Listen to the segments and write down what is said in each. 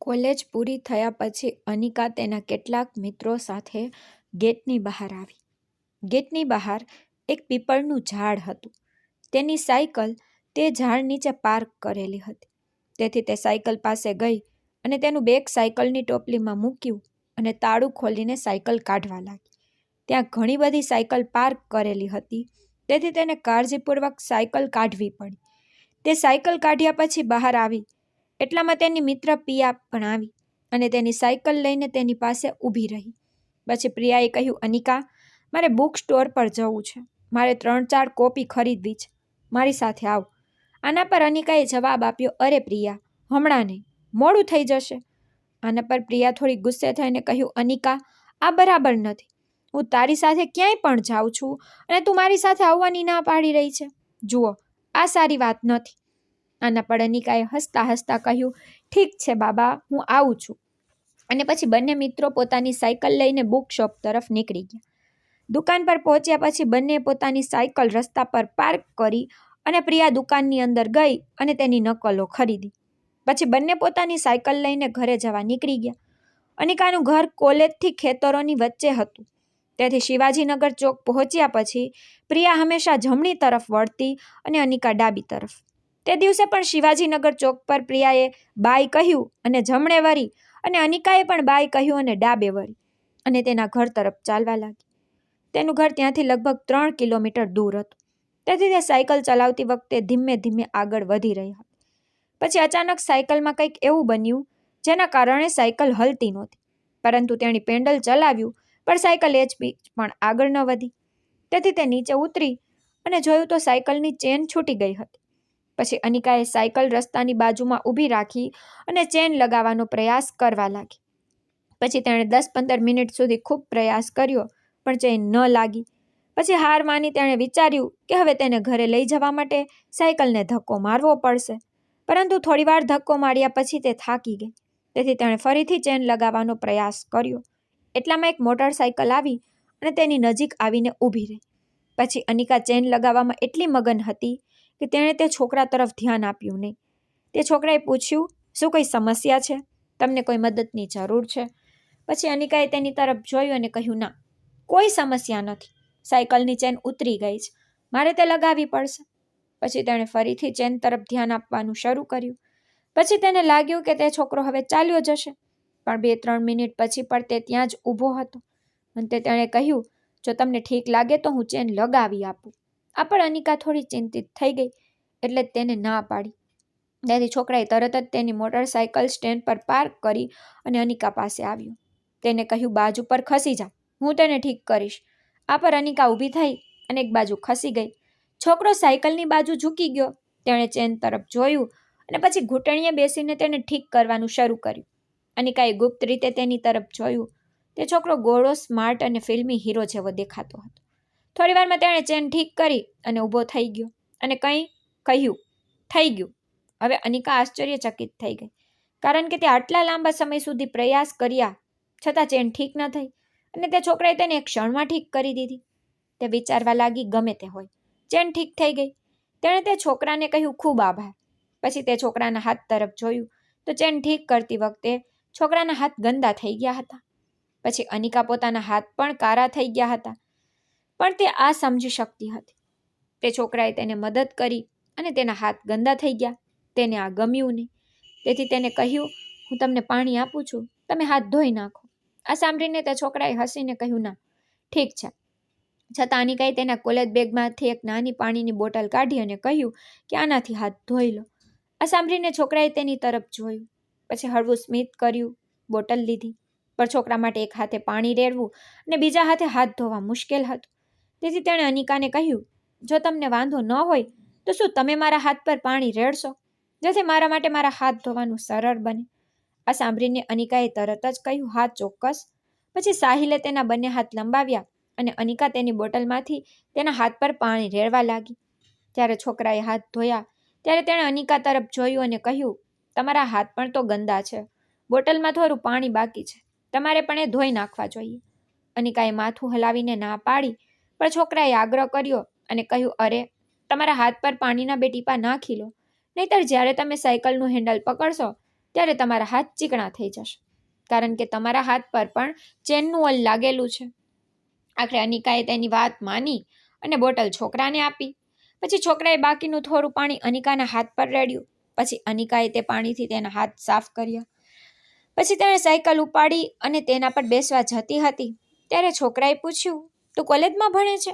College પૂરી થયા પછી અનિકા તેના કેટલાક મિત્રો સાથે ગેટની બહાર આવી. ગેટની બહાર એક પીપળનું ઝાડ હતું. તેની સાયકલ તે ઝાડ નીચે પાર્ક કરેલી હતી. તેથી તે સાયકલ પાસે ગઈ અને તેનું બેગ સાયકલની ટોપલીમાં મૂક્યું અને તાળું ખોલીને સાયકલ કાઢવા લાગી. ત્યાં ઘણી બધી સાયકલ પાર્ક કરેલી હતી, તેથી તેને કાળજીપૂર્વક સાયકલ કાઢવી પડી. તે સાયકલ કાઢ્યા પછી બહાર આવી એટલામાં તેની મિત્ર પિયા પણ આવી અને તેની સાયકલ લઈને તેની પાસે ઊભી રહી. પછી પ્રિયાએ કહ્યું, અનિકા, મારે બુક સ્ટોર પર જવું છે. મારે 3-4 કોપી ખરીદવી છે. મારી સાથે આવ. આના પર અનિકાએ જવાબ આપ્યો, અરે પ્રિયા, હમણાં નહીં, મોડું થઈ જશે. આના પર પ્રિયા થોડી ગુસ્સે થઈને કહ્યું, અનિકા, આ બરાબર નથી. હું તારી સાથે ક્યાંય પણ જાઉં છું અને તું મારી સાથે આવવાની ના પાડી રહી છે. જુઓ, આ સારી વાત નથી. આના પર અનિકાએ હસતા હસતા કહ્યું, ઠીક છે બાબા, હું આવું છું. અને પછી બંને મિત્રો પોતાની સાયકલ લઈને બુક શોપ તરફ નીકળી ગયા. દુકાન પર પહોંચ્યા પછી બંને પોતાની સાયકલ રસ્તા પર પાર્ક કરી અને પ્રિયા દુકાનની અંદર ગઈ અને તેની નકલો ખરીદી. પછી બંને પોતાની સાયકલ લઈને ઘરે જવા નીકળી ગયા. અનિકાનું ઘર કોલેજથી ખેતરોની વચ્ચે હતું. તેથી શિવાજીનગર ચોક પહોંચ્યા પછી પ્રિયા હંમેશા જમણી તરફ વળતી અને અનિકા ડાબી તરફ. તે દિવસે પણ શિવાજીનગર ચોક પર પ્રિયાએ બાય કહ્યું અને જમણે વળી અને અનિકાએ પણ બાય કહ્યું અને ડાબે વળી અને તેના ઘર તરફ ચાલવા લાગી. તેનું ઘર ત્યાંથી લગભગ 3 કિલોમીટર દૂર હતું. તેથી તે સાયકલ ચલાવતી વખતે ધીમે ધીમે આગળ વધી રહી હતી. પછી અચાનક સાયકલમાં કંઈક એવું બન્યું જેના કારણે સાયકલ હલતી નહોતી, પરંતુ તેણે પેન્ડલ ચલાવ્યું પણ સાયકલ પણ આગળ ન વધી. તેથી તે નીચે ઉતરી અને જોયું તો સાયકલની ચેન છૂટી ગઈ હતી. પછી અનિકાએ સાયકલ રસ્તાની બાજુમાં ઊભી રાખી અને ચેન લગાવવાનો પ્રયાસ કરવા લાગી. પછી તેણે 10-15 મિનિટ સુધી ખૂબ પ્રયાસ કર્યો પણ ચેન ન લાગી. પછી હાર માની તેણે વિચાર્યું કે હવે તેને ઘરે લઈ જવા માટે સાયકલને ધક્કો મારવો પડશે. પરંતુ થોડીવાર ધક્કો માર્યા પછી તે થાકી ગઈ. તેથી તેણે ફરીથી ચેન લગાવવાનો પ્રયાસ કર્યો. એટલામાં એક મોટરસાયકલ આવી અને તેની નજીક આવીને ઊભી રહી. પછી અનિકા ચેન લગાવવામાં એટલી મગન હતી કે તેણે તે છોકરા તરફ ધ્યાન આપ્યું નહીં. તે છોકરાએ પૂછ્યું, શું કોઈ સમસ્યા છે? તમને કોઈ મદદની જરૂર છે? પછી અનિકાએ તેની તરફ જોયું અને કહ્યું, ના, કોઈ સમસ્યા નથી. સાયકલની ચેન ઉતરી ગઈ છે. મારે તે લગાવવી પડશે. પછી તેણે ફરીથી ચેન તરફ ધ્યાન આપવાનું શરૂ કર્યું. પછી તેને લાગ્યું કે તે છોકરો હવે ચાલ્યો જશે, પણ 2-3 મિનિટ પછી પણ તે ત્યાં જ ઊભો હતો. અંતે તેણે કહ્યું, જો તમને ઠીક લાગે તો હું ચેન લગાવી આપું. આ પણ અનિકા થોડી ચિંતિત થઈ ગઈ એટલે તેને ના પાડી. તેથી છોકરાએ તરત જ તેની મોટરસાયકલ સ્ટેન્ડ પર પાર્ક કરી અને અનિકા પાસે આવ્યો. તેને કહ્યું, બાજુ પર ખસી જા, હું તેને ઠીક કરીશ. આ પર અનિકા ઊભી થઈ અને એક બાજુ ખસી ગઈ. છોકરો સાયકલની બાજુ ઝૂકી ગયો. તેણે ચેન તરફ જોયું અને પછી ઘૂંટણીએ બેસીને તેને ઠીક કરવાનું શરૂ કર્યું. અનિકાએ ગુપ્ત રીતે તેની તરફ જોયું. તે છોકરો ગોળો, સ્માર્ટ અને ફિલ્મી હીરો જેવો દેખાતો હતો. થોડીવારમાં તેણે ચેન ઠીક કરી અને ઊભો થઈ ગયો અને કંઈ કહ્યું, થઈ ગયું. હવે અનિકા આશ્ચર્યચકિત થઈ ગઈ, કારણ કે તે આટલા લાંબા સમય સુધી પ્રયાસ કર્યા છતાં ચેન ઠીક ન થઈ અને તે છોકરાએ તેને એક ક્ષણમાં ઠીક કરી દીધી. તે વિચારવા લાગી, ગમે તે હોય, ચેન ઠીક થઈ ગઈ. તેણે તે છોકરાને કહ્યું, ખૂબ આભાર. પછી તે છોકરાના હાથ તરફ જોયું તો ચેન ઠીક કરતી વખતે છોકરાના હાથ ગંદા થઈ ગયા હતા. પછી અનિકા પોતાના હાથ પણ કાળા થઈ ગયા હતા, પણ તે આ સમજી શકતી હતી. તે છોકરાએ તેને મદદ કરી અને તેના હાથ ગંદા થઈ ગયા. તેને આ ગમ્યું નહીં. તેથી તેને કહ્યું, હું તમને પાણી આપું છું, તમે હાથ ધોઈ નાખો. આ સાંભળીને તે છોકરાએ હસીને કહ્યું, ના, ઠીક છે. છતાં અનિકાએ તેના કોલેજ બેગમાંથી એક નાની પાણીની બોટલ કાઢી અને કહ્યું કે આનાથી હાથ ધોઈ લો. આ સાંભળીને છોકરાએ તેની તરફ જોયું. પછી હળવું સ્મિત કર્યું, બોટલ લીધી. પણ છોકરા માટે એક હાથે પાણી રેડવું અને બીજા હાથે હાથ ધોવા મુશ્કેલ હતું. તેથી તેણે અનિકાને કહ્યું, જો તમને વાંધો ન હોય તો શું તમે મારા હાથ પર પાણી રેડશો, જેથી મારા માટે મારા હાથ ધોવાનું સરળ બને? આ સાંભળીને અનિકાએ તરત જ કહ્યું, હા, ચોક્કસ. પછી સાહિલે તેના બંને હાથ લંબાવ્યા અને અનિકા તેની બોટલમાંથી તેના હાથ પર પાણી રેડવા લાગી. જ્યારે છોકરાએ હાથ ધોયા ત્યારે તેણે અનિકા તરફ જોયું અને કહ્યું, તમારા હાથ પણ તો ગંદા છે. બોટલમાં થોડું પાણી બાકી છે, તમારે પણ એ ધોઈ નાખવા જોઈએ. અનિકાએ માથું હલાવીને ના પાડી, પણ છોકરાએ આગ્રહ કર્યો અને કહ્યું, અરે, તમારા હાથ પર પાણીના 2 ટીપા નાખી લો, નહીતર જ્યારે તમે સાયકલનું હેન્ડલ પકડશો ત્યારે તમારા હાથ ચીકણા થઈ જશે, કારણ કે તમારા હાથ પર પણ ચેનનું ઓઇલ લાગેલું છે. આખરે અનિકાએ તેની વાત માની અને બોટલ છોકરાને આપી. પછી છોકરાએ બાકીનું થોડું પાણી અનિકાના હાથ પર રેડ્યું. પછી અનિકાએ તે પાણીથી તેના હાથ સાફ કર્યા. પછી તેણે સાયકલ ઉપાડી અને તેના પર બેસવા જતી હતી ત્યારે છોકરાએ પૂછ્યું, તું કોલેજમાં ભણે છે?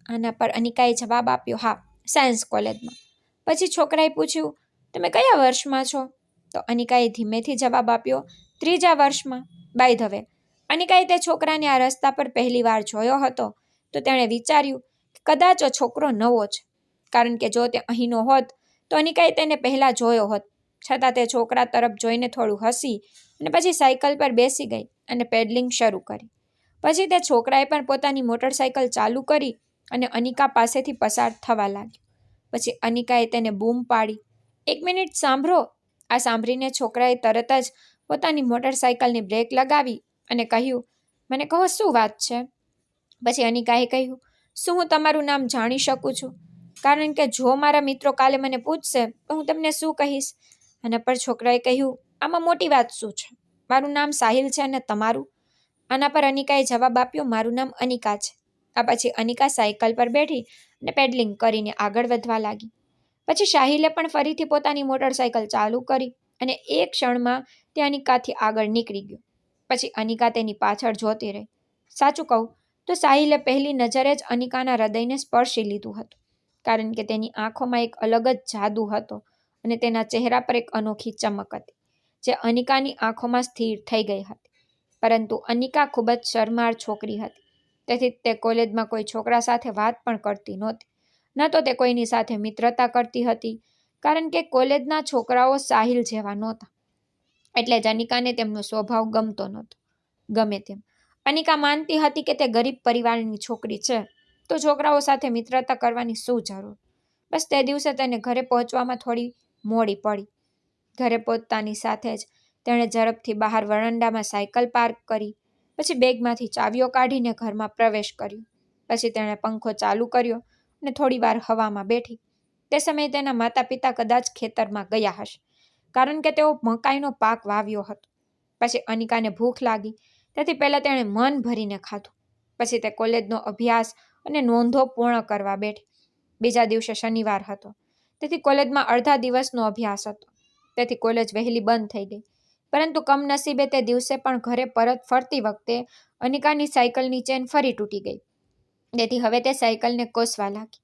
આના પર અનિકાએ જવાબ આપ્યો, હા, સાયન્સ કોલેજમાં. પછી છોકરાએ પૂછ્યું, તમે કયા વર્ષમાં છો? તો અનિકાએ ધીમેથી જવાબ આપ્યો, 3જા વર્ષમાં. બાય ધ વે, અનિકાએ તે છોકરાને આ રસ્તા પર પહેલી વાર જોયો હતો તો તેણે વિચાર્યું કે કદાચ આ છોકરો નવો છે, કારણ કે જો તે અહીંનો હોત તો અનિકાએ તેને પહેલા જોયો હોત. છતાં તે છોકરા તરફ જોઈને થોડું હસી અને પછી સાયકલ પર બેસી ગઈ અને પેડલિંગ શરૂ કરી. પછી તે છોકરાએ પણ પોતાની મોટરસાયકલ ચાલુ કરી અને અનિકા પાસેથી પસાર થવા લાગ્યો. પછી અનિકાએ તેને બૂમ પાડી, 1 મિનિટ સાંભળો. આ સાંભળીને છોકરાએ તરત જ પોતાની મોટરસાયકલની બ્રેક લગાવી અને કહ્યું, મને કહો શું વાત છે? પછી અનિકાએ કહ્યું, શું હું તમારું નામ જાણી શકું છું? કારણ કે જો મારા મિત્રો કાલે મને પૂછશે તો હું તમને શું કહીશ? આના પર છોકરાએ કહ્યું, આમાં મોટી વાત શું છે? મારું નામ સાહિલ છે અને તમારું? આના પર અનિકાએ જવાબ આપ્યો, મારું નામ અનિકા છે. આ પછી અનિકા સાયકલ પર બેઠી અને પેડલિંગ કરીને આગળ વધવા લાગી. પછી સાહિલે પણ ફરીથી પોતાની મોટરસાયકલ ચાલુ કરી અને એક ક્ષણમાં તે અનિકાથી આગળ નીકળી ગયો. પછી અનિકા તેની પાછળ જોતી રહી. સાચું કહું તો સાહિલે પહેલી નજરે જ અનિકાના હૃદયને સ્પર્શી લીધું હતું, કારણ કે તેની આંખોમાં એક અલગ જ જાદુ હતો અને તેના ચહેરા પર એક અનોખી ચમક હતી જે અનિકાની આંખોમાં સ્થિર થઈ ગઈ હતી. પરંતુ અનિકા ખૂબ જ શરમાળ છોકરી હતી, તેથી તે કોલેજમાં કોઈ છોકરા સાથે વાત પણ કરતી નહોતી. ન તો તે કોઈની સાથે મિત્રતા કરતી હતી, કારણ કે કોલેજના છોકરાઓ સાહિલ જેવા નહોતા. એટલે જ અનિકાને તેમનો સ્વભાવ ગમતો નહોતો. ગમે તેમ અનિકા માનતી હતી કે તે ગરીબ પરિવારની છોકરી છે, તો છોકરાઓ સાથે મિત્રતા કરવાની શું જરૂર? બસ તે દિવસે તેને ઘરે પહોંચવામાં થોડી મોડી પડી. ઘરે પહોંચતાની સાથે જ તેણે ઝડપથી બહાર વરંડામાં સાયકલ પાર્ક કરી. પછી બેગમાંથી ચાવીઓ કાઢીને ઘરમાં પ્રવેશ કર્યો. પછી તેણે પંખો ચાલુ કર્યો અને થોડી વાર હવામાં બેઠી. તે સમયે તેના માતા પિતા કદાચ ખેતરમાં ગયા હશે, કારણ કે તેઓ મકાઈનો પાક વાવ્યો હતો. પછી અનિકાને ભૂખ લાગી, તેથી પહેલાં તેણે મન ભરીને ખાધું. પછી તે કોલેજનો અભ્યાસ અને નોંધો પૂર્ણ કરવા બેઠી. બીજા દિવસે શનિવાર હતો, તેથી કોલેજમાં અડધા દિવસનો અભ્યાસ હતો, તેથી કોલેજ વહેલી બંધ થઈ ગઈ. પરંતુ કમનસીબે તે દિવસે પણ ઘરે પરત ફરતી વખતે અનિકાની સાયકલની ચેન ફરી તૂટી ગઈ. તેથી હવે તે સાયકલને કોસવા લાગી.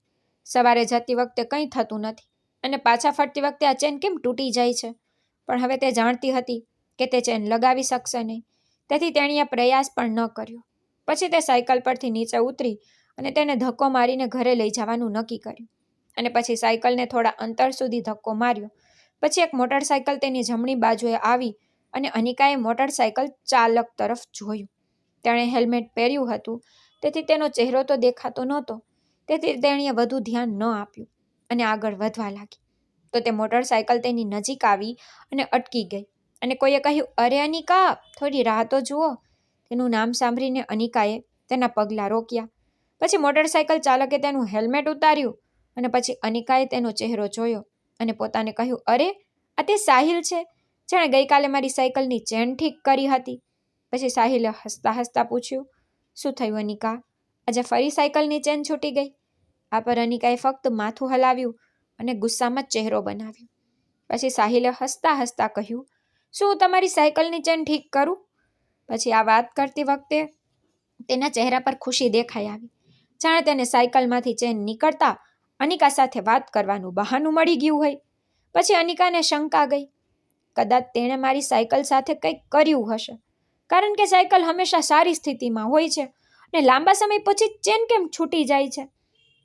સવારે જતી વખતે કંઈ થતું નથી અને પાછા ફરતી વખતે આ ચેન કેમ તૂટી જાય છે? પણ હવે તે જાણતી હતી કે તે ચેન લગાવી શકશે નહીં, તેથી તેણીએ પ્રયાસ પણ ન કર્યો. પછી તે સાયકલ પરથી નીચે ઉતરી અને તેને ધક્કો મારીને ઘરે લઈ જવાનું નક્કી કર્યું. અને પછી સાયકલને થોડા અંતર સુધી ધક્કો માર્યો. પછી એક મોટરસાયકલ તેની જમણી બાજુએ આવી અને અનિકાએ મોટરસાયકલ ચાલક તરફ જોયું. તેણે હેલ્મેટ પહેર્યું હતું, તેથી તેનો ચહેરો તો દેખાતો નહોતો, તેથી તેણીએ વધુ ધ્યાન ન આપ્યું અને આગળ વધવા લાગી. તો તે મોટરસાયકલ તેની નજીક આવી અને અટકી ગઈ અને કોઈએ કહ્યું, અરે અનિકા, થોડી રાહ તો જુઓ. તેનું નામ સાંભળીને અનિકાએ તેના પગલાં રોક્યા. પછી મોટરસાયકલ ચાલકે તેનું હેલ્મેટ ઉતાર્યું અને પછી અનિકાએ તેનો ચહેરો જોયો અને પોતાને કહ્યું, અરે, આ તે સાહિલ છે જેણે ગઈકાલે મારી સાયકલની ચેન ઠીક કરી હતી. પછી સાહિલે હસતા હસતા પૂછ્યું, શું થયું અનિકા? આજે ફરી સાયકલની ચેન છૂટી ગઈ? આ પર અનિકાએ ફક્ત માથું હલાવ્યું અને ગુસ્સામાં ચહેરો બનાવ્યો. પછી સાહિલે હસતા હસતા કહ્યું, શું હું તમારી સાયકલની ચેન ઠીક કરું? પછી આ વાત કરતી વખતે તેના ચહેરા પર ખુશી દેખાઈ આવી, જાણે તેને સાયકલમાંથી ચેન નીકળતા અનિકા સાથે વાત કરવાનું બહાનું મળી ગયું હોય. પછી અનિકાને શંકા ગઈ, કદાચ તેણે મારી સાયકલ સાથે કંઈક કર્યું હશે, કારણ કે સાયકલ હંમેશા સારી સ્થિતિમાં હોય છે અને લાંબા સમય પછી ચેન કેમ છૂટી જાય છે?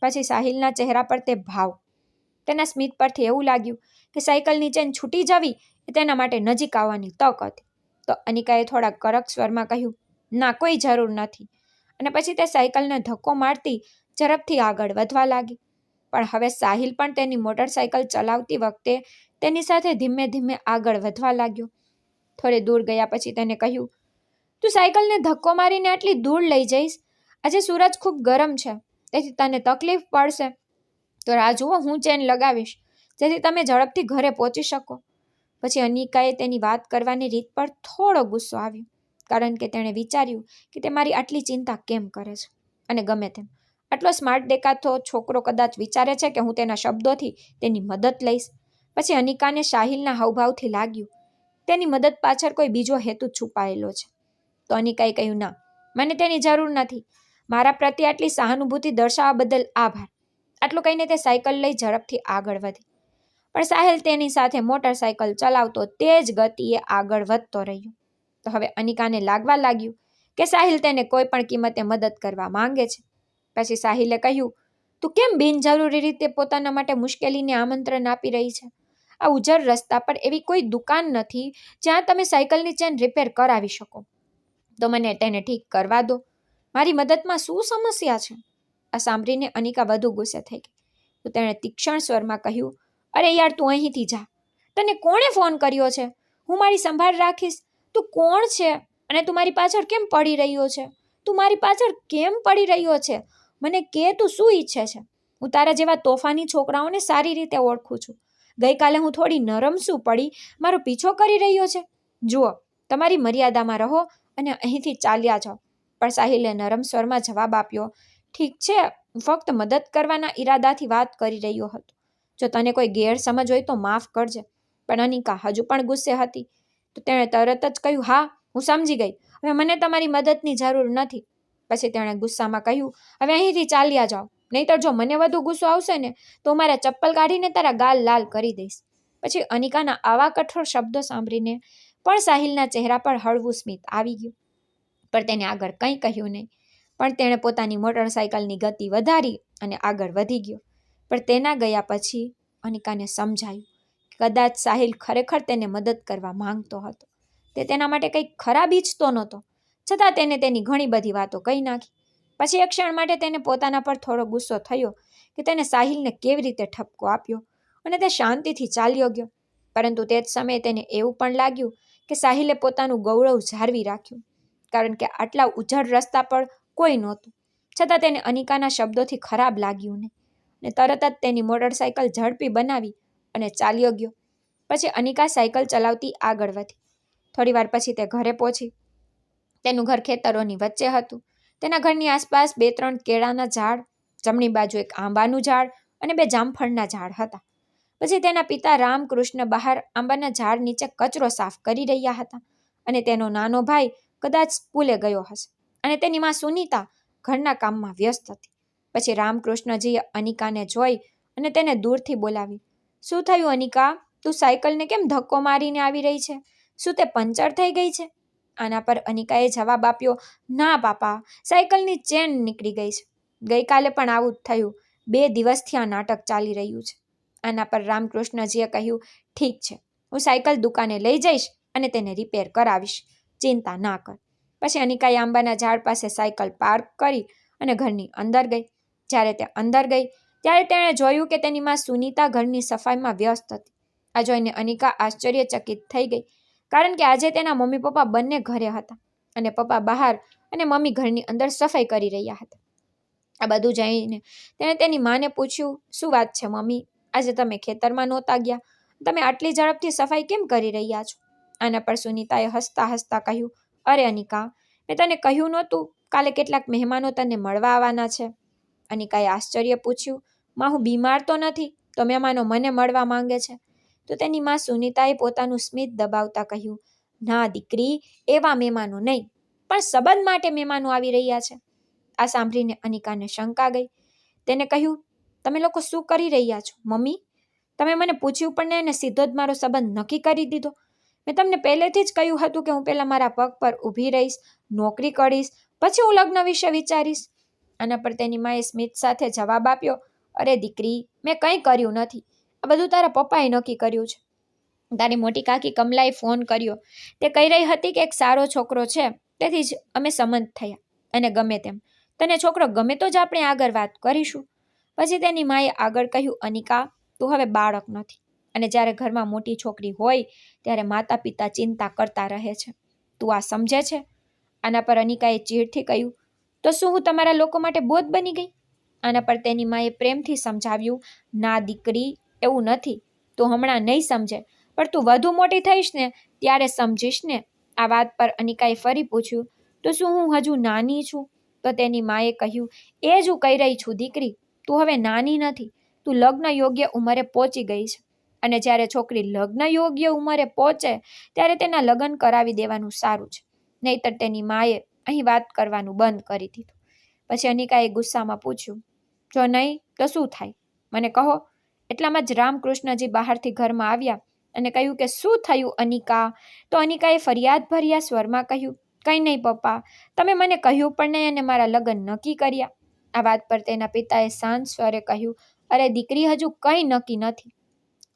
પછી સાહિલના ચહેરા પર તે ભાવ, તેના સ્મિત પરથી એવું લાગ્યું કે સાયકલની ચેન છૂટી જવી એ તેના માટે નજીક આવવાની તક હતી. તો અનિકાએ થોડા કડક સ્વરમાં કહ્યું, ના, કોઈ જરૂર નથી. અને પછી તે સાયકલને ધક્કો મારતી ઝડપથી આગળ વધવા લાગી. પણ હવે સાહિલ પણ તેની મોટરસાયકલ ચલાવતી વખતે તેની સાથે ધીમે ધીમે આગળ વધવા લાગ્યો. થોડે દૂર ગયા પછી તેને કહ્યું, તું સાયકલને ધક્કો મારીને આટલી દૂર લઈ જઈશ? આજે સૂરજ ખૂબ ગરમ છે, તેથી તને તકલીફ પડશે. તો રાહ જુઓ, હું ચેન લગાવીશ, જેથી તમે ઝડપથી ઘરે પહોંચી શકો. પછી અનિકાએ તેની વાત કરવાની રીત પર થોડો ગુસ્સો આવ્યો, કારણ કે તેણે વિચાર્યું કે તે મારી આટલી ચિંતા કેમ કરે છે. અને ગમે તેમ આટલો સ્માર્ટ દેખાતો છોકરો કદાચ વિચારે છે કે હું તેના શબ્દોથી તેની મદદ લઈશ. પછી અનિકાને સાહિલના હાવભાવથી લાગ્યું તેની મદદ પાછળ કોઈ બીજો હેતુ છુપાયેલો છે. તો અનિકાએ કહ્યું, ના, મને તેની જરૂર નથી. મારા પ્રત્યે આટલી સહાનુભૂતિ દર્શાવવા બદલ આભાર. આટલું કહીને તે સાયકલ લઈ ઝડપથી આગળ વધી. પણ સાહિલ તેની સાથે મોટરસાયકલ ચલાવતો તે જ ગતિએ આગળ વધતો રહ્યો. તો હવે અનિકાને લાગવા લાગ્યું કે સાહિલ તેને કોઈ પણ કિંમતે મદદ કરવા માંગે છે. પછી સાહિલે કહ્યું, તું કેમ બિનજરૂરી રીતે પોતાના માટે મુશ્કેલીને આમંત્રણ આપી રહી છે? આ ઉજર રસ્તા પર એવી કોઈ દુકાન નથી જ્યાં તમે સાયકલની ચેન રિપેર કરાવી શકો. તો મને તેને ઠીક કરવા દો. મારી મદદમાં શું સમસ્યા છે? આ સાંભળીને અનિકા વધુ ગુસ્સે થઈ ગઈ. તો તેણે તીક્ષ્ણ સ્વરમાં કહ્યું, અરે યાર, તું અહીંથી જા. તને કોણે ફોન કર્યો છે? હું મારી સંભાળ રાખીશ. તું કોણ છે અને તું મારી પાછળ કેમ પડી રહ્યો છે? તું મારી પાછળ કેમ પડી રહ્યો છે? મને કે તું શું ઈચ્છે છે? હું તારા જેવા તોફાની છોકરાઓને સારી રીતે ઓળખું છું. ગઈકાલે હું થોડી નરમ શું પડી મારો પીછો કરી રહ્યો છે? જુઓ, તમારી મર્યાદામાં રહો અને અહીંથી ચાલ્યા જાઓ. પણ સાહિલે નરમ સ્વરમાં જવાબ આપ્યો, ઠીક છે, હું ફક્ત મદદ કરવાના ઈરાદાથી વાત કરી રહ્યો હતો. જો તને કોઈ ગેરસમજ હોય તો માફ કરજે. પણ અનિકા હજુ પણ ગુસ્સે હતી. તો તેણે તરત જ કહ્યું, હા, હું સમજી ગઈ. હવે મને તમારી મદદની જરૂર નથી. પછી તેણે ગુસ્સામાં કહ્યું, હવે અહીંથી ચાલ્યા જાઓ. નહીતર જો મને વધુ ગુસ્સો આવશે ને તો મારા ચપ્પલ કાઢીને તારા ગાલ લાલ કરી દઈશ. પછી અનિકાના આવા કઠોર શબ્દો સાંભળીને પણ સાહિલના ચહેરા પર હળવું સ્મિત આવી ગયું. પણ તેને આગળ કંઈ કહ્યું નહીં. પણ તેણે પોતાની મોટરસાયકલની ગતિ વધારી અને આગળ વધી ગયો. પણ તેના ગયા પછી અનિકાને સમજાયું કે કદાચ સાહિલ ખરેખર તેને મદદ કરવા માંગતો હતો. તે તેના માટે કંઈક ખરાબ ઈચ્છતો નહોતો, છતાં તેને તેની ઘણી બધી વાતો કહી નાખી. પછી એક ક્ષણ માટે તેને પોતાના પર થોડો ગુસ્સો થયો કે તેને સાહિલને કેવી રીતે ઠપકો આપ્યો અને તે શાંતિથી ચાલ્યો ગયો. પરંતુ તે જ સમયે તેને એવું પણ લાગ્યું કે સાહિલે પોતાનું ગૌરવ જાળવી રાખ્યું, કારણ કે આટલા ઉજળ રસ્તા પર કોઈ નહોતું. છતાં તેને અનિકાના શબ્દોથી ખરાબ લાગ્યું નહીં ને તરત જ તેની મોટરસાયકલ ઝડપી બનાવી અને ચાલ્યો ગયો. પછી અનિકા સાયકલ ચલાવતી આગળ વધી. થોડીવાર પછી તે ઘરે પહોંચી. તેનું ઘર ખેતરોની વચ્ચે હતું. તેના ઘરની આસપાસ 2-3 કેળાના ઝાડ, જમણી બાજુ એક આંબાનું ઝાડ અને 2 જામફળના ઝાડ હતા. પછી તેના પિતા રામકૃષ્ણ બહાર આંબાના ઝાડ નીચે કચરો સાફ કરી રહ્યા હતા અને તેનો નાનો ભાઈ કદાચ સ્કૂલે ગયો હશે અને તેની માં સુનીતા ઘરના કામમાં વ્યસ્ત હતી. પછી રામકૃષ્ણજીએ અનિકાને જોઈ અને તેને દૂરથી બોલાવી. શું થયું અનિકા? તું સાયકલને કેમ ધક્કો મારીને આવી રહી છે? શું તે પંચર થઈ ગઈ છે? આના પર અનિકાએ જવાબ આપ્યો, ના પાપા, સાયકલની ચેન નીકળી ગઈ છે. ગઈકાલે પણ આવું જ થયું. 2 દિવસથી આ નાટક ચાલી રહ્યું છે. આના પર રામકૃષ્ણજીએ કહ્યું, ઠીક છે, હું સાયકલ દુકાને લઈ જઈશ અને તેને રિપેર કરાવીશ. ચિંતા ના કર. પછી અનિકાએ આંબાના ઝાડ પાસે સાયકલ પાર્ક કરી અને ઘરની અંદર ગઈ. જ્યારે તે અંદર ગઈ ત્યારે તેણે જોયું કે તેની માં સુનીતા ઘરની સફાઈમાં વ્યસ્ત હતી. આ જોઈને અનિકા આશ્ચર્યચકિત થઈ ગઈ, કારણ કે આજે તેના મમ્મી પપ્પા બંને ઘરે હતા અને પપ્પા બહાર અને મમ્મી ઘરની અંદર સફાઈ કરી રહ્યા હતા. આ બધું જોઈને તેણે તેની માને પૂછ્યું, શું વાત છે મમ્મી? આજે તમે ખેતરમાં નહોતા ગયા, તમે આટલી ઝડપથી સફાઈ કેમ કરી રહ્યા છો? આના પર સુનીતાએ હસતા હસતા કહ્યું, અરે અનિકા, મેં તને કહ્યું નહોતું કાલે કેટલાક મહેમાનો તને મળવા આવવાના છે? અનિકાએ આશ્ચર્ય પૂછ્યું, માં, હું બીમાર તો નથી, તો મહેમાનો મને મળવા માંગે છે? તો તેની માં સુનીતાએ પોતાનું સ્મિત દબાવતા કહ્યું, ના દીકરી, એવા મહેમાનો નહીં, પણ સંબંધ માટે મહેમાનો આવી રહ્યા છે. આ સાંભળીને અનિકાને શંકા ગઈ. તેને કહ્યું, તમે લોકો શું કરી રહ્યા છો? મમ્મી, તમે મને પૂછ્યું પણ નહીં અને સીધો જ મારો સંબંધ નક્કી કરી દીધો. મેં તમને પહેલેથી જ કહ્યું હતું કે હું પહેલાં મારા પગ પર ઊભી રહીશ, નોકરી કરીશ, પછી હું લગ્ન વિશે વિચારીશ. આના પર તેની માએ સ્મિત સાથે જવાબ આપ્યો, અરે દીકરી, મેં કંઈ કર્યું નથી. આ બધું તારા પપ્પાએ નક્કી કર્યું છે. તારી મોટી કાકી કમલાએ ફોન કર્યો. તે કહી રહી હતી કે એક સારો છોકરો છે, તેથી જ અમે સંમત થયા. અને ગમે તેમ તને છોકરો ગમે તો જ આપણે આગળ વાત કરીશું. પછી તેની માએ આગળ કહ્યું, અનિકા, તું હવે બાળક નથી અને જ્યારે ઘરમાં મોટી છોકરી હોય ત્યારે માતા પિતા ચિંતા કરતા રહે છે. તું આ સમજે છે? આના પર અનિકાએ ચીડથી કહ્યું, તો શું હું તમારા લોકો માટે બોધ બની ગઈ? આના પર તેની માએ પ્રેમથી સમજાવ્યું, ના દીકરી, એવું નથી. તું હમણાં નહીં સમજે, પણ તું વધુ મોટી થઈશ ને ત્યારે સમજીશ ને. આ વાત પર અનિકાએ ફરી પૂછ્યું, તો શું હું હજુ નાની છું? તો તેની માએ કહ્યું, એ જ હું કહી રહી છું દીકરી, તું હવે નાની નથી, તું લગ્ન યોગ્ય ઉંમરે પહોંચી ગઈ છે. અને જ્યારે છોકરી લગ્ન યોગ્ય ઉંમરે પહોંચે ત્યારે તેના લગ્ન કરાવી દેવાનું સારું છે. નહીતર તેની માએ અહીં વાત કરવાનું બંધ કરી દીધું. પછી અનિકાએ ગુસ્સામાં પૂછ્યું, જો નહીં તો શું થાય? મને કહો. એટલામાં જ રામકૃષ્ણજી બહારથી ઘરમાં આવ્યા અને કહ્યું કે શું થયું અનિકા? તો અનિકાએ ફરિયાદ ભર્યા સ્વરમાં કહ્યું, કંઈ નહીં પપ્પા, તમે મને કહ્યું પણ નહીં અને મારા લગ્ન નક્કી કર્યા. આ વાત પર તેના પિતાએ શાંત સ્વરે કહ્યું, અરે દીકરી, હજુ કંઈ નક્કી નથી.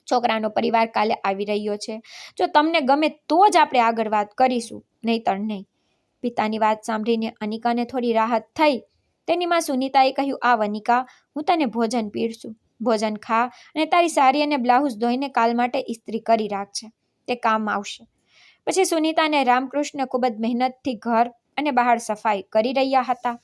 છોકરાનો પરિવાર કાલે આવી રહ્યો છે. જો તમને ગમે તો જ આપણે આગળ વાત કરીશું, નહીતર નહીં. પિતાની વાત સાંભળીને અનિકાને થોડી રાહત થઈ. તેની માં સુનીતાએ કહ્યું, આવ અનિકા, હું તને ભોજન પીરસું. ભોજન ખા અને તારી સાડી અને બ્લાઉઝ ધોઈને કાલ માટે ઇસ્ત્રી કરી રાખજે, તે કામ આવશે. પછી સુનીતા અને રામકૃષ્ણ ખૂબ જ મહેનતથી ઘર અને બહાર સફાઈ કરી રહ્યા હતા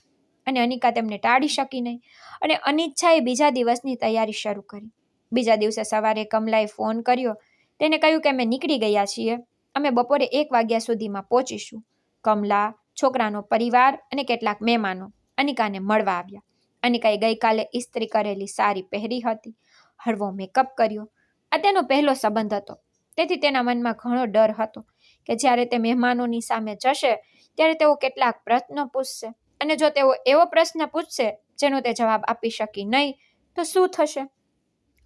અને અનિકા તેમને ટાળી શકી નહીં અને અનિચ્છાએ બીજા દિવસની તૈયારી શરૂ કરી. બીજા દિવસે સવારે કમલાએ ફોન કર્યો. તેને કહ્યું કે અમે નીકળી ગયા છીએ, અમે બપોરે 1 વાગ્યા સુધીમાં પહોંચીશું. કમલા, છોકરાનો પરિવાર અને કેટલાક મહેમાનો અનિકાને મળવા આવ્યા. અનિકાએ ગઈકાલે ઇસ્ત્રી કરેલી સાડી પહેરી હતી, હળવો મેકઅપ કર્યો. આ તેનો પહેલો સંબંધ હતો, તેથી તેના મનમાં ઘણો ડર હતો કે જ્યારે તે મહેમાનોની સામે જશે ત્યારે તેઓ કેટલાક પ્રશ્નો પૂછશે અને જો તેઓ એવો પ્રશ્ન પૂછશે જેનો તે જવાબ આપી શકી નહીં તો શું થશે?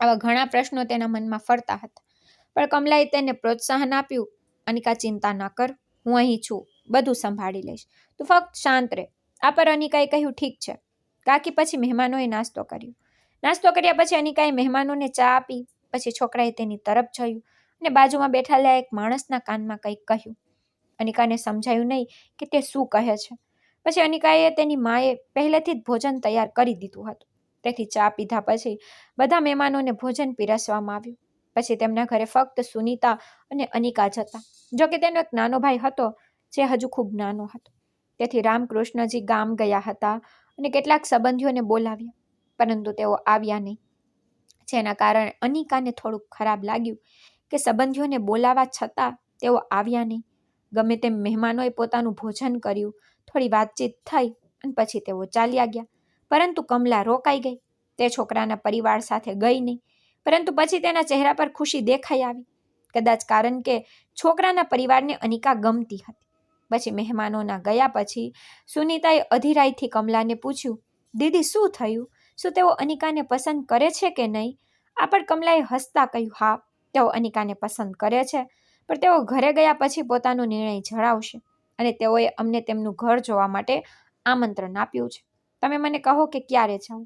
આવા ઘણા પ્રશ્નો તેના મનમાં ફરતા હતા. પણ કમલાએ તેને પ્રોત્સાહન આપ્યું, અનિકા ચિંતા ન કર, હું અહીં છું, બધું સંભાળી લઈશ, તું ફક્ત શાંત રહે. આ પર અનિકાએ કહ્યું, ઠીક છે કાકી. પછી મહેમાનોએ નાસ્તો કર્યો. નાસ્તો કર્યા પછી અનિકાએ મહેમાનોને ચા આપી. પછી છોકરાએ તેની તરફ જોયું અને બાજુમાં બેઠેલા એક માણસના કાનમાં કંઈક કહ્યું. અનિકાને સમજાયું નહીં કે તે શું કહે છે. પછી અનિકાએ તેની માએ પહેલેથી જ ભોજન તૈયાર કરી દીધું હતું, તેથી ચા પીધા પછી બધા મહેમાનોને ભોજન પીરસવામાં આવ્યું. પછી તેમના ઘરે ફક્ત સુનીતા અને અનિકા જ હતા. જોકે તેનો એક નાનો ભાઈ હતો જે હજુ ખૂબ નાનો હતો. તેથી રામકૃષ્ણજી ગામ ગયા હતા અને કેટલાક સંબંધીઓને બોલાવ્યા, પરંતુ તેઓ આવ્યા નહીં, જેના કારણે અનિકાને થોડુંક ખરાબ લાગ્યું કે સંબંધીઓને બોલાવા છતાં તેઓ આવ્યા નહીં. ગમે તેમ મહેમાનોએ પોતાનું ભોજન કર્યું, થોડી વાતચીત થઈ અને પછી તેઓ ચાલ્યા ગયા. પરંતુ કમલા રોકાઈ ગઈ. તે છોકરાના પરિવાર સાથે ગઈ નહીં, પરંતુ પછી તેના ચહેરા પર ખુશી દેખાઈ આવી, કદાચ કારણ કે છોકરાના પરિવારને અનિકા ગમતી હતી. પછી મહેમાનોના ગયા પછી સુનીતાએ અધીરાઈથી કમલાને પૂછ્યું, દીદી શું થયું? શું તેઓ અનિકાને પસંદ કરે છે કે નહીં? આ પર કમલાએ હસતા કહ્યું, હા, તેઓ અનિકાને પસંદ કરે છે, પણ તેઓ ઘરે ગયા પછી પોતાનો નિર્ણય જણાવશે અને તેઓએ અમને તેમનું ઘર જોવા માટે આમંત્રણ આપ્યું છે. તમે મને કહો કે ક્યારે જવું?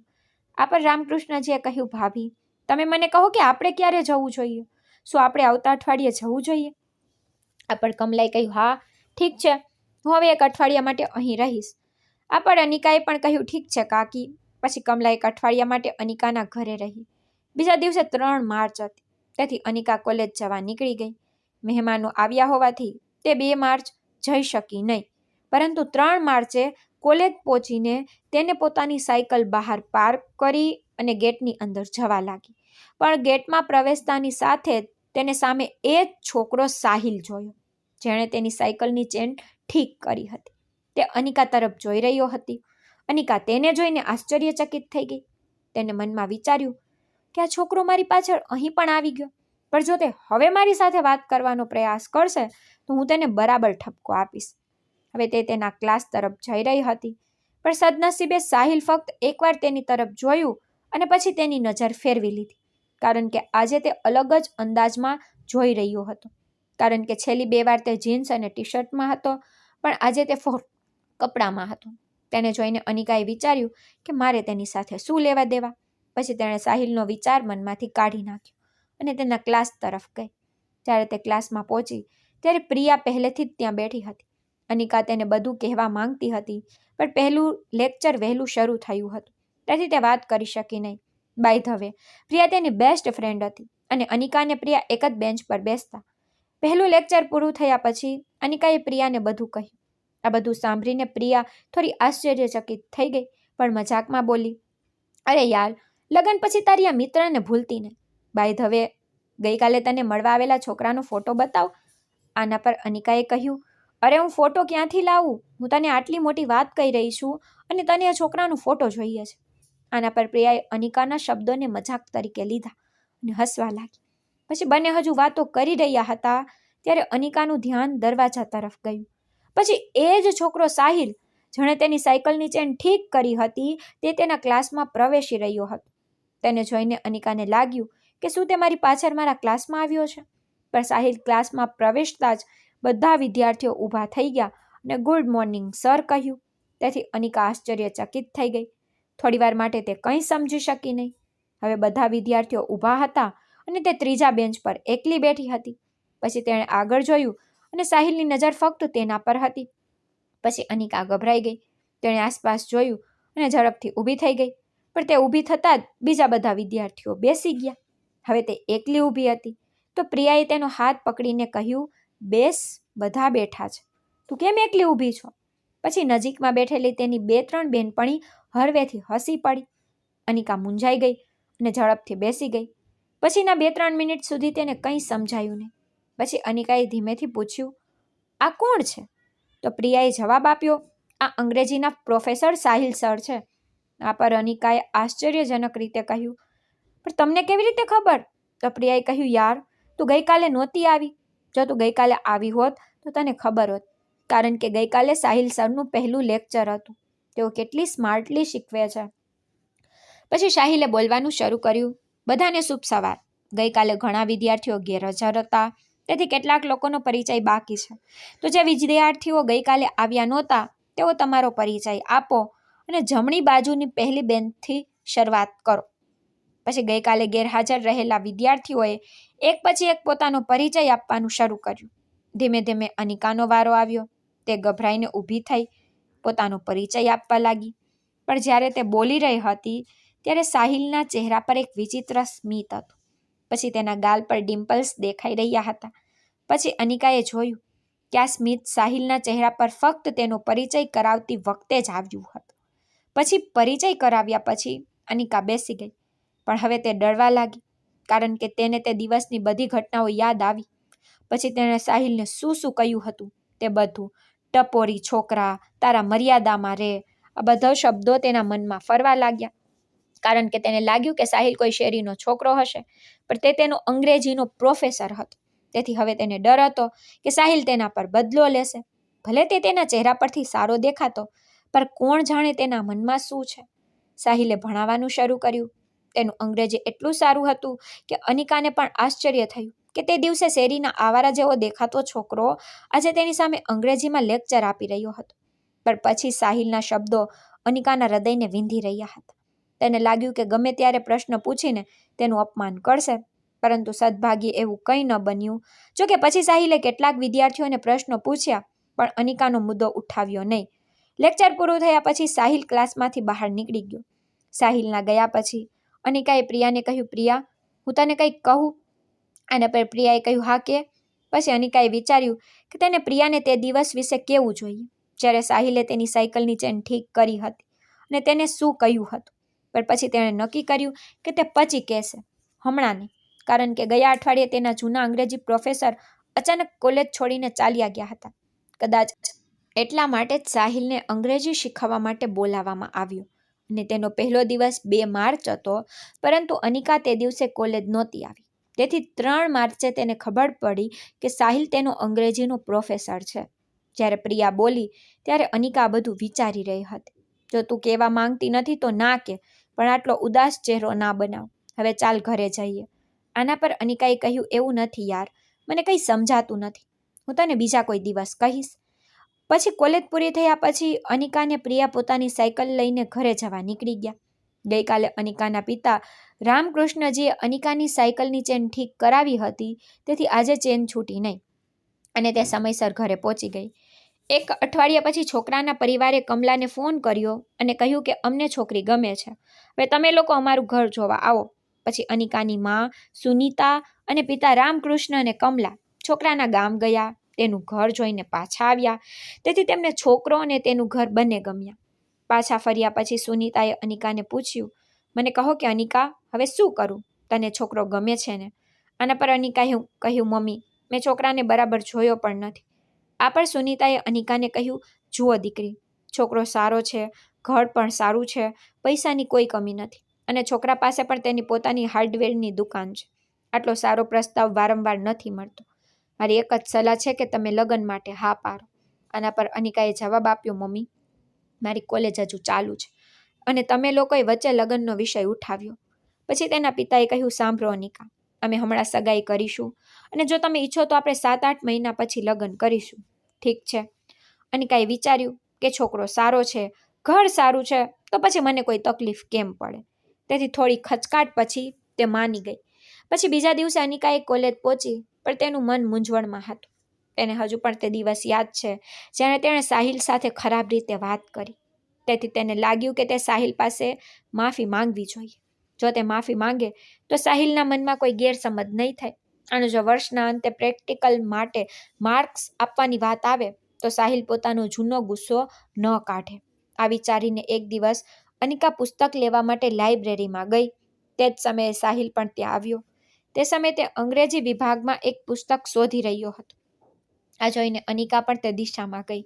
આ પર રામકૃષ્ણજીએ કહ્યું, ભાભી, તમે મને કહો કે આપણે ક્યારે જવું જોઈએ? શું આપણે આવતા અઠવાડિયે જવું જોઈએ? આ પર કમલાએ કહ્યું, હા ઠીક છે, હું હવે 1 અઠવાડિયા માટે અહીં રહીશ. આ પર અનિકાએ પણ કહ્યું, ઠીક છે કાકી. પછી કમલા 1 અઠવાડિયા માટે અનિકાના ઘરે રહી. બીજા દિવસે 3 માર્ચ હતી, તેથી અનિકા કોલેજ જવા નીકળી ગઈ. મહેમાનો આવ્યા હોવાથી તે 2 માર્ચ જઈ શકી નહીં, પરંતુ 3 માર્ચે કોલેજ પહોંચીને તેને પોતાની સાયકલ બહાર પાર્ક કરી અને ગેટની અંદર જવા લાગી. પણ ગેટમાં પ્રવેશતાની સાથે જ તેને સામે એ જ છોકરો સાહિલ જોયો, જેણે તેની સાયકલની ચેન ઠીક કરી હતી. તે અનિકા તરફ જોઈ રહ્યો હતી. અનિકા તેને જોઈને આશ્ચર્યચકિત થઈ ગઈ. તેને મનમાં વિચાર્યું કે આ છોકરો મારી પાછળ અહીં પણ આવી ગયો, પણ જો તે હવે મારી સાથે વાત કરવાનો પ્રયાસ કરશે તો હું તેને બરાબર ઠપકો આપીશ. હવે તે તેના ક્લાસ તરફ જઈ રહી હતી, પણ સદનસીબે સાહિલ ફક્ત એકવાર તેની તરફ જોયું અને પછી તેની નજર ફેરવી લીધી, કારણ કે આજે તે અલગ જ અંદાજમાં જોઈ રહ્યો હતો. કારણ કે છેલ્લી 2 વાર તે જીન્સ અને ટી-શર્ટમાં હતો, પણ આજે તે કપડામાં હતો. તેને જોઈને અનિકાએ વિચાર્યું કે મારે તેની સાથે શું લેવા દેવા. પછી તેણે સાહિલનો વિચાર મનમાંથી કાઢી નાખ્યો અને તેના ક્લાસ તરફ ગઈ. જ્યારે તે ક્લાસમાં પહોંચી ત્યારે પ્રિયા પહેલેથી જ ત્યાં બેઠી હતી. અનિકા તેને બધું કહેવા માંગતી હતી, પણ પહેલું લેક્ચર વહેલું શરૂ થયું હતું, તેથી તે વાત કરી શકી નહીં. બાય ધ વે, પ્રિયા તેની બેસ્ટ ફ્રેન્ડ હતી અને અનિકા અને પ્રિયા એક જ બેન્ચ પર બેસતા. પહેલું લેક્ચર પૂરું થયા પછી અનિકાએ પ્રિયાને બધું કહ્યું. આ બધું સાંભળીને પ્રિયા થોડી આશ્ચર્યચકિત થઈ ગઈ, પણ મજાકમાં બોલી, અરે યાર, લગ્ન પછી તારી આ મિત્રને ભૂલતી નહીં. બાય ધ વે, ગઈકાલે તને મળવા આવેલા છોકરાનો ફોટો બતાવ. આના પર અનિકાએ કહ્યું, અરે હું ફોટો ક્યાંથી લાવું? હું તને આટલી મોટી વાત કહી રહી છું અને તને આ છોકરાનો ફોટો જોઈએ છે. આના પર પ્રિયાએ અનિકાના શબ્દોને મજાક તરીકે લીધા અને હસવા લાગી. પછી બંને હજુ વાતો કરી રહ્યા હતા ત્યારે અનિકાનું ધ્યાન દરવાજા તરફ ગયું. પછી એ જ છોકરો સાહિલ, જેણે તેની સાયકલની ચેન ઠીક કરી હતી, તે તેના ક્લાસમાં પ્રવેશી રહ્યો હતો. તેને જોઈને અનિકાને લાગ્યું કે શું તે મારી પાછળ મારા ક્લાસમાં આવ્યો છે? પણ સાહિલ ક્લાસમાં પ્રવેશતા જ બધા વિદ્યાર્થીઓ ઊભા થઈ ગયા અને ગુડ મોર્નિંગ સર કહ્યું. તેથી અનિકા આશ્ચર્યચકિત થઈ ગઈ. થોડીવાર માટે તે કંઈ સમજી શકી નહીં. હવે બધા વિદ્યાર્થીઓ ઊભા હતા અને તે ત્રીજા બેન્ચ પર એકલી બેઠી હતી. પછી તેણે આગળ જોયું અને સાહિલની નજર ફક્ત તેના પર હતી. પછી અનિકા ગભરાઈ ગઈ. તેણે આસપાસ જોયું અને ઝડપથી ઊભી થઈ ગઈ. પણ તે ઊભી થતાં જ બીજા બધા વિદ્યાર્થીઓ બેસી ગયા. હવે તે એકલી ઊભી હતી. તો પ્રિયાએ તેનો હાથ પકડીને કહ્યું, બેસ, બધા બેઠા છે, તું કેમ એકલી ઊભી છો? પછી નજીકમાં બેઠેલી તેની 2-3 બેનપણી હળવેથી હસી પડી. અનિકા મૂંઝાઈ ગઈ અને ઝડપથી બેસી ગઈ. પછીના 2-3 મિનિટ સુધી તેને કંઈ સમજાયું નહીં. પછી અનિકાએ ધીમેથી પૂછ્યું, આ કોણ છે? તો પ્રિયાએ જવાબ આપ્યો, આ અંગ્રેજીના પ્રોફેસર સાહિલ સર છે. આ પર અનિકાએ આશ્ચર્યજનક રીતે કહ્યું, પણ તમને કેવી રીતે ખબર? તો પ્રિયાએ કહ્યું, યાર, તું ગઈકાલે નહોતી આવી. જો તું ગઈકાલે આવી હોત તો તને ખબર હોત, કારણ કે ગઈકાલે સાહિલ સરનું પહેલું લેક્ચર હતું. તેઓ કેટલી સ્માર્ટલી શીખવે છે. પછી સાહિલે બોલવાનું શરૂ કર્યું, બધાને શુભ સવાર. ગઈકાલે ઘણા વિદ્યાર્થીઓ ગેરહાજર હતા, તેથી કેટલાક લોકોનો પરિચય બાકી છે. તો જે વિદ્યાર્થીઓ ગઈકાલે આવ્યા નહોતા તેઓ તમારો પરિચય આપો અને જમણી બાજુની પહેલી બેન્ચથી શરૂઆત કરો. પછી ગઈકાલે ગેરહાજર રહેલા વિદ્યાર્થીઓએ એક પછી એક પોતાનો પરિચય આપવાનું શરૂ કર્યું. ધીમે ધીમે અનિકાનો વારો આવ્યો. તે ગભરાઈને ઊભી થઈ, પોતાનો પરિચય આપવા લાગી. પણ જ્યારે તે બોલી રહી હતી ત્યારે સાહિલના ચહેરા પર એક વિચિત્ર સ્મિત હતું. પછી તેના ગાલ પર ડિમ્પલ્સ દેખાઈ રહ્યા હતા. પછી અનિકાએ જોયું કે આ સ્મિત સાહિલના ચહેરા પર ફક્ત તેનો પરિચય કરાવતી વખતે જ આવ્યું હતું. પછી પરિચય કરાવ્યા પછી અનિકા બેસી ગઈ. પણ હવે તે ડરવા લાગી, કારણ કે તેને તે દિવસની બધી ઘટનાઓ યાદ આવી. પછી તેણે સાહિલને શું શું કહ્યું હતું તે બધું. ટપોરી છોકરા, તારા મર્યાદામાં રહે, આ બધા શબ્દો તેના મનમાં ફરવા લાગ્યા. કારણ કે તેને લાગ્યું કે સાહિલ કોઈ શેરીનો છોકરો હશે, પણ તે તેનો અંગ્રેજીનો પ્રોફેસર હતો. તેથી હવે તેને ડર હતો કે સાહિલ તેના પર બદલો લેશે. ભલે તે તેના ચહેરા પરથી સારો દેખાતો, પણ કોણ જાણે તેના મનમાં શું છે. સાહિલે ભણાવવાનું શરૂ કર્યું. તેનું અંગ્રેજી એટલું સારું હતું કે અનિકાને પણ આશ્ચર્ય થયું કે તે દિવસે શેરીના આવારા જેવો દેખાતો છોકરો આજે તેની સામે અંગ્રેજીમાં લેક્ચર આપી રહ્યો હતો. પણ પછી સાહિલના શબ્દો અનિકાના હૃદયને વિંધી રહ્યા હતા. તેને લાગ્યું કે ગમે ત્યારે પ્રશ્ન પૂછીને તેનું અપમાન કરશે, પરંતુ સદભાગ્યે એવું કંઈ ન બન્યું. જોકે પછી સાહિલે કેટલાક વિદ્યાર્થીઓને પ્રશ્નો પૂછ્યા, પણ અનિકાનો મુદ્દો ઉઠાવ્યો નહીં. લેક્ચર પૂરું થયા પછી સાહિલ ક્લાસમાંથી બહાર નીકળી ગયો. સાહિલના ગયા પછી અનિકાએ પ્રિયાને કહ્યું, પ્રિયા, હું તને કંઈક કહું? આના પર પ્રિયાએ કહ્યું, હા કે? પછી અનિકાએ વિચાર્યું કે તેને પ્રિયાને તે દિવસ વિશે કહેવું જોઈએ, જ્યારે સાહિલે તેની સાયકલની ચેન ઠીક કરી હતી અને તેને શું કહ્યું હતું. પણ પછી તેણે નક્કી કર્યું કે તે પછી કહેશે, હમણાં નહીં, કારણ કે ગયા અઠવાડિયે તેના જૂના અંગ્રેજી પ્રોફેસર અચાનક કોલેજ છોડીને ચાલ્યા ગયા હતા. કદાચ એટલા માટે જ સાહિલને અંગ્રેજી શીખવવા માટે બોલાવવામાં આવ્યો અને તેનો પહેલો દિવસ 2 માર્ચ હતો, પરંતુ અનિકા તે દિવસે કોલેજ નહોતી આવી. તેથી 3 માર્ચે તેને ખબર પડી કે સાહિલ તેનો અંગ્રેજીનો પ્રોફેસર છે. જ્યારે પ્રિયા બોલી ત્યારે અનિકા બધું વિચારી રહી હતી. જો તું કહેવા માંગતી નથી તો ના કે, પણ આટલો ઉદાસ ચહેરો ના બનાવ. હવે ચાલ ઘરે જઈએ. આના પર અનિકાએ કહ્યું, એવું નથી યાર, મને કંઈ સમજાતું નથી, હું તને બીજા કોઈ દિવસ કહીશ. પછી કોલેજ પૂરી થયા પછી અનિકા અને પ્રિયા પોતાની સાયકલ લઈને ઘરે જવા નીકળી ગયા. ગઈકાલે અનિકાના પિતા રામકૃષ્ણજીએ અનિકાની સાયકલની ચેન ઠીક કરાવી હતી, તેથી આજે ચેન છૂટી નહીં અને તે સમયસર ઘરે પહોંચી ગઈ. 1 અઠવાડિયા પછી છોકરાના પરિવારે કમલાને ફોન કર્યો અને કહ્યું કે અમને છોકરી ગમે છે, હવે તમે લોકો અમારું ઘર જોવા આવો. પછી અનિકાની માં સુનીતા અને પિતા રામકૃષ્ણ અને કમલા છોકરાના ગામ ગયા. તેનું ઘર જોઈને પાછા આવ્યા. તેથી તેમને છોકરો અને તેનું ઘર બંને ગમ્યા. પાછા ફર્યા પછી સુનીતાએ અનિકાને પૂછ્યું, મને કહો કે અનિકા, હવે શું કરું? તને છોકરો ગમે છે ને? આના પર અનિકાએ કહ્યું, મમ્મી, મેં છોકરાને બરાબર જોયો પણ નથી. આ પર સુનીતાએ અનિકાને કહ્યું, જુઓ દીકરી, છોકરો સારો છે, ઘર પણ સારું છે, પૈસાની કોઈ કમી નથી અને છોકરા પાસે પણ તેની પોતાની હાર્ડવેરની દુકાન છે. આટલો સારો પ્રસ્તાવ વારંવાર નથી મળતો. મારી એક જ સલાહ છે કે તમે લગ્ન માટે હા પાડો. આના પર અનિકાએ જવાબ આપ્યો, મમ્મી, મારી કોલેજ હજુ ચાલુ છે અને તમે લોકોએ વચ્ચે લગ્નનો વિષય ઉઠાવ્યો. પછી તેના પિતાએ કહ્યું, સાંભળો અનિકા, અમે હમણાં સગાઈ કરીશું અને જો તમે ઈચ્છો તો આપણે 7-8 મહિના પછી લગ્ન કરીશું. ઠીક છે. અનિકાએ વિચાર્યું કે છોકરો સારો છે, ઘર સારું છે, તો પછી મને કોઈ તકલીફ કેમ પડે. તેથી થોડી ખચકાટ પછી તે માની ગઈ. પછી બીજા દિવસે અનિકાએ કોલેજ પહોંચી, પણ તેનું મન મૂંઝવણમાં હતું. તેને હજુ પણ તે દિવસ યાદ છે જ્યારે તેણે સાહિલ સાથે ખરાબ રીતે વાત કરી. તેથી તેને લાગ્યું કે તે સાહિલ પાસે માફી માંગવી જોઈએ. જો તે માફી માંગે તો સાહિલના મનમાં કોઈ ગેરસમજ નહીં થાય અને જો વર્ષના અંતે પ્રેક્ટિકલ માટે માર્ક્સ આપવાની વાત આવે તો સાહિલ પોતાનો જૂનો ગુસ્સો ન કાઢે. આ વિચારીને એક દિવસ અનિકા પુસ્તક લેવા માટે લાઇબ્રેરીમાં ગઈ. તે જ સમયે સાહિલ પણ ત્યાં આવ્યો. તે સમયે તે અંગ્રેજી વિભાગમાં એક પુસ્તક શોધી રહ્યો હતો. આ જોઈને અનિકા પણ તે દિશામાં ગઈ.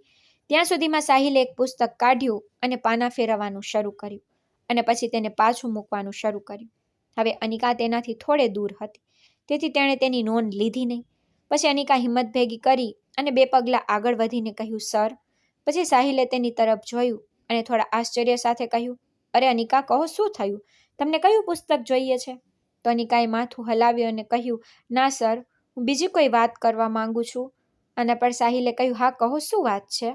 ત્યાં સુધીમાં સાહિલે એક પુસ્તક કાઢ્યું અને પાના ફેરવવાનું શરૂ કર્યું અને પછી તેને પાછું મૂકવાનું શરૂ કર્યું. હવે અનિકા તેનાથી થોડે દૂર હતી, તેથી તેણે તેની નોંધ લીધી નહીં. પછી અનિકા હિંમત ભેગી કરી અને 2 પગલાં આગળ વધીને કહ્યું, સર. પછી સાહિલે તેની તરફ જોયું અને થોડા આશ્ચર્ય સાથે કહ્યું, અરે અનિકા, કહો શું થયું? તમને કયું પુસ્તક જોઈએ છે? તો અનિકાએ માથું હલાવ્યું અને કહ્યું, ના સર, હું બીજી કોઈ વાત કરવા માંગુ છું. આના પર સાહિલે કહ્યું, હા કહો, શું વાત છે?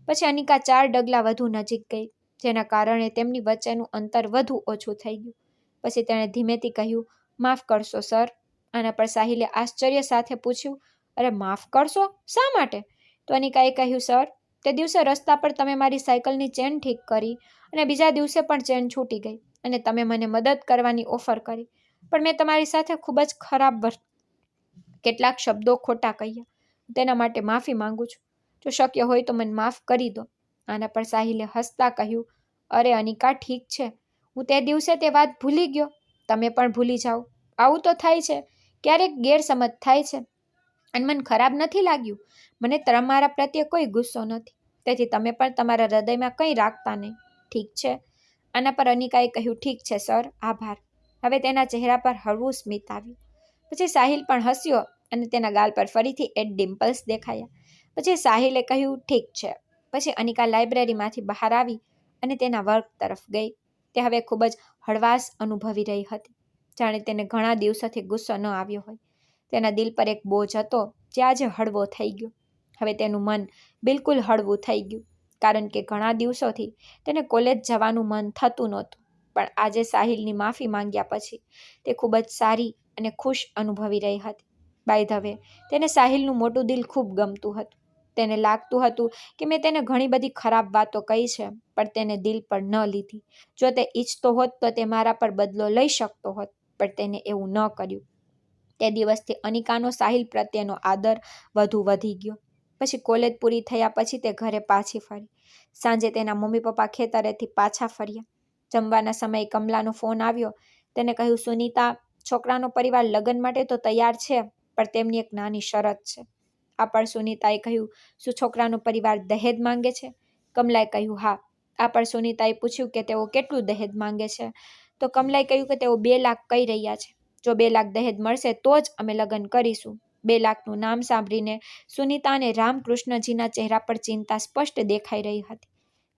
પછી અનિકા 4 ડગલા વધુ નજીક ગઈ, જેના કારણે તેમની વચ્ચેનું અંતર વધુ ઓછું થઈ ગયું. પછી તેણે ધીમેથી કહ્યું, માફ કરશો સર. આના પર સાહિલે આશ્ચર્ય સાથે પૂછ્યું, અરે માફ કરશો? શા માટે? તો અનિકાએ કહ્યું, સર, તે દિવસે રસ્તા પર તમે મારી સાયકલની ચેન ઠીક કરી અને બીજા દિવસે પણ ચેન છૂટી ગઈ અને તમે મને મદદ કરવાની ઓફર કરી, પણ મેં તમારી સાથે ખૂબ જ ખરાબ કેટલાક શબ્દો ખોટા કહ્યા. તેના માટે માફી માંગુ છું. જો શક્ય હોય તો મને માફ કરી દો. આના પર સાહિલે હસતા કહ્યું, અરે અનિકા, ઠીક છે, હું તે દિવસે તે વાત ભૂલી ગયો. તમે પણ ભૂલી જાઓ. આવું તો થાય છે, ક્યારેક ગેરસમજ થાય છે અને મને ખરાબ નથી લાગ્યું. મને તમારા પ્રત્યે કોઈ ગુસ્સો નથી, તેથી તમે પણ તમારા હૃદયમાં કંઈ રાખતા નહીં. ઠીક છે. આના પર અનિકાએ કહ્યું, ઠીક છે સર, આભાર. હવે તેના ચહેરા પર હળવું સ્મિત આવ્યું. પછી સાહિલ પણ હસ્યો અને તેના ગાલ પર ફરીથી 8 ડિમ્પલ્સ દેખાયા. પછી સાહિલે કહ્યું, ઠીક છે. પછી અનિકા લાઇબ્રેરીમાંથી બહાર આવી અને તેના વર્ગ તરફ ગઈ. તે હવે ખૂબ જ હળવાશ અનુભવી રહી હતી, જાણે તેને ઘણા દિવસોથી ગુસ્સો ન આવ્યો હોય. તેના દિલ પર એક બોજ હતો જે આજે હળવો થઈ ગયો. હવે તેનું મન બિલકુલ હળવું થઈ ગયું, કારણ કે ઘણા દિવસોથી તેને કોલેજ જવાનું મન થતું નહોતું. પણ આજે સાહિલની માફી માંગ્યા પછી તે ખૂબ જ સારી અને ખુશ અનુભવી રહી હતી. બાય ધ વે, તેને સાહિલનું મોટું દિલ ખૂબ ગમતું હતું. તેને લાગતું હતું કે મેં તેને ઘણી બધી ખરાબ વાતો કહી છે, પણ તેને દિલ પર ન લીધી. જો તે ઈચ્છતો હોત તો તે મારા પર બદલો લઈ શકતો હોત, પણ તેને એવું ન કર્યું. તે દિવસથી અનિકાનો સાહિલ પ્રત્યેનો આદર વધુ વધી ગયો. પછી કોલેજ પૂરી થયા પછી તે ઘરે પાછી ફરી. સાંજે તેના મમ્મી પપ્પા ખેતરેથી પાછા ફર્યા. જમવાના સમયે કમલાનો ફોન આવ્યો. તેને કહ્યું, સુનીતા, છોકરાનો પરિવાર લગ્ન માટે તો તૈયાર છે, પણ તેમની એક નાની શરત છે. આ પર સુનીતાએ કહ્યું, શું છોકરાનો પરિવાર દહેજ માંગે છે? કમલાએ કહ્યું, હા. આ પર સુનીતાએ પૂછ્યું કે તેઓ કેટલું દહેજ માંગે છે? તો કમલાએ કહ્યું કે તેઓ 2 લાખ કહી રહ્યા છે. જો 2 લાખ દહેજ મળશે તો જ અમે લગ્ન કરીશું. 2 લાખનું નામ સાંભળીને સુનીતા અને રામકૃષ્ણજીના ચહેરા પર ચિંતા સ્પષ્ટ દેખાઈ રહી હતી.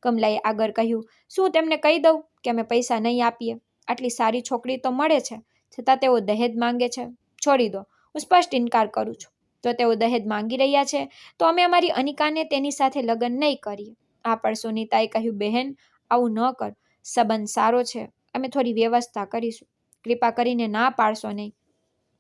કમલાએ આગળ કહ્યું, શું તેમને કહી દઉં કે અમે પૈસા નહીં આપીએ? આટલી સારી છોકરી તો મળે છે, છતાં તેઓ દહેજ માંગે છે. છોડી દો, હું સ્પષ્ટ ઇનકાર કરું છું. જો તેઓ દહેજ માંગી રહ્યા છે તો અમે અમારી અનિકાને તેની સાથે લગ્ન નહીં કરીએ. આ પર સુનીતાએ કહ્યું, બહેન, આવું ન કર. સંબંધ સારો છે, અમે થોડી વ્યવસ્થા કરીશું. કૃપા કરીને ના પાડશો નહીં.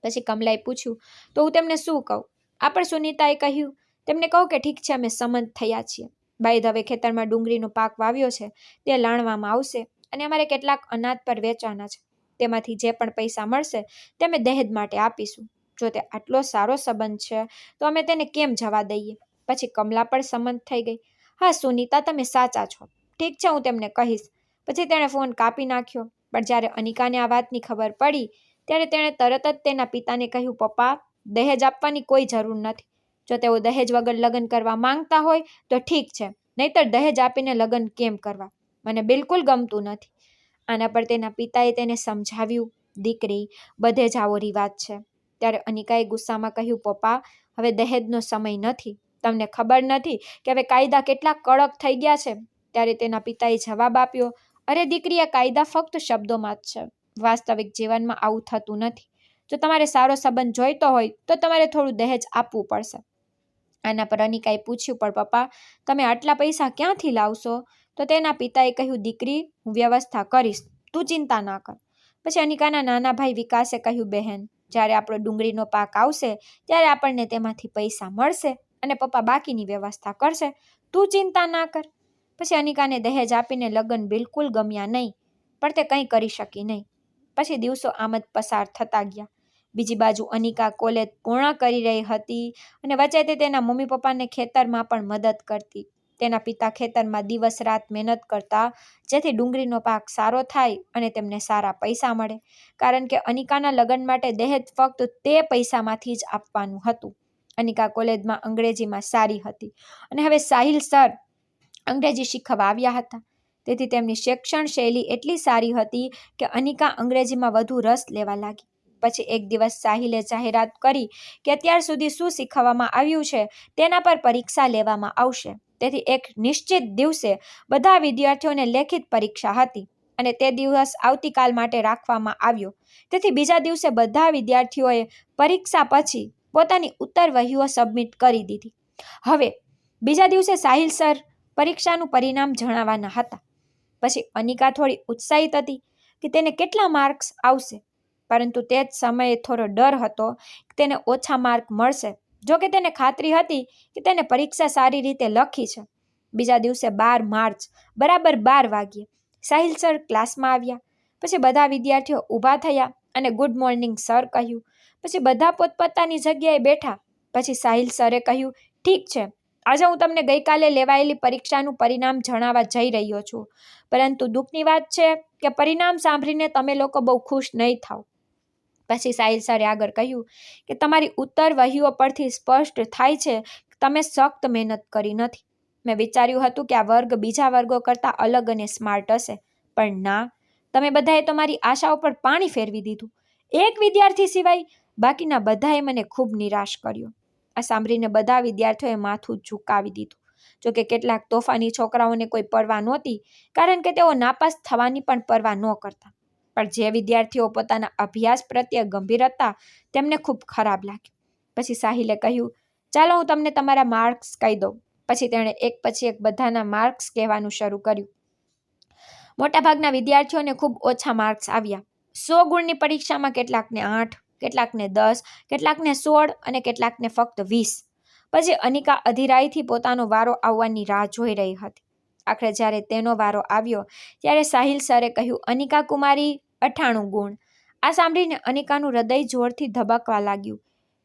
પછી કમલાએ પૂછ્યું, તો હું તેમને શું કહું? આ પર સુનીતાએ કહ્યું, તેમને કહો કે ઠીક છે, અમે સંમત થયા છીએ. બાય ધ વે, ખેતરમાં ડુંગળીનો પાક વાવ્યો છે, તે લાણવામાં આવશે અને અમારે કેટલાક અનાજ પર વેચવાના છે. તેમાંથી જે પણ પૈસા મળશે તે અમે દહેજ માટે આપીશું. જો તે આટલો સારો સંબંધ છે તો અમે તેને કેમ જવા દઈએ? પછી કમલા પણ સંમત થઈ ગઈ. હા સુનીતા, તમે સાચા છો. ઠીક છે, હું તેમને કહીશ. પછી તેણે ફોન કાપી નાખ્યો. પણ જ્યારે અનિકાને આ વાતની ખબર પડી ત્યારે તેણે તરત જ તેના પિતાને કહ્યું, પપ્પા, દહેજ આપવાની કોઈ જરૂર નથી. જો તેઓ દહેજ વગર લગ્ન કરવા માંગતા હોય તો ઠીક છે, નહીતર દહેજ આપીને લગ્ન કેમ કરવા? મને બિલકુલ ગમતું નથી. આના પર તેના પિતાએ તેને સમજાવ્યું, દીકરી, બધે જ આવો રિવાજ છે. ત્યારે અનિકાએ ગુસ્સામાં કહ્યું, પપ્પા, હવે દહેજનો સમય નથી. તમને ખબર નથી કે હવે કાયદા કેટલા કડક થઈ ગયા છે? ત્યારે તેના પિતાએ જવાબ આપ્યો, અરે દીકરી, આ કાયદા ફક્ત શબ્દોમાં જ છે. વાસ્તવિક જીવનમાં આવું થતું નથી. જો તમારે સારો સંબંધ જોઈતો હોય તો તમારે થોડું દહેજ આપવું પડશે. આના પર અનિકાએ પૂછ્યું, પણ પપ્પા, તમે આટલા પૈસા ક્યાંથી લાવશો? તો તેના પિતાએ કહ્યું, દીકરી, હું વ્યવસ્થા કરીશ, તું ચિંતા ના કર. પછી અનિકાના નાના ભાઈ વિકાસે કહ્યું, બહેન, જ્યારે આપણો ડુંગળીનો પાક આવશે ત્યારે આપણને તેમાંથી પૈસા મળશે અને પપ્પા બાકીની વ્યવસ્થા કરશે. તું ચિંતા ના કર. પછી અનિકાને દહેજ આપીને લગ્ન બિલકુલ ગમ્યા નહીં, પણ તે કંઈ કરી શકી નહીં. પછી દિવસો આમ જ પસાર થતા ગયા. બીજી બાજુ અનિકા કોલેજ પૂર્ણ કરી રહી હતી અને વચ્ચે તે તેના મમ્મી પપ્પાને ખેતરમાં પણ મદદ કરતી. તેના પિતા ખેતરમાં દિવસ રાત મહેનત કરતા, જેથી ડુંગળીનો પાક સારો થાય અને તેમને સારા પૈસા મળે. કારણ કે અનિકાના લગ્ન માટે દહેજ ફક્ત તે પૈસામાંથી જ આપવાનું હતું. અનિકા કોલેજમાં અંગ્રેજીમાં સારી હતી અને હવે સાહિલ સર અંગ્રેજી શીખવા આવ્યા હતા. તેથી તેમની શિક્ષણ શૈલી એટલી સારી હતી કે અનિકા અંગ્રેજીમાં વધુ રસ લેવા લાગી. પછી એક દિવસ સાહિલે જાહેરાત કરી કે અત્યાર સુધી શું શીખવવામાં આવ્યું છે તેના પર પરીક્ષા લેવામાં આવશે. તેથી એક નિશ્ચિત દિવસે બધા વિદ્યાર્થીઓને લેખિત પરીક્ષા હતી અને તે દિવસ આવતીકાલ માટે રાખવામાં આવ્યો. તેથી બીજા દિવસે બધા વિદ્યાર્થીઓએ પરીક્ષા પછી પોતાની ઉત્તરવહીઓ સબમિટ કરી દીધી. હવે બીજા દિવસે સાહિલ સર પરીક્ષાનું પરિણામ જણાવવાના હતા. પછી અનિકા થોડી ઉત્સાહિત હતી કે તેને કેટલા માર્ક્સ આવશે, પરંતુ તે જ સમયે થોડો ડર હતો કે તેને ઓછા માર્ક મળશે. જોકે તેને ખાતરી હતી કે તેને પરીક્ષા સારી રીતે લખી છે. બીજા દિવસે 12 માર્ચ બરાબર 12 વાગ્યે સાહિલ સર ક્લાસમાં આવ્યા. પછી બધા વિદ્યાર્થીઓ ઊભા થયા અને ગુડ મોર્નિંગ સર કહ્યું. પછી બધા પોતપોતાની જગ્યાએ બેઠા. પછી સાહિલ સરે કહ્યું, ઠીક છે, આજે હું તમને ગઈકાલે લેવાયેલી પરીક્ષાનું પરિણામ જણાવવા જઈ રહ્યો છું, પરંતુ દુઃખની વાત છે કે પરિણામ સાંભળીને તમે લોકો બહુ ખુશ નહીં થાવ. પછી સાહિલ સરે આગળ કહ્યું કે તમારી ઉત્તરવહીઓ પરથી સ્પષ્ટ થાય છે કે તમે સખ્ત મહેનત કરી નથી. મેં વિચાર્યું હતું કે આ વર્ગ બીજા વર્ગો કરતાં અલગ અને સ્માર્ટ હશે, પણ ના, તમે બધાએ તમારી આશાઓ પર પાણી ફેરવી દીધું. એક વિદ્યાર્થી સિવાય બાકીના બધાએ મને ખૂબ નિરાશ કર્યો. આ સાંભળીને બધા વિદ્યાર્થીઓએ માથું ઝુકાવી દીધું. જોકે કેટલાક તોફાની છોકરાઓને કોઈ પરવા નહોતી, કારણ કે તેઓ નાપાસ થવાની પણ પરવા ન કરતા. પણ જે વિદ્યાર્થીઓ પોતાના અભ્યાસ પ્રત્યે ગંભીર હતા તેમને ખૂબ ખરાબ લાગ્યું. પછી સાહિલે કહ્યું, ચાલો હું તમને તમારા માર્ક્સ કહી દઉં. પછી તેણે એક પછી એક બધાના માર્ક્સ કહેવાનું શરૂ કર્યું. મોટાભાગના વિદ્યાર્થીઓને ખૂબ ઓછા માર્ક્સ આવ્યા. 100 ગુણની પરીક્ષામાં કેટલાકને 8, કેટલાકને 10, કેટલાકને 16 અને કેટલાકને ફક્ત 20. પછી અનિકા અધીરાઈથી પોતાનો વારો આવવાની રાહ જોઈ રહી હતી. આખરે જ્યારે તેનો વારો આવ્યો ત્યારે સાહિલ સરે કહ્યું, અનિકા કુમારી, 98 ગુણ. આ સાંભળીને અનિકાનું હૃદય જોરથી ધબકવા લાગ્યું.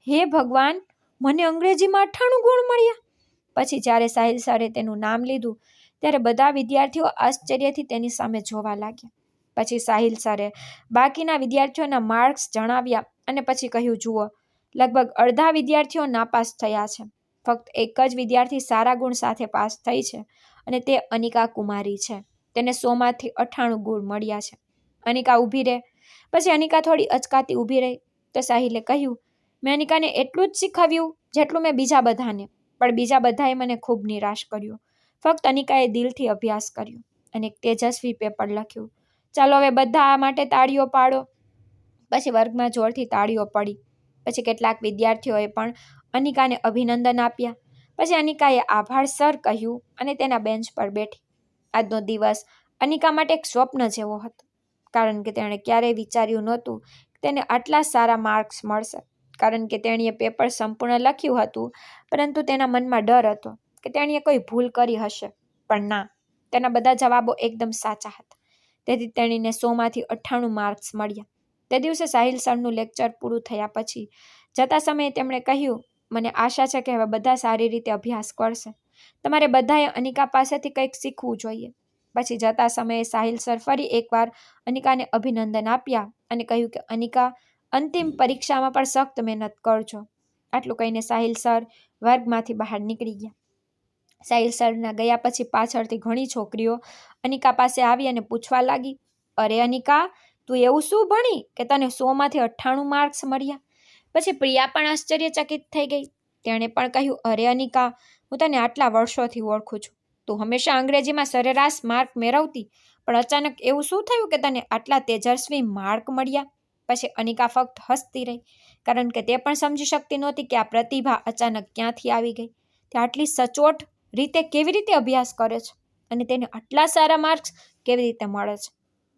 હે ભગવાન, મને અંગ્રેજીમાં 98 ગુણ મળ્યા. પછી જ્યારે સાહિલ સરે તેનું નામ લીધું ત્યારે બધા વિદ્યાર્થીઓ આશ્ચર્યથી તેની સામે જોવા લાગ્યા. પછી સાહિલ સરે બાકીના વિદ્યાર્થીઓના માર્ક્સ જણાવ્યા અને પછી કહ્યું, જુઓ, લગભગ અડધા વિદ્યાર્થીઓ નાપાસ થયા છે. ફક્ત એક જ વિદ્યાર્થી સારા ગુણ સાથે પાસ થઈ છે અને તે અનિકા કુમારી છે. તેને 100માંથી 98 ગુણ મળ્યા છે. અનિકા ઊભી રહે. પછી અનિકા થોડી અચકાતી ઊભી રહી તો સાહિલે કહ્યું, મેં અનિકાને એટલું જ શીખવ્યું જેટલું મેં બીજા બધાને, પણ બીજા બધાએ મને ખૂબ નિરાશ કર્યો. ફક્ત અનિકાએ દિલથી અભ્યાસ કર્યો અને એક તેજસ્વી પેપર લખ્યું. ચાલો હવે બધા આ માટે તાળીઓ પાડો. પછી વર્ગમાં જોરથી તાળીઓ પડી. પછી કેટલાક વિદ્યાર્થીઓએ પણ અનિકાને અભિનંદન આપ્યા. પછી અનિકાએ આભાર સર કહ્યું અને તેના બેન્ચ પર બેઠી. આજનો દિવસ અનિકા માટે એક સ્વપ્ન જેવો હતો, કારણ કે તેણે ક્યારેય વિચાર્યું નહોતું કે તેને આટલા સારા માર્ક્સ મળશે. કારણ કે તેણીએ પેપર સંપૂર્ણ લખ્યું હતું, પરંતુ તેના મનમાં ડર હતો કે તેણીએ કોઈ ભૂલ કરી હશે. પણ ના, તેના બધા જવાબો એકદમ સાચા હતા. તેથી તેણીને 100માંથી 98 માર્ક્સ મળ્યા. તે દિવસે સાહિલ સરનું લેક્ચર પૂરું થયા પછી જતા સમયે તેમણે કહ્યું, મને આશા છે કે હવે બધા સારી રીતે અભ્યાસ કરશે. તમારે બધાએ અનિકા પાસેથી કંઈક શીખવું જોઈએ. પછી જતા સમયે સાહિલ સર ફરી એકવાર અનિકાને અભિનંદન આપ્યા અને કહ્યું કે અનિકા, અંતિમ પરીક્ષામાં પણ સખ્ત મહેનત કરજો. આટલું કહીને સાહિલ સર વર્ગમાંથી બહાર નીકળી ગયા. સાહિલ સરના ગયા પછી પાછળથી ઘણી છોકરીઓ અનિકા પાસે આવી અને પૂછવા લાગી, અરે અનિકા, તું એવું શું ભણી કે તને 100માંથી 98 માર્ક્સ મળ્યા? પછી પ્રિયા પણ આશ્ચર્યચકિત થઈ ગઈ. તેણે પણ કહ્યું, અરે અનિકા, હું તને આટલા વર્ષોથી ઓળખું છું. તું હંમેશા અંગ્રેજીમાં સરેરાશ માર્ક મેળવતી, પણ અચાનક એવું શું થયું કે તને આટલા તેજસ્વી માર્ક મળ્યા? પછી અનિકા ફક્ત હસતી રહી, કારણ કે તે પણ સમજી શકતી નહોતી કે આ પ્રતિભા અચાનક ક્યાંથી આવી ગઈ. તે આટલી સચોટ રીતે કેવી રીતે અભ્યાસ કરે છે અને તેને આટલા સારા માર્ક્સ કેવી રીતે મળે છે?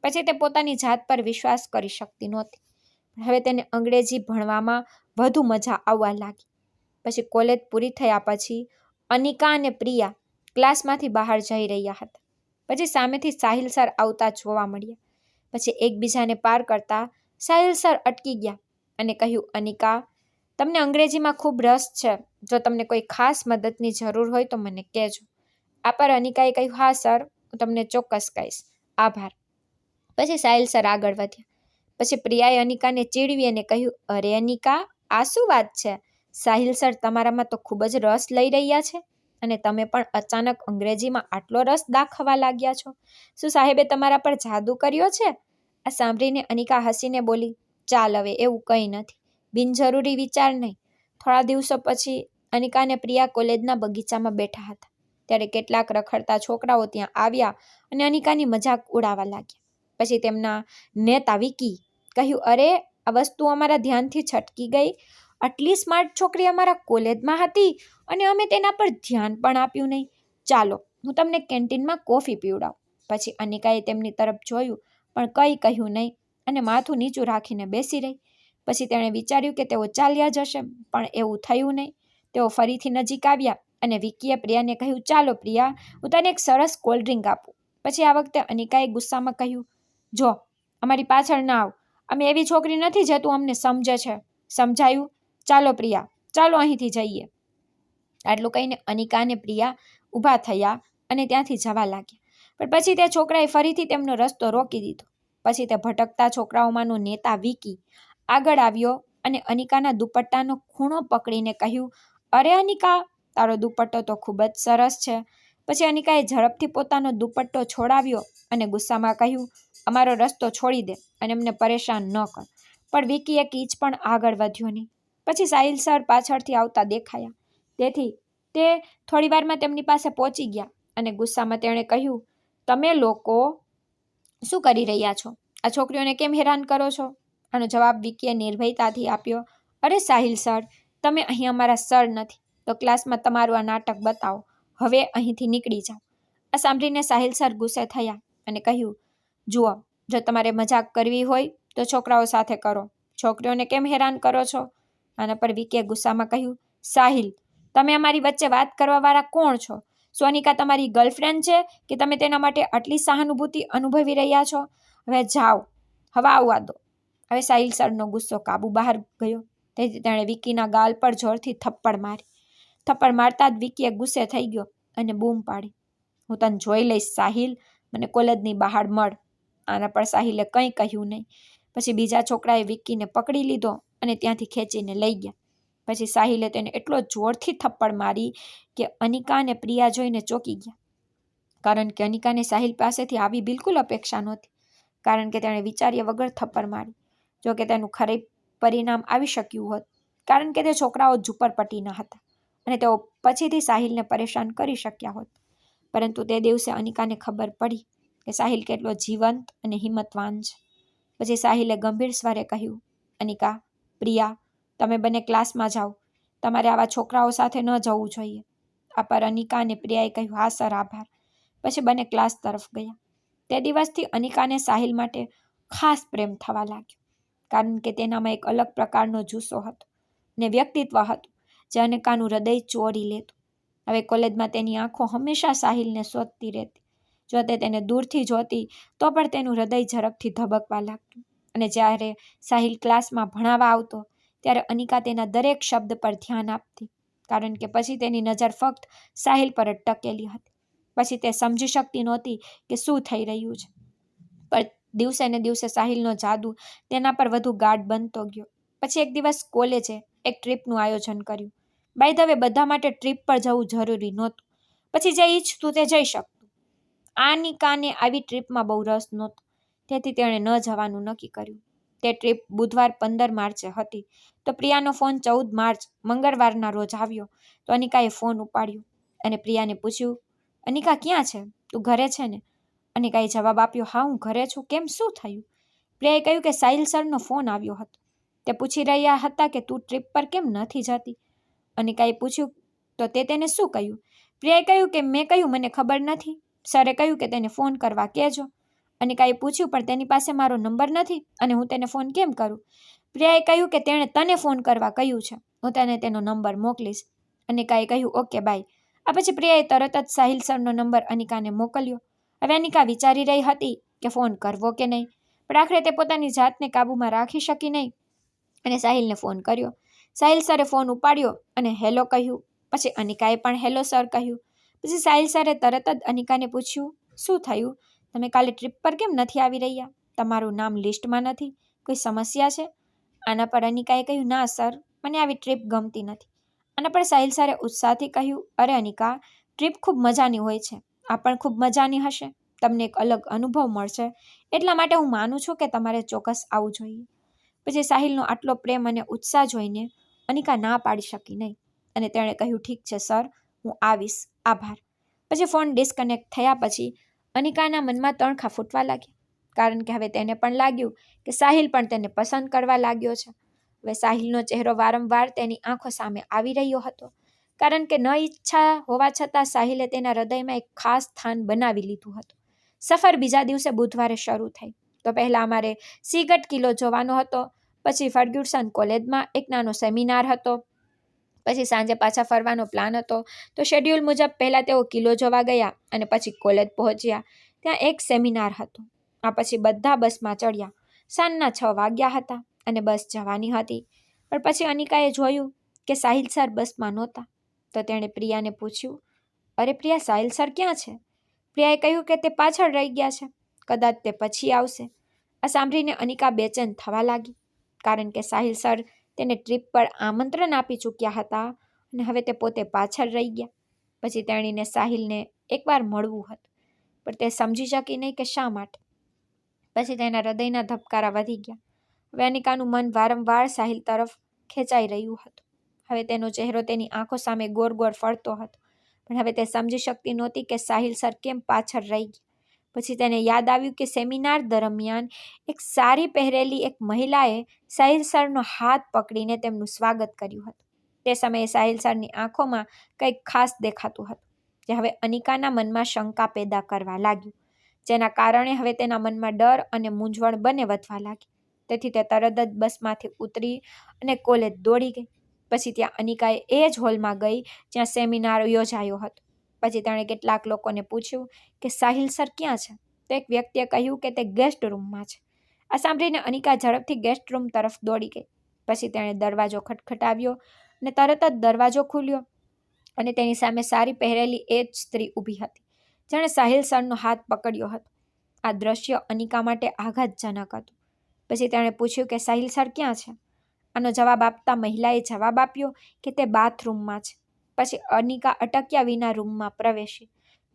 પછી તે પોતાની જાત પર વિશ્વાસ કરી શકતી નહોતી. હવે તેને અંગ્રેજી ભણવામાં વધુ મજા આવવા લાગી. પછી કોલેજ પૂરી થયા પછી અનિકા અને પ્રિયા ક્લાસમાંથી બહાર જઈ રહ્યા હતા. પછી સામેથી સાહિલ સર આવતા જોવા મળ્યા. પછી એકબીજાને પાર કરતા સાહિલ સર અટકી ગયા અને કહ્યું, અનિકા, તમને અંગ્રેજીમાં ખૂબ રસ છે. જો તમને કોઈ ખાસ મદદની જરૂર હોય તો મને કહેજો. આ પર અનિકાએ કહ્યું, હા સર, હું તમને ચોક્કસ કહીશ. આભાર. પછી સાહિલ સર આગળ વધ્યા. પછી પ્રિયાએ અનિકાને ચીડવી અને કહ્યું, અરે અનિકા, આ શું વાત છે? સાહિલ સર તમારામાં તો ખૂબ જ રસ લઈ રહ્યા છે અને તમે પણ અચાનક અંગ્રેજીમાં આટલો રસ દાખવવા લાગ્યા છો. શું સાહેબે તમારા પર જાદુ કર્યો છે? આ સાંભળીને અનિકા હસીને બોલી, ચાલ હવે એવું કંઈ નથી. બિનજરૂરી વિચાર નહીં. થોડા દિવસો પછી અનિકા અને પ્રિયા કોલેજના બગીચામાં બેઠા હતા. ત્યારે કેટલાક રખડતા છોકરાઓ ત્યાં આવ્યા અને અનિકાની મજાક ઉડાવવા લાગ્યા. પછી તેમના નેતા વિકી કહ્યું, અરે, આ વસ્તુ અમારા ધ્યાનથી છટકી ગઈ. આટલી સ્માર્ટ છોકરી અમારા કોલેજમાં હતી અને અમે તેના પર ધ્યાન પણ આપ્યું નહીં. ચાલો, હું તમને કેન્ટીનમાં કોફી પીવડાવું. પછી અનિકાએ તેમની તરફ જોયું પણ કંઈ કહ્યું નહીં અને માથું નીચું રાખીને બેસી રહી. પછી તેણે વિચાર્યું કે તેઓ ચાલ્યા જશે, પણ એવું થયું નહીં. તેઓ ફરીથી નજીક આવ્યા અને વિકીએ પ્રિયાને કહ્યું, ચાલો પ્રિયા, હું તને એક સરસ કોલ્ડ ડ્રિંક આપું. પછી આ વખતે અનિકાએ ગુસ્સામાં કહ્યું, જો, અમારી પાછળ ના આવ. અમે એવી છોકરી નથી જે તું અમને સમજે છે. સમજાયું? ચાલો પ્રિયા, ચાલો અહીંથી જઈએ. આટલું કહીને અનિકા અને પ્રિયા ઊભા થયા અને ત્યાંથી જવા લાગ્યા. પણ પછી તે છોકરાએ ફરીથી તેમનો રસ્તો રોકી દીધો. પછી તે ભટકતા છોકરાઓમાંનો નેતા વિકી આગળ આવ્યો અને અનિકાના દુપટ્ટાનો ખૂણો પકડીને કહ્યું, અરે અનિકા, તારો દુપટ્ટો તો ખૂબ જ સરસ છે. પછી અનિકાએ ઝડપથી પોતાનો દુપટ્ટો છોડાવ્યો અને ગુસ્સામાં કહ્યું, અમારો રસ્તો છોડી દે અને અમને પરેશાન ન કર. પણ વિકી એક ઇંચ પણ આગળ વધ્યો નહીં. પછી સાહિલ સર પાછળથી આવતા દેખાયા. તેથી તે થોડી વારમાં તેમની પાસે પહોંચી ગયા અને ગુસ્સામાં તેણે કહ્યું, તમે લોકો શું કરી રહ્યા છો? આ છોકરીઓને કેમ હેરાન કરો છો? આનો જવાબ વિકીએ નિર્ભયતાથી આપ્યો, અરે સાહિલ સર, તમે અહીં અમારા સર નથી, તો ક્લાસમાં તમારું આ નાટક બતાવો. હવે અહીંથી નીકળી જાઓ. આ સાંભળીને સાહિલ સર ગુસ્સે થયા અને કહ્યું, જુઓ, જો તમારે મજાક કરવી હોય તો છોકરાઓ સાથે કરો. છોકરીઓને કેમ હેરાન કરો છો? આના પર વિકીએ ગુસ્સામાં કહ્યું, સાહિલ, તમે અમારી વચ્ચે વાત કરવાવાળા કોણ છો? સોનિકા તમારી ગર્લફ્રેન્ડ છે કે તમે તેના માટે આટલી સહાનુભૂતિ અનુભવી રહ્યા છો? હવે જાઓ, હવા આવવા દો. હવે સાહિલ સરનો ગુસ્સો કાબુ બહાર ગયો. તેથી તેણે વિકીના ગાલ પર જોરથી થપ્પડ મારી. થપ્પડ મારતા જ વિકીએ ગુસ્સે થઈ ગયો અને બૂમ પાડી, હું તને જોઈ લઈશ સાહિલ, મને કોલેજની બહાર મળ. આના પર સાહિલે કંઈ કહ્યું નહીં. પછી બીજા છોકરાએ વિકીને પકડી લીધો અને ત્યાંથી ખેંચીને લઈ ગયા. પછી સાહિલે તેને એટલો જોરથી થપ્પડ મારી કે અનિકા અને પ્રિયા જોઈને ચોંકી ગયા. કારણ કે અનિકાને સાહિલ પાસેથી આવી બિલકુલ અપેક્ષા નહોતી, કારણ કે તેણે વિચાર્યા વગર થપ્પડ મારી. જો કે તેનું ખરાબ પરિણામ આવી શક્યું હોત, કારણ કે તે છોકરાઓ ઝુંપડપટ્ટીના હતા અને તેઓ પછીથી સાહિલને પરેશાન કરી શક્યા હોત. પરંતુ તે દિવસે અનિકાને ખબર પડી કે સાહિલ કેટલો જીવંત અને હિંમતવાન છે. પછી સાહિલે ગંભીર સ્વરે કહ્યું, અનિકા, પ્રિયા, તમે બંને ક્લાસમાં જાઓ. તમારે આવા છોકરાઓ સાથે ન જવું જોઈએ. આ પર અનિકા અને પ્રિયાએ કહ્યું, હા સર, આભાર. પછી બંને ક્લાસ તરફ ગયા. તે દિવસથી અનિકાને સાહિલ માટે ખાસ પ્રેમ થવા લાગ્યો, કારણ કે તેનામાં એક અલગ પ્રકારનો જુસ્સો હતો ને વ્યક્તિત્વ હતું જે અનિકાનું હૃદય ચોરી લેતું. હવે કોલેજમાં તેની આંખો હંમેશા સાહિલને શોધતી રહેતી. જો તે તેને દૂરથી જોતી તો પણ તેનું હૃદય ઝડપથી ધબકવા લાગતું. અને જ્યારે સાહિલ ક્લાસમાં ભણાવવા આવતો ત્યારે અનિકા તેના દરેક શબ્દ પર ધ્યાન આપતી, કારણ કે પછી તેની નજર ફક્ત સાહિલ પર જ ટકેલી હતી. પછી તે સમજી શકતી નહોતી કે શું થઈ રહ્યું છે, પણ દિવસે ને દિવસે સાહિલનો જાદુ તેના પર વધુ ગાઢ બનતો ગયો. પછી એક દિવસ કોલેજે એક ટ્રીપનું આયોજન કર્યું. બાય ધ વે, બધા માટે ટ્રીપ પર જવું જરૂરી નહોતું. પછી જે ઈચ્છતું તે જઈ શકતું. આનિકાને આવી ટ્રીપમાં બહુ રસ નહોતો, તેથી તેણે ન જવાનું નક્કી કર્યું. તે ટ્રીપ બુધવાર 15 માર્ચે હતી, તો પ્રિયાનો ફોન 14 માર્ચ મંગળવારના રોજ આવ્યો. તો અનિકાએ ફોન ઉપાડ્યો અને પ્રિયાને પૂછ્યું, અનિકા ક્યાં છે? તું ઘરે છે ને? અનિકાએ જવાબ આપ્યો, હા હું ઘરે છું. કેમ, શું થયું? પ્રિયાએ કહ્યું કે સાહિલ સરનો ફોન આવ્યો હતો. તે પૂછી રહ્યા હતા કે તું ટ્રીપ પર કેમ નથી જતી? અનિકાએ પૂછ્યું, તો તે તેને શું કહ્યું? પ્રિયાએ કહ્યું કે મેં કહ્યું મને ખબર નથી. સરે કહ્યું કે તેને ફોન કરવા કહેજો. અનિકાએ પૂછ્યું, પણ તેની પાસે મારો નંબર નથી અને હું તેને ફોન કેમ કરું? પ્રિયાએ કહ્યું કે તેણે તને ફોન કરવા કહ્યું છે. હું તને તેનો નંબર મોકલીશ. અનિકાએ કહ્યું, ઓકે બાય. આ પછી પ્રિયાએ તરત જ સાહિલ સરનો નંબર અનિકાને મોકલ્યો. હવે અનિકા વિચારી રહી હતી કે ફોન કરવો કે નહીં, પણ આખરે તે પોતાની જાતને કાબૂમાં રાખી શકી નહીં અને સાહિલને ફોન કર્યો. સાહિલ સરે ફોન ઉપાડ્યો અને હેલો કહ્યું. પછી અનિકાએ પણ હેલો સર કહ્યું. પછી સાહિલ સરે તરત જ અનિકાને પૂછ્યું, શું થયું? તમે કાલે ટ્રીપ પર કેમ નથી આવી રહ્યા? તમારું નામ લિસ્ટમાં નથી. કોઈ સમસ્યા છે? આના પર અનિકાએ કહ્યું, ના સર, મને આવી ટ્રીપ ગમતી નથી. આના પર સાહિલ સરે ઉત્સાહથી કહ્યું, અરે અનિકા, ટ્રીપ ખૂબ મજાની હોય છે. આ પણ ખૂબ મજાની હશે. તમને એક અલગ અનુભવ મળશે. એટલા માટે હું માનું છું કે તમારે ચોક્કસ આવવું જોઈએ. પછી સાહિલનો આટલો પ્રેમ અને ઉત્સાહ જોઈને અનિકા ના પાડી શકી નહીં અને તેણે કહ્યું, ઠીક છે સર, હું આવીશ. આભાર. પછી ફોન ડિસ્કનેક્ટ થયા પછી અનિકાના મનમાં તણખા ફૂટવા લાગ્યા, કારણ કે હવે તેને પણ લાગ્યું કે સાહિલ પણ તેને પસંદ કરવા લાગ્યો છે. હવે સાહિલનો ચહેરો વારંવાર તેની આંખો સામે આવી રહ્યો હતો, કારણ કે ન ઈચ્છા હોવા છતાં સાહિલે તેના હૃદયમાં એક ખાસ સ્થાન બનાવી લીધું હતું. સફર બીજા દિવસે બુધવારે શરૂ થઈ. તો પહેલાં અમારે સીગટ કિલ્લો જોવાનો હતો. પછી ફર્ગ્યુસન કોલેજમાં એક નાનો સેમિનાર હતો. પછી સાંજે પાછા ફરવાનો પ્લાન હતો. તો શેડ્યુલ મુજબ પહેલાં તેઓ કિલ્લો જોવા ગયા અને પછી કોલેજ પહોંચ્યા. ત્યાં એક સેમિનાર હતો. આ પછી બધા બસમાં ચડ્યા. સાંજના 6 વાગ્યા હતા અને બસ જવાની હતી. પણ પછી અનિકાએ જોયું કે સાહિલ સર બસમાં નહોતા. તો તેણે પ્રિયાને પૂછ્યું, અરે પ્રિયા, સાહિલ સર ક્યાં છે? પ્રિયાએ કહ્યું કે તે પાછળ રહી ગયા છે. કદાચ તે પછી આવશે. આ સાંભળીને અનિકા બેચેન થવા લાગી, કારણ કે સાહિલ સર તેને ટ્રીપ પર આમંત્રણ આપી ચૂક્યા હતા અને હવે તે પોતે પાછળ રહી ગયા. પછી તેણીને સાહિલને એકવાર મળવું હતું, પણ તે સમજી શકી નહીં કે શા માટે. પછી તેના હૃદયના ધબકારા વધી ગયા. હવે અનિકાનું મન વારંવાર સાહિલ તરફ ખેંચાઈ રહ્યું હતું. હવે તેનો ચહેરો તેની આંખો સામે ગોળ ગોળ ફરતો હતો, પણ હવે તે સમજી શકતી નહોતી કે સાહિલ સર કેમ પાછળ રહી ગયા. પછી તેને યાદ આવ્યું કે સેમિનાર દરમિયાન એક સાડી પહેરેલી એક મહિલાએ સાહિલ સરનો હાથ પકડીને તેમનું સ્વાગત કર્યું હતું. તે સમયે સાહિલ સરની આંખોમાં કંઈક ખાસ દેખાતું હતું, જે હવે અનિકાના મનમાં શંકા પેદા કરવા લાગ્યું, જેના કારણે હવે તેના મનમાં ડર અને મૂંઝવણ બંને વધવા લાગી. તેથી તે તરત જ બસમાંથી ઉતરી અને કોલેજ દોડી ગઈ. પછી ત્યાં અનિકાએ એ જ હોલમાં ગઈ જ્યાં સેમિનાર યોજાયો હતો. પછી તેણે કેટલાક લોકોને પૂછ્યું કે સાહિલ સર ક્યાં છે? તો એક વ્યક્તિએ કહ્યું કે તે ગેસ્ટ રૂમમાં છે. આ સાંભળીને અનિકા ઝડપથી ગેસ્ટ રૂમ તરફ દોડી ગઈ. પછી તેણે દરવાજો ખટખટાવ્યો અને તરત જ દરવાજો ખુલ્યો અને તેની સામે સાડી પહેરેલી એ જ સ્ત્રી ઊભી હતી, જેણે સાહિલ સરનો હાથ પકડ્યો હતો. આ દ્રશ્ય અનિકા માટે આઘાતજનક હતું. પછી તેણે પૂછ્યું કે સાહિલ સર ક્યાં છે? આનો જવાબ આપતા મહિલાએ જવાબ આપ્યો કે તે બાથરૂમમાં છે. પછી અનિકા અટક્યા વિના રૂમમાં પ્રવેશી.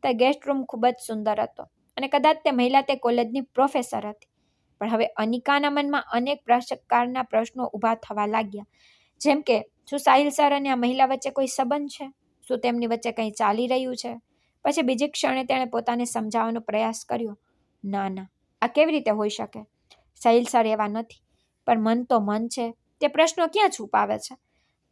તે ગેસ્ટ રૂમ ખૂબ જ સુંદર હતો અને કદાચ તે મહિલા તે કોલેજની પ્રોફેસર હતી. પણ હવે અનિકાના મનમાં અનેક પ્રકારના પ્રશ્નો ઊભા થવા લાગ્યા, જેમ કે શું સાહિલ સર અને આ મહિલા વચ્ચે કોઈ સંબંધ છે? શું તેમની વચ્ચે કંઈ ચાલી રહ્યું છે? પછી બીજી ક્ષણે તેણે પોતાને સમજાવવાનો પ્રયાસ કર્યો, ના ના, આ કેવી રીતે હોઈ શકે? સાહિલ સર એવા નથી, પણ મન તો મન છે. તે પ્રશ્નો ક્યાં છુપાવે છે?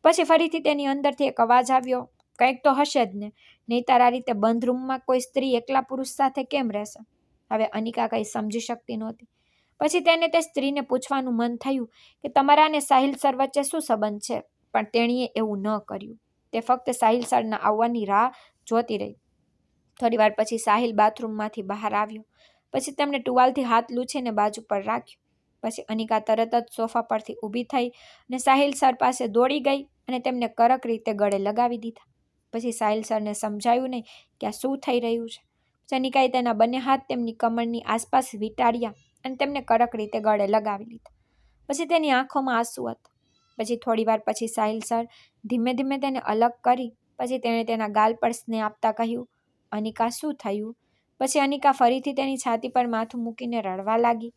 પછી ફરીથી તેની અંદરથી એક અવાજ આવ્યો, કંઈક તો હશે જ ને, નહીંતર આ રીતે બંધ રૂમમાં કોઈ સ્ત્રી એકલા પુરુષ સાથે કેમ રહેશે? હવે અનિકા કંઈ સમજી શકતી નહોતી. પછી તેને તે સ્ત્રીને પૂછવાનું મન થયું કે તમારા અને સાહિલ સર વચ્ચે શું સંબંધ છે, પણ તેણીએ એવું ન કર્યું. તે ફક્ત સાહિલ સરના આવવાની રાહ જોતી રહી. થોડી વાર પછી સાહિલ બાથરૂમમાંથી બહાર આવ્યો. પછી તેમણે ટુવાલથી હાથ લૂછીને બાજુ પર રાખ્યો. પછી અનિકા તરત જ સોફા પરથી ઊભી થઈ અને સાહિલ સર પાસે દોડી ગઈ અને તેમને કડક રીતે ગળે લગાવી દીધા. પછી સાહિલ સરને સમજાયું નહીં કે આ શું થઈ રહ્યું છે. પછી અનિકાએ તેના બંને હાથ તેમની કમરની આસપાસ વીંટાળ્યા અને તેમને કડક રીતે ગળે લગાવી લીધા. પછી તેની આંખોમાં આંસુ હતા. પછી થોડી વાર પછી સાહિલ સર ધીમે ધીમે તેને અલગ કરી પછી તેણે તેના ગાલ પર સ્નેહ આપતા કહ્યું, અનિકા શું થયું? પછી અનિકા ફરીથી તેની છાતી પર માથું મૂકીને રડવા લાગી.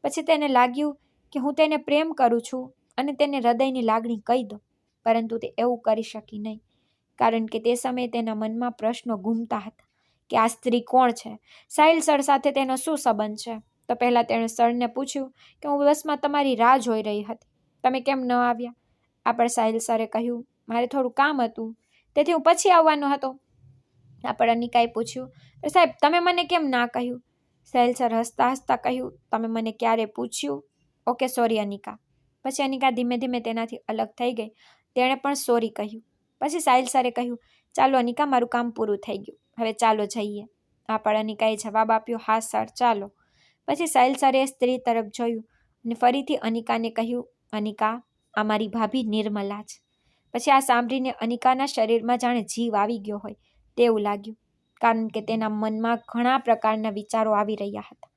પછી તેને લાગ્યું કે હું તેને પ્રેમ કરું છું અને તેને હૃદયની લાગણી કહી દઉં, પરંતુ તે એવું કરી શકી નહીં, કારણ કે તે સમયે તેના મનમાં પ્રશ્નો ઘૂમતા હતા કે આ સ્ત્રી કોણ છે, સાહિલ સર સાથે તેનો શું સંબંધ છે. તો પહેલાં તેણે સરને પૂછ્યું કે હું બસમાં તમારી રાહ જોઈ રહી હતી, તમે કેમ ન આવ્યા? આ પર સાહિલ સરે કહ્યું, મારે થોડું કામ હતું, તેથી હું પછી આવવાનો હતો. આ પર અનિકાએ પૂછ્યું, સાહેબ તમે મને કેમ ના કહ્યું? સાહિલ સર હસતા હસતા કહ્યું, તમે મને ક્યારે પૂછ્યું? Okay sorry Anika. પછી અનિકા ધીમે ધીમે તેનાથી અલગ થઈ ગઈ. તેણે પણ સોરી કહ્યું. પછી સાહિલ સરે કહ્યું, ચાલો અનિકા, મારું કામ પૂરું થઈ ગયું, હવે ચાલો જઈએ. આ પર અનિકાએ જવાબ આપ્યો, હા સર ચાલો. પછી સાહિલ સરે સ્ત્રી તરફ જોયું અને ફરીથી અનિકાને કહ્યું, અનિકા, આ મારી ભાભી નિર્મલા છે. પછી આ સાંભળીને અનિકાના શરીરમાં જાણે જીવ આવી ગયો હોય તેવું લાગ્યું, કારણ કે તેના મનમાં ઘણા પ્રકારના વિચારો આવી રહ્યા હતા.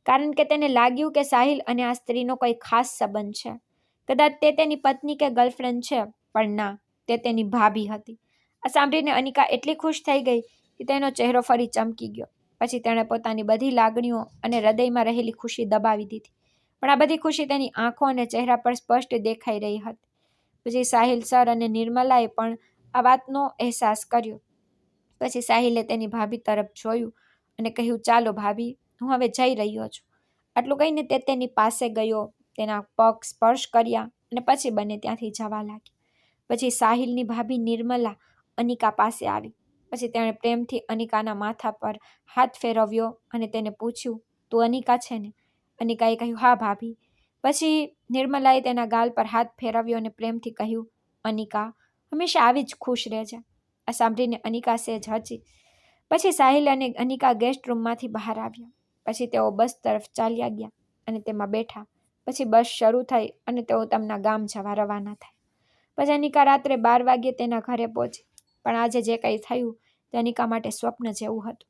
કારણ કે તેને લાગ્યું કે સાહિલ અને આ સ્ત્રીનો કોઈ ખાસ સંબંધ છે. કદાચ તે તેની પત્ની કે ગર્લફ્રેન્ડ છે, પણ ના, તે તેની ભાભી હતી. આ સાંભળીને અનિકા એટલી ખુશ થઈ ગઈ કે તેનો ચહેરો ફરી ચમકી ગયો. પછી તેણે પોતાની બધી લાગણીઓ અને હૃદયમાં રહેલી ખુશી દબાવી દીધી. પણ આ બધી ખુશી તેની આંખો અને ચહેરા પર સ્પષ્ટ દેખાઈ રહી હતી. પછી સાહિલ સર અને નિર્મલાએ પણ આ વાતનો અહેસાસ કર્યો. પછી સાહિલે તેની ભાભી તરફ જોયું અને કહ્યું, ચાલો ભાભી, હું હવે જઈ રહ્યો છું. આટલું કહીને તે તેની પાસે ગયો, તેના પગ સ્પર્શ કર્યા અને પછી બંને ત્યાંથી જવા લાગ્યા. પછી સાહિલની ભાભી નિર્મલા અનિકા પાસે આવી. પછી તેણે પ્રેમથી અનિકાના માથા પર હાથ ફેરવ્યો અને તેને પૂછ્યું, તું અનિકા છે ને? અનિકાએ કહ્યું, હા ભાભી. પછી નિર્મલાએ તેના ગાલ પર હાથ ફેરવ્યો અને પ્રેમથી કહ્યું, અનિકા, હંમેશા આવી જ ખુશ રહેજે. આ સાંભળીને અનિકા સહેજ હચી. પછી સાહિલ અને અનિકા ગેસ્ટ રૂમમાંથી બહાર આવ્યા. પછી તેઓ બસ તરફ ચાલ્યા ગયા અને તેમાં બેઠા. પછી બસ શરૂ થઈ અને તેઓ તેમના ગામ જવા રવાના થયા. પછી અનિકા રાત્રે 12 વાગ્યે તેના ઘરે પહોંચી. પણ આજે જે કંઈ થયું તે અનિકા માટે સ્વપ્ન જેવું હતું.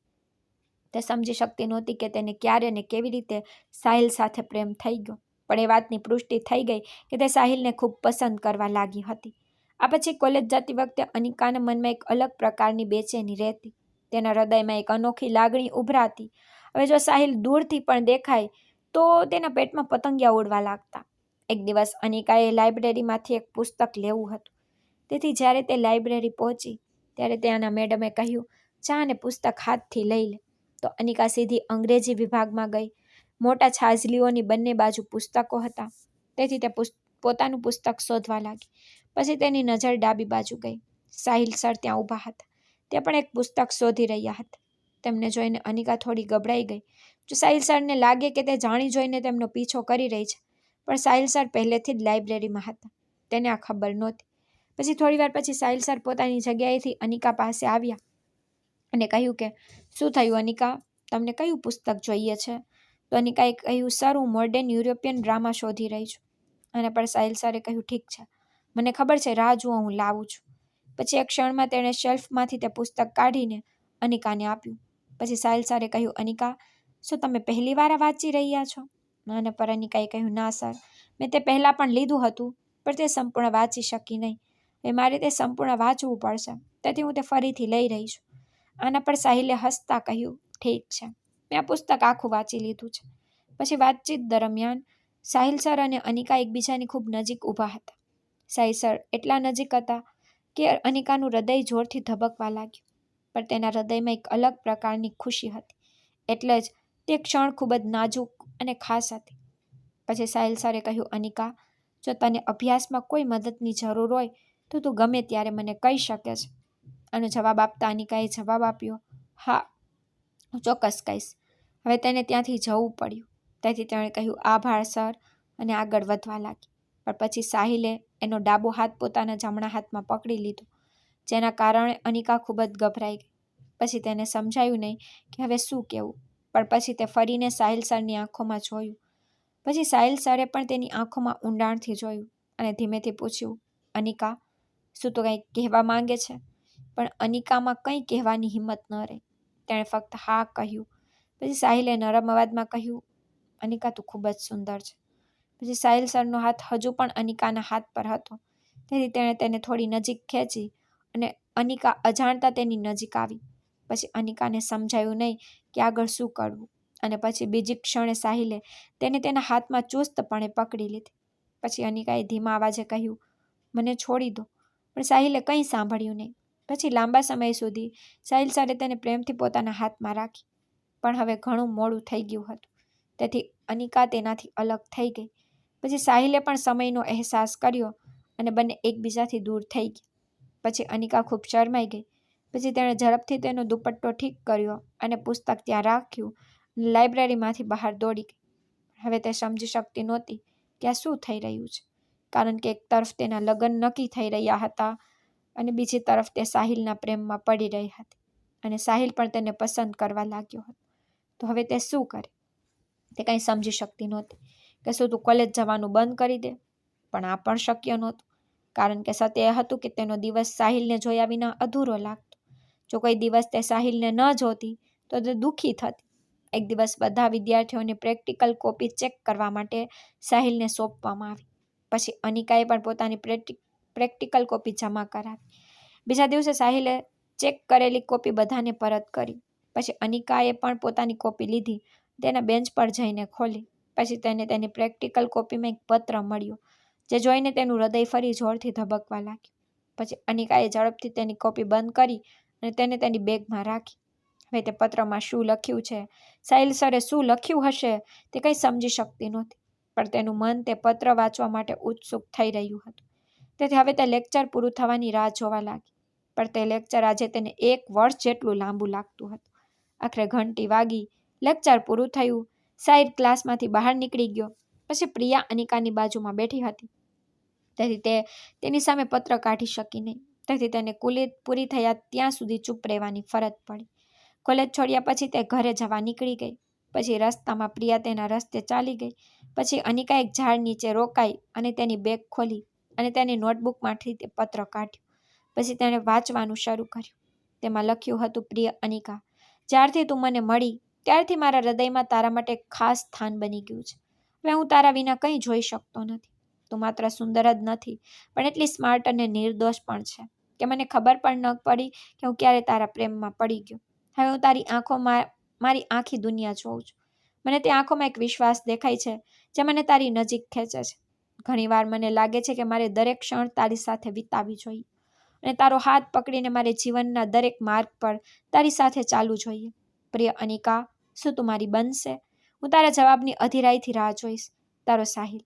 તે સમજી શકતી નહોતી કે તેને ક્યારે ને કેવી રીતે સાહિલ સાથે પ્રેમ થઈ ગયો. પણ એ વાતની પુષ્ટિ થઈ ગઈ કે તે સાહિલને ખૂબ પસંદ કરવા લાગી હતી. આ પછી કોલેજ જતી વખતે અનિકાના મનમાં એક અલગ પ્રકારની બેચેની રહેતી. તેના હૃદયમાં એક અનોખી લાગણી ઉભરાતી. હવે જો સાહિલ દૂરથી પણ દેખાય તો તેના પેટમાં પતંગિયા ઉડવા લાગતા. એક દિવસ અનિકાએ લાઇબ્રેરીમાંથી એક પુસ્તક લેવું હતું. તેથી જ્યારે તે લાઇબ્રેરી પહોંચી ત્યારે ત્યાંના મેડમે કહ્યું, જા અને પુસ્તક હાથથી લઈ લે. તો અનિકા સીધી અંગ્રેજી વિભાગમાં ગઈ. મોટા છાજલીઓની બંને બાજુ પુસ્તકો હતા. તેથી તે પોતાનું પુસ્તક શોધવા લાગી. પછી તેની નજર ડાબી બાજુ ગઈ. સાહિલ સર ત્યાં ઊભા હતા. તે પણ એક પુસ્તક શોધી રહ્યા હતા. તેમને જોઈને અનિકા થોડી ગભરાઈ ગઈ. જો સાહિલ સરને લાગે કે તે જાણી જોઈને તેમનો પીછો કરી રહી છે, પણ સાહિલ સર પહેલેથી જ લાઇબ્રેરીમાં હતા. તેને આ ખબર નહોતી. પછી થોડીવાર પછી સાહિલ સર પોતાની જગ્યાએથી અનિકા પાસે આવ્યા અને કહ્યું કે, શું થયું અનિકા, તમને કયું પુસ્તક જોઈએ છે? તો અનિકાએ કહ્યું, સર હું મોડર્ન યુરોપિયન ડ્રામા શોધી રહી છું. અને પર સાહિલ સરે કહ્યું, ઠીક છે, મને ખબર છે, રાહ જુઓ, હું લાવું છું. પછી એક ક્ષણમાં તેણે શેલ્ફમાંથી તે પુસ્તક કાઢીને અનિકાને આપ્યું. પછી સાહિલ સરે કહ્યું, અનિકા, શું તમે પહેલી વાર આ વાંચી રહ્યા છો? અને પર અનિકાએ કહ્યું, ના સર, મેં તે પહેલાં પણ લીધું હતું, પણ તે સંપૂર્ણ વાંચી શકી નહીં. હવે મારે તે સંપૂર્ણ વાંચવું પડશે, તેથી હું તે ફરીથી લઈ રહી છું. આના પર સાહિલે હસતા કહ્યું, ઠીક છે, મેં આ પુસ્તક આખું વાંચી લીધું છે. પછી વાતચીત દરમિયાન સાહિલ સર અને અનિકા એકબીજાની ખૂબ નજીક ઊભા હતા. સાહિલ સર એટલા નજીક હતા કે અનિકાનું હૃદય જોરથી ધબકવા લાગ્યું. પણ તેના હૃદયમાં એક અલગ પ્રકારની ખુશી હતી. એટલે જ તે ક્ષણ ખૂબ જ નાજુક અને ખાસ હતી. પછી સાહિલ સરે કહ્યું, અનિકા, જો તને અભ્યાસમાં કોઈ મદદની જરૂર હોય તો તું ગમે ત્યારે મને કહી શકે છે. આનો જવાબ આપતા અનિકાએ જવાબ આપ્યો, હા, હું ચોક્કસ કહીશ. હવે તેને ત્યાંથી જવું પડ્યું. તેથી તેણે કહ્યું, આભાર સર, અને આગળ વધવા લાગી. પણ પછી સાહિલે એનો ડાબો હાથ પોતાના જમણા હાથમાં પકડી લીધો, જેના કારણે અનિકા ખૂબ જ ગભરાઈ ગઈ. પછી તેને સમજાયું નહીં કે હવે શું કહેવું. પણ પછી તે ફરીને સાહિલ સરની આંખોમાં જોયું. પછી સાહિલ સરે પણ તેની આંખોમાં ઊંડાણથી જોયું અને ધીમેથી પૂછ્યું, અનિકા, શું તું કંઈ કહેવા માંગે છે? પણ અનિકામાં કંઈ કહેવાની હિંમત ન રહી. તેણે ફક્ત હા કહ્યું. પછી સાહિલે નરમ અવાજમાં કહ્યું, અનિકા તું ખૂબ જ સુંદર છે. પછી સાહિલ સરનો હાથ હજુ પણ અનિકાના હાથ પર હતો, તેથી તેણે તેને થોડી નજીક ખેંચી અને અનિકા અજાણતા તેની નજીક આવી. પછી અનિકાને સમજાયું નહીં કે આગળ શું કરવું, અને પછી બીજી ક્ષણે સાહિલે તેને તેના હાથમાં ચુસ્તપણે પકડી લીધી. પછી અનિકાએ ધીમા અવાજે કહ્યું, મને છોડી દો. પણ સાહિલે કંઈ સાંભળ્યું નહીં. પછી લાંબા સમય સુધી સાહિલ સરે તેને પ્રેમથી પોતાના હાથમાં રાખી, પણ હવે ઘણું મોડું થઈ ગયું હતું, તેથી અનિકા તેનાથી અલગ થઈ ગઈ. પછી સાહિલે પણ સમયનો અહેસાસ કર્યો અને બંને એકબીજાથી દૂર થઈ ગયા. પછી અનિકા ખૂબ શરમાઈ ગઈ. પછી તેણે ઝડપથી તેનો દુપટ્ટો ઠીક કર્યો અને પુસ્તક ત્યાં રાખ્યું અને લાઇબ્રેરીમાંથી બહાર દોડી ગઈ. હવે તે સમજી શકતી નહોતી કે આ શું થઈ રહ્યું છે, કારણ કે એક તરફ તેના લગ્ન નક્કી થઈ રહ્યા હતા અને બીજી તરફ તે સાહિલના પ્રેમમાં પડી રહી હતી, અને સાહિલ પણ તેને પસંદ કરવા લાગ્યો હતો. તો હવે તે શું કરે? તે કંઈ સમજી શકતી નહોતી કે શું તું કોલેજ જવાનું બંધ કરી દે, પણ આ પણ શક્ય નહોતું, કારણ કે સત્ય એ હતું કે તેનો દિવસ સાહિલને જોયા વિના અધૂરો લાગતો. જો કોઈ દિવસ તે સાહિલને ન જોતી તો તે દુઃખી થતી. એક દિવસ બધા વિદ્યાર્થીઓની પ્રેક્ટિકલ કોપી ચેક કરવા માટે સાહિલને સોંપવામાં આવી. પછી અનિકાએ પણ પોતાની પ્રેક્ટિકલ કોપી જમા કરાવી. બીજા દિવસે સાહિલે ચેક કરેલી કોપી બધાને પરત કરી. પછી અનિકાએ પણ પોતાની કોપી લીધી, તેના બેન્ચ પર જઈને ખોલી. પછી તેને તેની પ્રેક્ટિકલ કોપીમાં એક પત્ર મળ્યો, જે જોઈને તેનું હૃદય ફરી જોરથી ધબકવા લાગ્યું. પછી અનિકાએ ઝડપથી તેની કોપી બંધ કરી અને તેને તેની બેગમાં રાખી. હવે તે પત્રમાં શું લખ્યું છે, સાહિલ સરે શું લખ્યું હશે, તે કંઈ સમજી શકતી નહોતી, પણ તેનું મન તે પત્ર વાંચવા માટે ઉત્સુક થઈ રહ્યું હતું. તેથી હવે તે લેક્ચર પૂરું થવાની રાહ જોવા લાગી. પણ તે લેક્ચર આજે તેને 1 વર્ષ જેટલું લાંબુ લાગતું હતું. આખરે ઘંટી વાગી, લેક્ચર પૂરું થયું. સાહિલ ક્લાસમાંથી બહાર નીકળી ગયો. પછી પ્રિયા અનિકાની બાજુમાં બેઠી હતી, તેથી તે તેની સામે પત્ર કાઢી શકી નહીં. તેથી તેને કુલી પૂરી થયા ત્યાં સુધી ચૂપ રહેવાની ફરજ પડી. કોલેજ છોડ્યા પછી તે ઘરે જવા નીકળી ગઈ. પછી રસ્તામાં પ્રિયા તેના રસ્તે ચાલી ગઈ. પછી અનિકા એક ઝાડ નીચે રોકાઈ અને તેની બેગ ખોલી અને તેની નોટબુકમાંથી તે પત્ર કાઢ્યું. પછી તેણે વાંચવાનું શરૂ કર્યું. તેમાં લખ્યું હતું, પ્રિય અનિકા, જ્યારથી તું મને મળી ત્યારથી મારા હૃદયમાં તારા માટે એક ખાસ સ્થાન બની ગયું છે. હવે હું તારા વિના કંઈ જોઈ શકતો નથી. તું માત્ર સુંદર જ નથી, પણ એટલી સ્માર્ટ અને નિર્દોષ પણ છે કે મને ખબર પણ ન પડી કે હું ક્યારે તારા પ્રેમમાં પડી ગયો. હવે હું તારી આંખોમાં મારી આખી દુનિયા જોઉં છું. મને તે આંખોમાં એક વિશ્વાસ દેખાય છે જે મને તારી નજીક ખેંચે છે. ઘણીવાર મને લાગે છે કે મારે દરેક ક્ષણ તારી સાથે વિતાવવી જોઈએ અને તારો હાથ પકડીને મારે જીવનના દરેક માર્ગ પર તારી સાથે ચાલવું જોઈએ. પ્રિય અનિકા, શું તું મારી બનશે? હું તારા જવાબની અધીરાઈથી રાહ જોઈશ. તારો સાહિલ.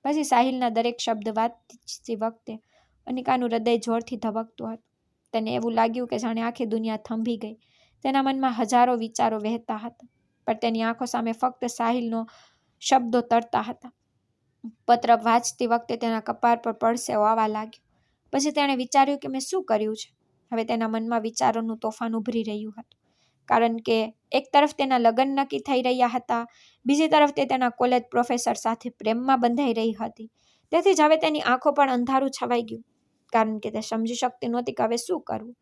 પછી સાહિલના દરેક શબ્દ વાંચતી વખતે અનિકાનું હૃદય જોરથી ધબકતું હતું. તેને એવું લાગ્યું કે જાણે આખી દુનિયા થંભી ગઈ. તેના મનમાં હજારો વિચારો વહેતા હતા, પણ તેની આંખો સામે ફક્ત સાહિલનો શબ્દો તરતા હતા. પત્ર વાંચતી વખતે તેના કપાળ પર પડસેવો આવવા લાગ્યો. પછી તેણે વિચાર્યું કે મેં શું કર્યું છે. હવે તેના મનમાં વિચારોનું તોફાન ઉભરી રહ્યું હતું, કારણ કે એક તરફ તેના લગ્ન નક્કી થઈ રહ્યા હતા, બીજી તરફ તે તેના કોલેજ પ્રોફેસર સાથે પ્રેમમાં બંધાઈ રહી હતી. તેથી જ હવે તેની આંખો પર અંધારું છવાઈ ગયું, કારણ કે તે સમજી શકતી નહોતી કે હવે શું કરવું.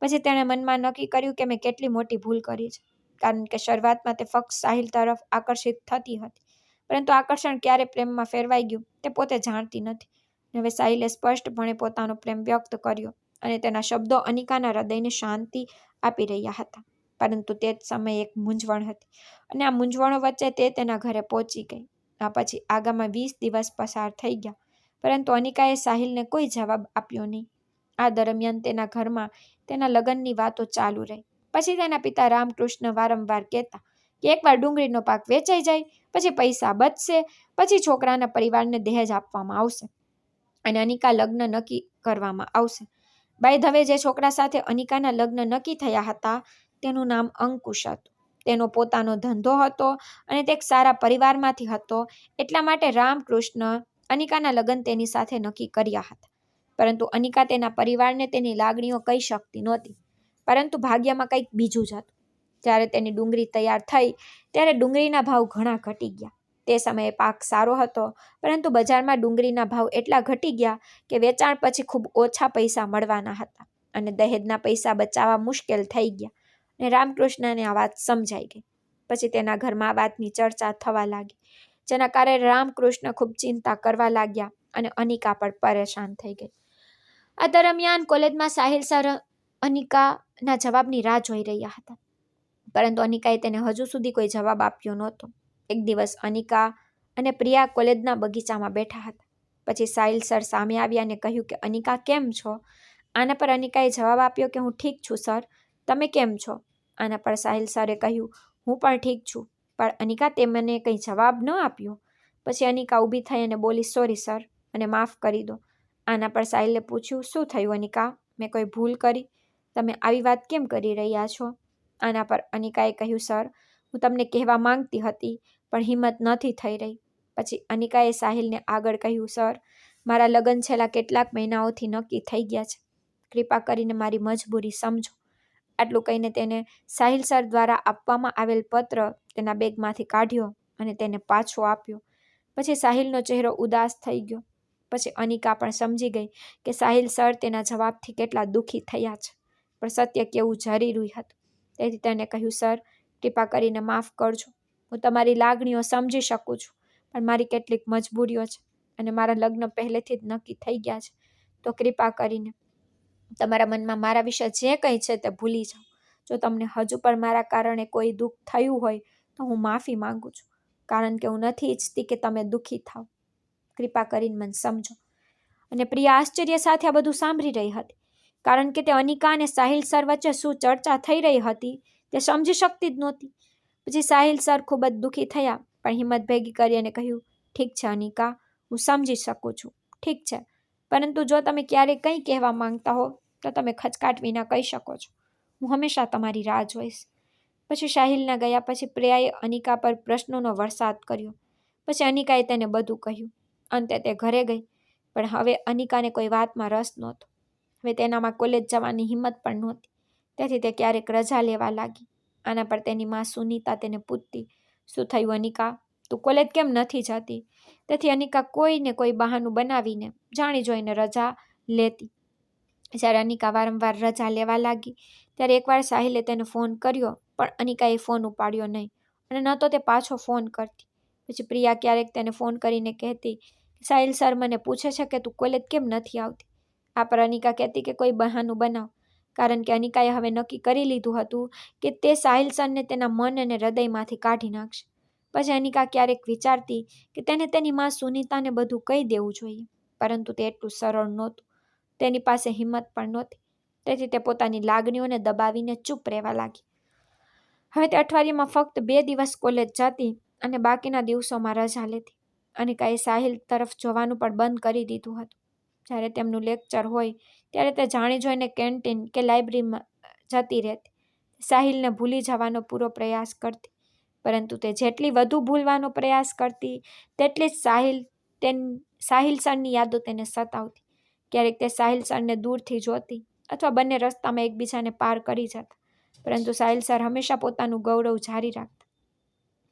પછી તેણે મનમાં નક્કી કર્યું કે મેં કેટલી મોટી ભૂલ કરી છે, કારણ કે શરૂઆતમાં તે ફક્ત સાહિલ તરફ આકર્ષિત થતી હતી, પરંતુ આકર્ષણ ક્યારે પ્રેમમાં ફેરવાઈ ગયું તે પોતે જાણતી નથી. હવે સાહિલે સ્પષ્ટપણે પોતાનો પ્રેમ વ્યક્ત કર્યો અને તેના શબ્દો અનિકાના હૃદયને શાંતિ આપી રહ્યા હતા. પરંતુ તે જ સમયે એક મૂંઝવણ હતી, અને આ મૂંઝવણો વચ્ચે તે તેના ઘરે પહોંચી ગઈ. આ પછી આગામાં 20 દિવસ પસાર થઈ ગયા, પરંતુ અનિકાએ સાહિલને કોઈ જવાબ આપ્યો નહીં. આ દરમિયાન તેના ઘરમાં તેના લગ્નની વાતો ચાલુ રહી. પછી તેના પિતા રામકૃષ્ણ વારંવાર કહેતા કે એકવાર ડુંગળીનો પાક વેચાઈ જાય પછી પૈસા બચશે, પછી છોકરાના પરિવારને દહેજ આપવામાં આવશે અને અનિકા લગ્ન નક્કી કરવામાં આવશે. બાય ધ વે, જે છોકરા સાથે અનિકાના લગ્ન નક્કી થયા હતા તેનું નામ અંકુશ હતું. તેનો પોતાનો ધંધો હતો અને તે એક સારા પરિવારમાંથી હતો, એટલા માટે રામકૃષ્ણ અનિકાના લગ્ન તેની સાથે નક્કી કર્યા હતા. પરંતુ અનિકા તેના પરિવારને તેની લાગણીઓ કહી શકતી નહોતી, પરંતુ ભાગ્યમાં કંઈક બીજું જ હતું. જ્યારે તેની ડુંગળી તૈયાર થઈ ત્યારે ડુંગળીના ભાવ ઘણા ઘટી ગયા. તે સમયે પાક સારો હતો, પરંતુ બજારમાં ડુંગળીના ભાવ એટલા ઘટી ગયા કે વેચાણ પછી ખૂબ ઓછા પૈસા મળવાના હતા અને દહેજના પૈસા બચાવવા મુશ્કેલ થઈ ગયા. અને રામકૃષ્ણને આ વાત સમજાઈ ગઈ. પછી તેના ઘરમાં આ વાતની ચર્ચા થવા લાગી, જેના કારણે રામકૃષ્ણ ખૂબ ચિંતા કરવા લાગ્યા અને અનિકા પણ પરેશાન થઈ ગઈ. આ દરમિયાન કોલેજમાં સાહિલ સર અનિકાના જવાબની રાહ જોઈ રહ્યા હતા, પરંતુ અનિકાએ તેને હજુ સુધી કોઈ જવાબ આપ્યો નહોતો. એક દિવસ અનિકા અને પ્રિયા કોલેજના બગીચામાં બેઠા હતા. પછી સાહિલ સર સામે આવ્યા અને કહ્યું કે અનિકા કેમ છો? આના પર અનિકાએ જવાબ આપ્યો કે હું ઠીક છું સર, તમે કેમ છો? આના પર સાહિલ સરે કહ્યું હું પણ ઠીક છું. પણ અનિકા તે મને કંઈ જવાબ ન આપ્યો. પછી અનિકા ઊભી થઈ અને બોલી સોરી સર, અને માફ કરી દો. આના પર સાહિલે પૂછ્યું શું થયું અનિકા, મેં કોઈ ભૂલ કરી? તમે આવી વાત કેમ કરી રહ્યા છો? આના પર અનિકાએ કહ્યું સર, હું તમને કહેવા માંગતી હતી પણ હિંમત નથી થઈ રહી. પછી અનિકાએ સાહિલને આગળ કહ્યું સર, મારા લગ્ન છેલ્લા કેટલાક મહિનાઓથી નક્કી થઈ ગયા છે. કૃપા કરીને મારી મજબૂરી સમજો. આટલું કહીને તેને સાહિલ સર દ્વારા આપવામાં આવેલ પત્ર તેના બેગમાંથી કાઢ્યો અને તેને પાછો આપ્યો. પછી સાહિલનો ચહેરો ઉદાસ થઈ ગયો. પછી અનિકા પણ સમજી ગઈ કે સાહિલ સર તેના જવાબથી કેટલા દુઃખી થયા છે, પણ સત્ય કેવું જરૂરી હતું. તેથી તેને કહ્યું સર, કૃપા કરીને માફ કરજો. હું તમારી લાગણીઓ સમજી શકું છું, પણ મારી કેટલીક મજબૂરીઓ છે અને મારા લગ્ન પહેલેથી જ નક્કી થઈ ગયા છે. તો કૃપા કરીને તમારા મનમાં મારા વિશે જે કંઈ છે તે ભૂલી જાઓ. જો તમને હજુ પણ મારા કારણે કોઈ દુઃખ થયું હોય તો હું માફી માંગુ છું, કારણ કે હું નથી ઈચ્છતી કે તમે દુઃખી થાઓ. કૃપા કરીને મને સમજો. અને પ્રિયા આશ્ચર્ય સાથે આ બધું સાંભળી રહી હતી, કારણ કે તે અનિકા અને સાહિલ સર વચ્ચે શું ચર્ચા થઈ રહી હતી તે સમજી શકતી જ નહોતી. પછી સાહિલ સર ખૂબ જ દુઃખી થયા, પણ હિંમત ભેગી કરી અને કહ્યું ઠીક છે અનિકા, હું સમજી શકું છું, ઠીક છે, પરંતુ જો તમે ક્યારેય કંઈ કહેવા માંગતા હો તો તમે ખચકાટ વિના કહી શકો છો. હું હંમેશા તમારી રાહ જોઈશ. પછી સાહિલના ગયા પછી પ્રિયાએ અનિકા પર પ્રશ્નોનો વરસાદ કર્યો. પછી અનિકાએ તેને બધું કહ્યું. અંતે તે ઘરે ગઈ, પણ હવે અનિકાને કોઈ વાતમાં રસ નહોતો. હવે તેનામાં કોલેજ જવાની હિંમત પણ નહોતી. તેથી તે ક્યારેક રજા લેવા લાગી. આના પર તેની માં સુનીતા તેને પૂછતી શું થયું અનિકા, તું કોલેજ કેમ નથી જતી? તેથી અનિકા કોઈને કોઈ બહાનું બનાવીને જાણી જોઈને રજા લેતી. જ્યારે અનિકા વારંવાર રજા લેવા લાગી ત્યારે એકવાર સાહિલે તેને ફોન કર્યો, પણ અનિકાએ ફોન ઉપાડ્યો નહીં અને ન તો તે પાછો ફોન કરતી. પછી પ્રિયા ક્યારેક તેને ફોન કરીને કહેતી સાહિલ સર મને પૂછે છે કે તું કોલેજ કેમ નથી આવતી? આ પર અનિકા કહેતી કે કોઈ બહાનું બનાવ, કારણ કે અનિકાએ હવે નક્કી કરી લીધું હતું કે તે સાહિલ સરને તેના મન અને હૃદયમાંથી કાઢી નાખશે. પછી અનિકા ક્યારેક વિચારતી કે તેને તેની માં સુનીતાને બધું કહી દેવું જોઈએ, પરંતુ તે એટલું સરળ નહોતું. તેની પાસે હિંમત પણ નહોતી. તેથી તે પોતાની લાગણીઓને દબાવીને ચૂપ રહેવા લાગી. હવે તે અઠવાડિયામાં ફક્ત 2 દિવસ કોલેજ જતી અને બાકીના દિવસોમાં રજા લેતી. અનિકાએ સાહિલ તરફ જોવાનું પણ બંધ કરી દીધું હતું. જ્યારે તેમનું લેક્ચર હોય ત્યારે તે જાણી જોઈને કેન્ટીન કે લાઇબ્રેરીમાં જતી રહેતી. સાહિલને ભૂલી જવાનો પૂરો પ્રયાસ કરતી, પરંતુ તે જેટલી વધુ ભૂલવાનો પ્રયાસ કરતી તેટલી જ સાહિલ સરની યાદો તેને સતાવતી. ક્યારેક તે સાહિલ સરને દૂરથી જોતી અથવા બંને રસ્તામાં એકબીજાને પાર કરી જતા, પરંતુ સાહિલ સર હંમેશા પોતાનું ગૌરવ જારી રાખતા.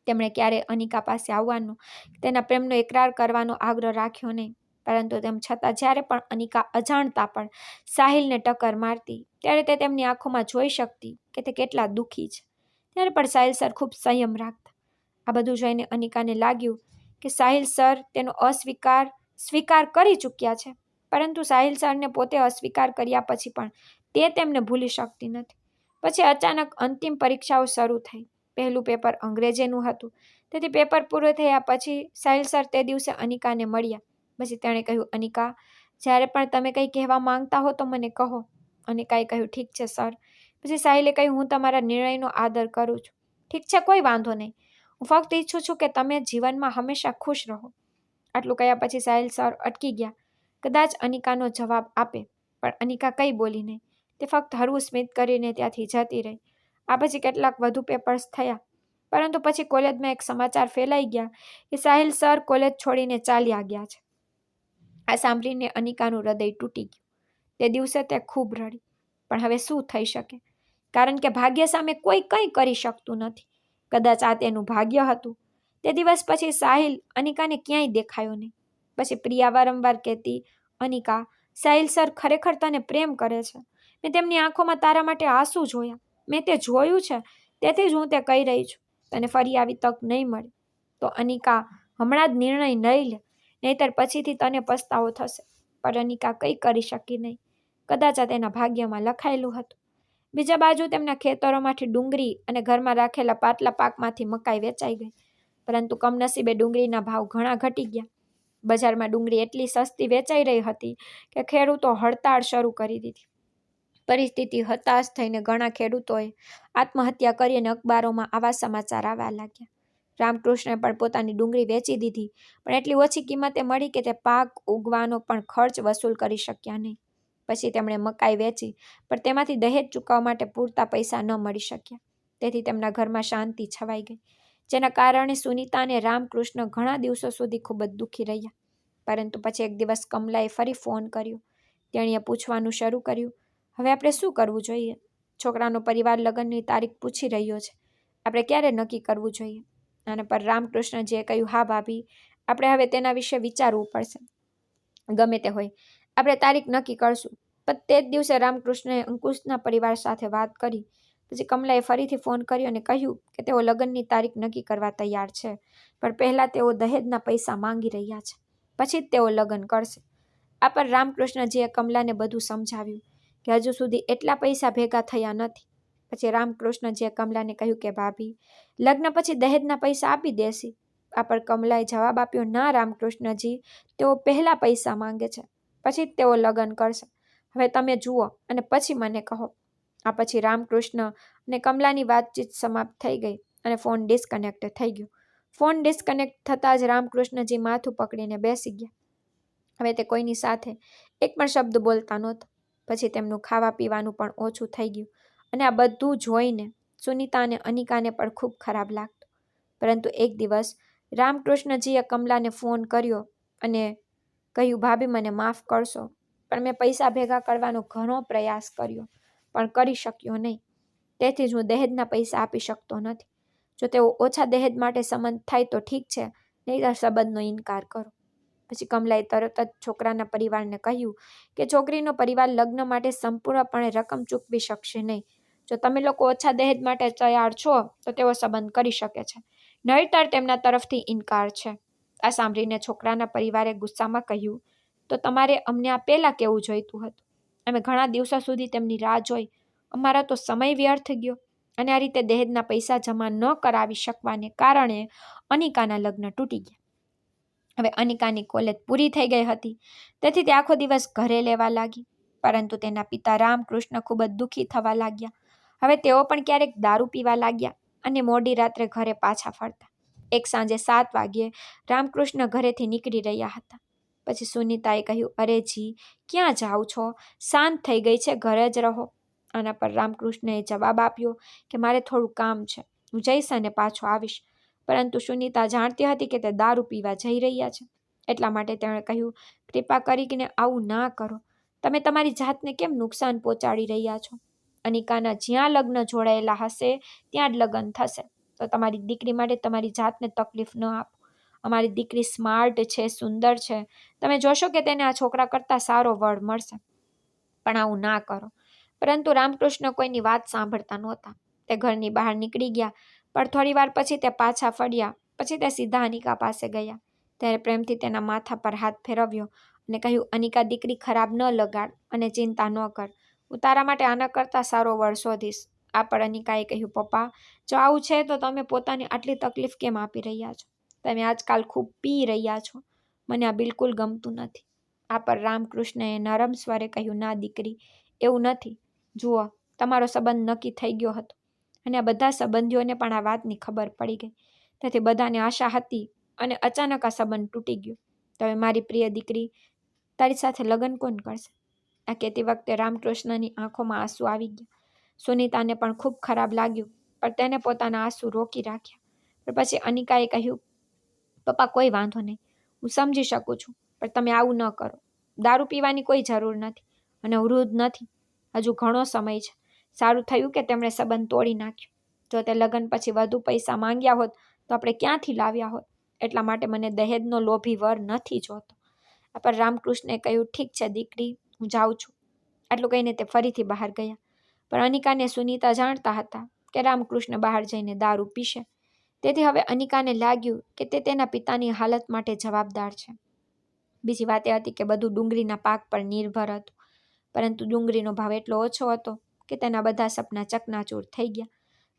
તેમણે ક્યારેય અનિકા પાસે આવવાનો, તેના પ્રેમનો એકરાર કરવાનો આગ્રહ રાખ્યો નહીં, પરંતુ તેમ છતાં જ્યારે પણ અનિકા અજાણતા પણ સાહિલને ટક્કર મારતી ત્યારે તે તેમની આંખોમાં જોઈ શકતી કે તે કેટલા દુઃખી છે. ત્યારે પણ સાહિલ સર ખૂબ સંયમ રાખતા. આ બધું જોઈને અનિકાને લાગ્યું કે સાહિલ સર તેનો સ્વીકાર કરી ચૂક્યા છે, પરંતુ સાહિલ સરને પોતે અસ્વીકાર કર્યા પછી પણ તે તેમને ભૂલી શકતી નથી. પછી અચાનક અંતિમ પરીક્ષાઓ શરૂ થઈ. પહેલું પેપર અંગ્રેજીનું હતું, તેથી પેપર પૂરું થયા પછી સાહિલ સર તે દિવસે અનિકાને મળ્યા. પછી તેણે કહ્યું અનિકા, જ્યારે પણ તમે કંઈ કહેવા માંગતા હો તો મને કહો. અનિકાએ કહ્યું ઠીક છે સર. પછી સાહિલે કહ્યું હું તમારા નિર્ણયનો આદર કરું છું. ઠીક છે, કોઈ વાંધો નહીં. હું ફક્ત ઈચ્છું છું કે તમે જીવનમાં હંમેશા ખુશ રહો. આટલું કહ્યા પછી સાહિલ સર અટકી ગયા. કદાચ અનિકાનો જવાબ આપે, પણ અનિકા કંઈ બોલી નહીં. તે ફક્ત હળવું સ્મિત કરીને ત્યાંથી જતી રહી. આ પછી કેટલાક વધુ પેપર્સ થયા, પરંતુ પછી કોલેજમાં એક સમાચાર ફેલાઈ ગયા કે સાહિલ સર કોલેજ છોડીને ચાલ્યા ગયા છે. આ સાંભળીને અનિકાનું હૃદય તૂટી ગયું. તે દિવસે તે ખૂબ રડી, પણ હવે શું થઈ શકે, કારણ કે ભાગ્ય સામે કોઈ કંઈ કરી શકતું નથી. કદાચ આ તેનું ભાગ્ય હતું. તે દિવસ પછી સાહિલ અનિકાને ક્યાંય દેખાયો નહીં. પછી પ્રિયા વારંવાર કહેતી અનિકા, સાહિલ સર ખરેખર તને પ્રેમ કરે છે. મેં તેમની આંખોમાં તારા માટે આંસુ જોયા. મેં તે જોયું છે, તેથી જ હું તે કહી રહી છું. તને ફરી આવી તક નહીં મળે. તો અનિકા હમણાં જ નિર્ણય નહીં લે, નહીંતર પછીથી તને પસ્તાવો થશે. પણ અનિકા કંઈ કરી શકી નહીં. કદાચ આ તેના ભાગ્યમાં લખાયેલું હતું. બીજા બાજુ તેમના ખેતરોમાંથી ડુંગળી અને ઘરમાં રાખેલા પાટલા પાકમાંથી મકાઈ વેચાઈ ગઈ. પરંતુ કમનસીબે ડુંગળીના ભાવ ઘણા ઘટી ગયા. બજારમાં ડુંગળી એટલી સસ્તી વેચાઈ રહી હતી કે ખેડૂતો હડતાળ શરૂ કરી દીધી. પરિસ્થિતિ હતાશ થઈને ઘણા ખેડૂતોએ આત્મહત્યા કરી અને અખબારોમાં આવા સમાચાર આવવા લાગ્યા. રામકૃષ્ણે પણ પોતાની ડુંગળી વેચી દીધી, પણ એટલી ઓછી કિંમતે મળી કે તે પાક ઉગવાનો પણ ખર્ચ વસૂલ કરી શક્યા નહીં. પછી તેમણે મકાઈ વેચી, પણ તેમાંથી દહેજ ચૂકવવા માટે પૂરતા પૈસા ન મળી શક્યા. તેથી તેમના ઘરમાં શાંતિ છવાઈ ગઈ, જેના કારણે સુનીતા અને રામકૃષ્ણ ઘણા દિવસો સુધી ખૂબ જ દુઃખી રહ્યા. પરંતુ પછી એક દિવસ કમલાએ ફરી ફોન કર્યો. તેણીએ પૂછવાનું શરૂ કર્યું, હવે આપણે શું કરવું જોઈએ? છોકરાનો પરિવાર લગ્નની તારીખ પૂછી રહ્યો છે. આપણે ક્યારે નક્કી કરવું જોઈએ? આના પર રામકૃષ્ણજીએ કહ્યું, હા ભાભી, આપણે હવે તેના વિશે વિચારવું પડશે. ગમે તે હોય, આપણે તારીખ નક્કી કરશું. પણ તે જ દિવસે રામકૃષ્ણએ અંકુશના પરિવાર સાથે વાત કરી. પછી કમલાએ ફરીથી ફોન કર્યો અને કહ્યું કે તેઓ લગ્નની તારીખ નક્કી કરવા તૈયાર છે, પણ પહેલાં તેઓ દહેજના પૈસા માંગી રહ્યા છે. પછી જ તેઓ લગ્ન કરશે. આ પર રામકૃષ્ણજીએ કમલાને બધું સમજાવ્યું કે હજુ સુધી એટલા પૈસા ભેગા થયા નથી. પછી રામકૃષ્ણજીએ કમલાને કહ્યું કે ભાભી, લગ્ન પછી દહેજના પૈસા આપી દેશી. આ પર કમલાએ જવાબ આપ્યો, ના રામકૃષ્ણજી, તેઓ પહેલા પૈસા માંગે છે, પછી જ તેઓ લગ્ન કરશે. હવે તમે જુઓ અને પછી મને કહો. આ પછી રામકૃષ્ણ અને કમલાની વાતચીત સમાપ્ત થઈ ગઈ અને ફોન ડિસ્કનેક્ટ થઈ ગયો. ફોન ડિસ્કનેક્ટ થતાં જ રામકૃષ્ણજી માથું પકડીને બેસી ગયા. હવે તે કોઈની સાથે એક પણ શબ્દ બોલતા નહોતા. પછી તેમનું ખાવા પીવાનું પણ ઓછું થઈ ગયું અને આ બધું જોઈને સુનીતા અને અનિકાને પણ ખૂબ ખરાબ લાગતું. પરંતુ એક દિવસ રામકૃષ્ણજીએ કમલાને ફોન કર્યો અને કહ્યું, ભાભી મને માફ કરશો, પણ મેં પૈસા ભેગા કરવાનો ઘણો પ્રયાસ કર્યો, પણ કરી શક્યો નહીં. તેથી જ હું દહેજના પૈસા આપી શકતો નથી. જો તેઓ ઓછા દહેજ માટે સંમત થાય તો ઠીક છે, નહીંતર સંબંધનો ઇનકાર કરો. પછી કમલાએ તરત જ છોકરાના પરિવારને કહ્યું કે છોકરીનો પરિવાર લગ્ન માટે સંપૂર્ણપણે રકમ ચૂકવી શકશે નહીં. જો તમે લોકો ઓછા દહેજ માટે તૈયાર છો તો તેઓ સંબંધ કરી શકે છે, નહીંતર તેમના તરફથી ઇનકાર છે. આ સાંભળીને છોકરાના પરિવારે ગુસ્સામાં કહ્યું, તો તમારે અમને આ પહેલાં કહેવું જોઈતું હતું. અમે ઘણા દિવસો સુધી તેમની રાહ જોઈ. અમારો તો સમય વ્યર્થ ગયો. અને આ રીતે દહેજના પૈસા જમા ન કરાવી શકવાને કારણે અનિકાના લગ્ન તૂટી ગયા. હવે અનિકાની કોલેજ પૂરી થઈ ગઈ હતી, તેથી તે આખો દિવસ ઘરે લેવા લાગી. પરંતુ તેના પિતા રામકૃષ્ણ ખૂબ જ દુઃખી થવા લાગ્યા. હવે તેઓ પણ ક્યારેક દારૂ પીવા લાગ્યા અને મોડી રાત્રે ઘરે પાછા ફરતા. એક સાંજે 7 વાગ્યે રામકૃષ્ણ ઘરેથી નીકળી રહ્યા હતા. પછી સુનીતાએ કહ્યું, અરે જી, ક્યાં જાઓ છો? શાંત થઈ ગઈ છે, ઘરે જ રહો. આના પર રામકૃષ્ણએ જવાબ આપ્યો કે મારે થોડું કામ છે, હું જઈશ અને પાછો આવીશ. પરંતુ સુનીતા જાણતી હતી કે તે દારૂ પીવા જઈ રહ્યા છે. એટલા માટે તેણે કહ્યું, કૃપા કરીને આવું ના કરો. તમે તમારી જાતને કેમ નુકસાન પહોંચાડી રહ્યા છો? અનિકાના જ્યાં લગ્ન જોડાયેલા હશે ત્યાં જ લગ્ન થશે. તો તમારી દીકરી માટે તમારી જાતને તકલીફ ન આપો. અમારી દીકરી સ્માર્ટ છે, સુંદર છે. તમે જોશો કે તેને આ છોકરા કરતાં સારો વર મળશે. પણ આવું ના કરો. પરંતુ રામકૃષ્ણ કોઈની વાત સાંભળતા નહોતા. તે ઘરની બહાર નીકળી ગયા, પણ થોડી વાર પછી તે પાછા ફર્યા. પછી તે સીધા અનિકા પાસે ગયા. ત્યારે પ્રેમથી તેના માથા પર હાથ ફેરવ્યો અને કહ્યું, અનિકા દીકરી, ખરાબ ન લગાડ અને ચિંતા ન કર. હું તારા માટે આના કરતાં સારો વર શોધીશ. આ પર અનિકાએ કહ્યું, પપ્પા, જો આવું છે તો તમે પોતાને આટલી તકલીફ કેમ આપી રહ્યા છો? તમે આજકાલ ખૂબ પી રહ્યા છો. મને આ બિલકુલ ગમતું નથી. આ પર રામકૃષ્ણએ નરમ સ્વરે કહ્યું, ના દીકરી, એવું નથી. જુઓ, તમારો સંબંધ નક્કી થઈ ગયો હતો અને આ બધા સંબંધીઓને પણ આ વાતની ખબર પડી ગઈ. તેથી બધાને આશા હતી અને અચાનક આ સંબંધ તૂટી ગયો. તો મારી પ્રિય દીકરી, તારી સાથે લગ્ન કોણ કરશે? આ કહેતી વખતે રામકૃષ્ણની આંખોમાં આંસુ આવી ગયા. સુનીતાને પણ ખૂબ ખરાબ લાગ્યું, પણ તેને પોતાના આંસુ રોકી રાખ્યા. પણ પછી અનિકાએ કહ્યું, પપ્પા, કોઈ વાંધો નહીં, હું સમજી શકું છું, પણ તમે આવું ન કરો. દારૂ પીવાની કોઈ જરૂર નથી અને વૃદ્ધ નથી. હજુ ઘણો સમય છે. સારું થયું કે તેમણે સંબંધ તોડી નાખ્યો. જો તે લગ્ન પછી વધુ પૈસા માંગ્યા હોત તો આપણે ક્યાંથી લાવ્યા હોત? એટલા માટે મને દહેજનો લોભી વર નથી જોતો. આ પર રામકૃષ્ણે કહ્યું, ઠીક છે દીકરી, હું જાઉં છું. આટલું કહીને તે ફરીથી બહાર ગયા. પણ અનિકા અને સુનીતા જાણતા હતા કે રામકૃષ્ણ બહાર જઈને દારૂ પીશે. તેથી હવે અનિકાને લાગ્યું કે તે તેના પિતાની હાલત માટે જવાબદાર છે. બીજી વાત એ હતી કે બધું ડુંગળીના પાક પર નિર્ભર હતું, પરંતુ ડુંગળીનો ભાવ એટલો ઓછો હતો કે તેના બધા સપના ચકનાચૂર થઈ ગયા,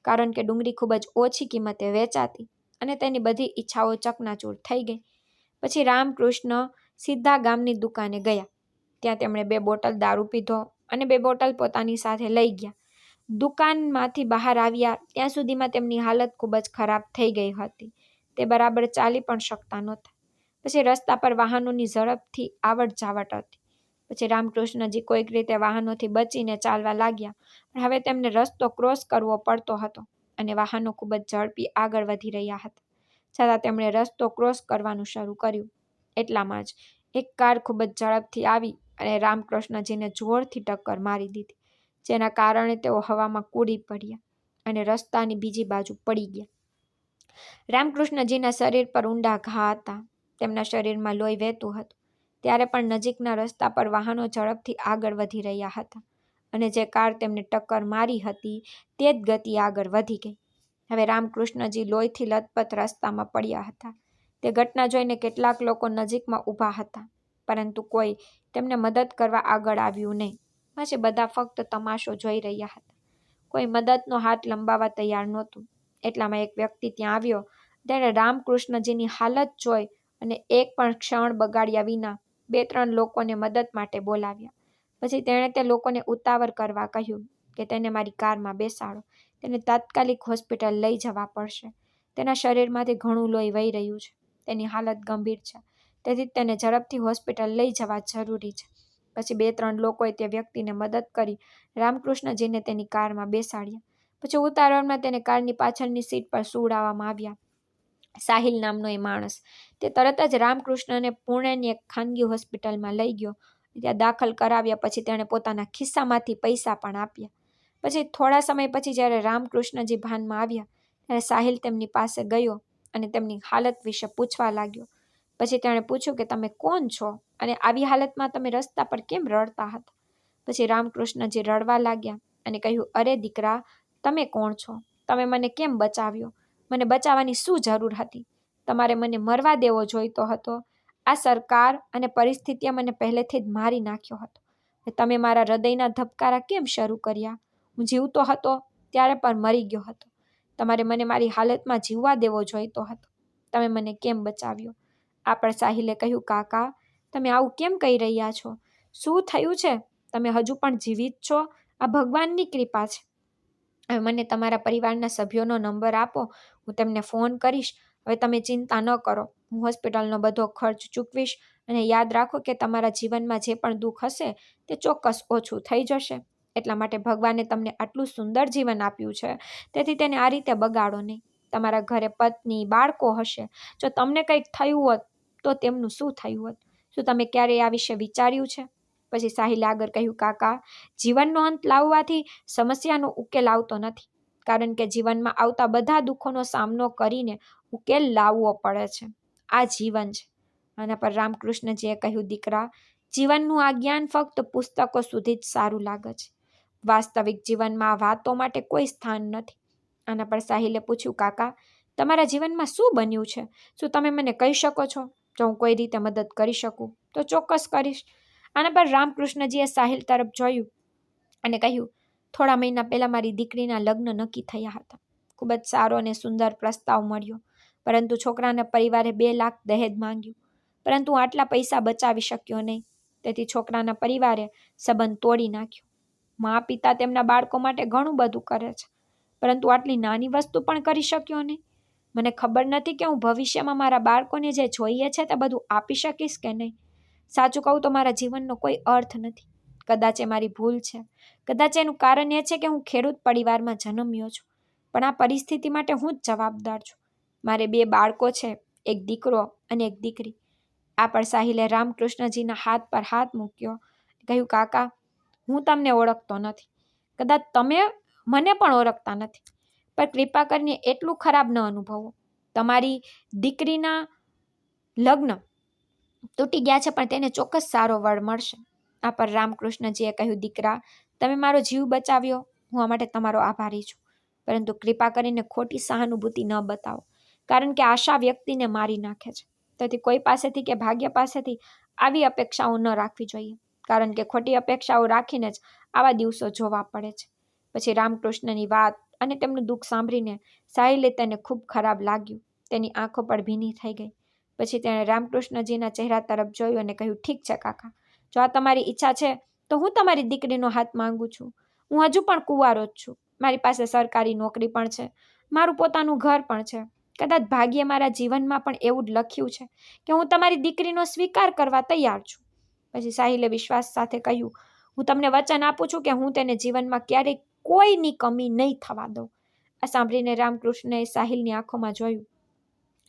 કારણ કે ડુંગળી ખૂબ જ ઓછી કિંમતે વેચાતી અને તેની બધી ઈચ્છાઓ ચકનાચૂર થઈ ગઈ. પછી રામકૃષ્ણ સીધા ગામની દુકાને ગયા. ત્યાં તેમણે 2 બોટલ દારૂ પીધો અને 2 બોટલ પોતાની સાથે લઈ ગયા. દુકાનમાંથી બહાર આવ્યા ત્યાં સુધીમાં તેમની હાલત ખૂબ જ ખરાબ થઈ ગઈ હતી. તે બરાબર ચાલી પણ શકતા નહોતા. પછી રસ્તા પર વાહનોની ઝડપથી આવટ જાવટ હતી. પછી રામકૃષ્ણજી કોઈક રીતે વાહનોથી બચીને ચાલવા લાગ્યા, પણ હવે તેમને રસ્તો ક્રોસ કરવો પડતો હતો અને વાહનો ખૂબ જ ઝડપી આગળ વધી રહ્યા હતા. છતાં તેમણે રસ્તો ક્રોસ કરવાનું શરૂ કર્યું. એટલામાં જ એક કાર ખૂબ જ ઝડપથી આવી અને રામકૃષ્ણજીને જોરથી ટક્કર મારી દીધી, જેના કારણે તેઓ હવામાં કૂદી પડ્યા અને રસ્તાની બીજી બાજુ પડી ગયા. રામકૃષ્ણજીના શરીર પર ઊંડા ઘા હતા. તેમના શરીરમાં લોહી વહેતું હતું. ત્યારે પણ નજીકના રસ્તા પર વાહનો ઝડપથી આગળ વધી રહ્યા હતા અને જે કાર તેમને ટક્કર મારી હતી તે જ ગતિએ આગળ વધી ગઈ. હવે રામકૃષ્ણજી લોહીથી લથપથ રસ્તામાં પડ્યા હતા. તે ઘટના જોઈને કેટલાક લોકો નજીકમાં ઊભા હતા, પરંતુ કોઈ તેમને મદદ કરવા આગળ આવ્યું નહીં. પછી બધા ફક્ત તમાશો જોઈ રહ્યા હતા. કોઈ મદદનો હાથ લંબાવવા તૈયાર નહોતું. એટલામાં એક વ્યક્તિ ત્યાં આવ્યો. તેણે રામકૃષ્ણજીની હાલત જોઈ અને એક પણ ક્ષણ બગાડ્યા વિના 2-3 લોકોને મદદ માટે બોલાવ્યા. પછી તેણે તે લોકોને ઉતાવળ કરવા કહ્યું કે તેને મારી કારમાં બેસાડો. તેને તાત્કાલિક હોસ્પિટલ લઈ જવા પડશે. તેના શરીરમાંથી ઘણું લોહી વહી રહ્યું છે. તેની હાલત ગંભીર છે, તેથી તેને ઝડપથી હોસ્પિટલ લઈ જવા જરૂરી છે. પછી 2-3 લોકોએ તે વ્યક્તિને મદદ કરી રામકૃષ્ણજીને તેની કારમાં બેસાડ્યા. પછી ઉતાવળમાં તેને કારની પાછળની સીટ પર સુવડાવવામાં આવ્યા. સાહિલ નામનો એ માણસ તે તરત જ રામકૃષ્ણને પુણેની એક ખાનગી હોસ્પિટલમાં લઈ ગયો. ત્યાં દાખલ કરાવ્યા. પછી તેણે પોતાના ખિસ્સામાંથી પૈસા પણ આપ્યા. પછી થોડા સમય પછી જ્યારે રામકૃષ્ણજી ભાનમાં આવ્યા ત્યારે સાહિલ તેમની પાસે ગયો અને તેમની હાલત વિશે પૂછવા લાગ્યો. પછી તેણે પૂછ્યું કે તમે કોણ છો અને આવી હાલતમાં તમે રસ્તા પર કેમ રડતા હતા? પછી રામકૃષ્ણજી રડવા લાગ્યા અને કહ્યું, અરે દીકરા, તમે કોણ છો? તમે મને કેમ બચાવ્યો? મને બચાવવાની શું જરૂર હતી? તમારે મને મરવા દેવો જોઈતો હતો. આ સરકાર અને પરિસ્થિતિએ મને પહેલેથી જ મારી નાખ્યો હતો. તમે મારા હૃદયના ધબકારા કેમ શરૂ કર્યા? હું જીવતો હતો ત્યારે પણ મરી ગયો હતો. તમારે મને મારી હાલતમાં જીવવા દેવો જોઈતો હતો. તમે મને કેમ બચાવ્યો? આ પણ સાહિલે કહ્યું, કાકા, તમે આવું કેમ કહી રહ્યા છો? શું થયું છે? તમે હજુ પણ જીવિત છો? આ ભગવાનની કૃપા છે. હવે મને તમારા પરિવારના સભ્યોનો નંબર આપો, હું તેમને ફોન કરીશ. હવે તમે ચિંતા ન કરો, હું હોસ્પિટલનો બધો ખર્ચ ચૂકવીશ અને યાદ રાખો કે તમારા જીવનમાં જે પણ દુઃખ હશે તે ચોક્કસ ઓછું થઈ જશે. એટલા માટે ભગવાને તમને આટલું સુંદર જીવન આપ્યું છે, તેથી તેને આ રીતે બગાડો નહીં. તમારા ઘરે પત્ની, બાળકો હશે. જો તમને કંઈક થયું હોત તો તેમનું શું થયું હોત? શું તમે ક્યારેય આ વિશે વિચાર્યું છે? પછી સાહિલે આગળ કહ્યું, કાકા, જીવનનો અંત લાવવાથી સમસ્યાનો ઉકેલ આવતો નથી, કારણ કે જીવનમાં આવતા બધા દુઃખોનો સામનો કરીને ઉકેલ લાવવો પડે છે. આ જીવન છે. આના પર રામકૃષ્ણજીએ કહ્યું, દીકરા, જીવનનું આ જ્ઞાન ફક્ત પુસ્તકો સુધી જ સારું લાગે છે. વાસ્તવિક જીવનમાં આ વાતો માટે કોઈ સ્થાન નથી. આના પર સાહિલે પૂછ્યું, કાકા, તમારા જીવનમાં શું બન્યું છે? શું તમે મને કહી શકો છો? જો હું કોઈ રીતે મદદ કરી શકું તો ચોક્કસ કરીશ. આના પર રામકૃષ્ણજીએ સાહિલ તરફ જોયું અને કહ્યું, થોડા મહિના પહેલા મારી દીકરીના લગ્ન નક્કી થયા હતા. ખૂબ જ સારો અને સુંદર પ્રસ્તાવ મળ્યો, પરંતુ છોકરાના પરિવારે 2 લાખ દહેજ માંગ્યું. પરંતુ હું આટલા પૈસા બચાવી શક્યો નહીં. તેથી છોકરાના પરિવારે સંબંધ તોડી નાખ્યો. મા-પિતા તેમના બાળકો માટે ઘણું બધું કરે છે, પરંતુ આટલી નાની વસ્તુ પણ કરી શક્યો નહીં. મને ખબર નથી કે હું ભવિષ્યમાં મારા બાળકોને જે જોઈએ છે તે બધું આપી શકીશ કે નહીં. સાચું કહું તો મારા જીવનનો કોઈ અર્થ નથી. કદાચ એ મારી ભૂલ છે. કદાચ એનું કારણ એ છે કે હું ખેડૂત પરિવારમાં જન્મ્યો છું. પણ આ પરિસ્થિતિ માટે હું જ જવાબદાર છું. મારે 2 બાળકો છે, એક દીકરો અને એક દીકરી. આ પણ સાહિલે રામકૃષ્ણજીના હાથ પર હાથ મૂક્યો. કહ્યું, કાકા, હું તમને ઓળખતો નથી. કદાચ તમે મને પણ ઓળખતા નથી. પણ કૃપા કરીને એટલું ખરાબ ન અનુભવો. તમારી દીકરીના લગ્ન તૂટી ગયા છે, પણ તેને ચોક્કસ સારો વર મળશે. આ પર રામકૃષ્ણજીએ કહ્યું, દીકરા, તમે મારો જીવ બચાવ્યો. હું આ માટે તમારો આભારી છું. પરંતુ કૃપા કરીને ખોટી સહાનુભૂતિ ન બતાવો. કારણ કે આશા વ્યક્તિને મારી નાખે છે. તેથી કોઈ પાસેથી કે ભાગ્ય પાસેથી આવી અપેક્ષાઓ ન રાખવી જોઈએ, કારણ કે ખોટી અપેક્ષાઓ રાખીને જ આવા દિવસો જોવા પડે છે. પછી રામકૃષ્ણની વાત અને તેમનું દુઃખ સાંભળીને સાહિલે તેને ખૂબ ખરાબ લાગ્યું. તેની આંખો પણ ભીની થઈ ગઈ. પછી તેણે રામકૃષ્ણજીના ચહેરા તરફ જોયું અને કહ્યું, ઠીક છે કાકા, જો આ તમારી ઈચ્છા છે તો હું તમારી દીકરીનો હાથ માંગુ છું. હું હજુ પણ કુંવારો જ છું. મારી પાસે સરકારી નોકરી પણ છે, મારું પોતાનું ઘર પણ છે. કદાચ ભાગ્યે મારા જીવનમાં પણ એવું જ લખ્યું છે કે હું તમારી દીકરીનો સ્વીકાર કરવા તૈયાર છું. પછી સાહિલે વિશ્વાસ સાથે કહ્યું, હું તમને વચન આપું છું કે હું તેને જીવનમાં ક્યારેય કોઈની કમી નહીં થવા દઉં. આ સાંભળીને રામકૃષ્ણએ સાહિલની આંખોમાં જોયું,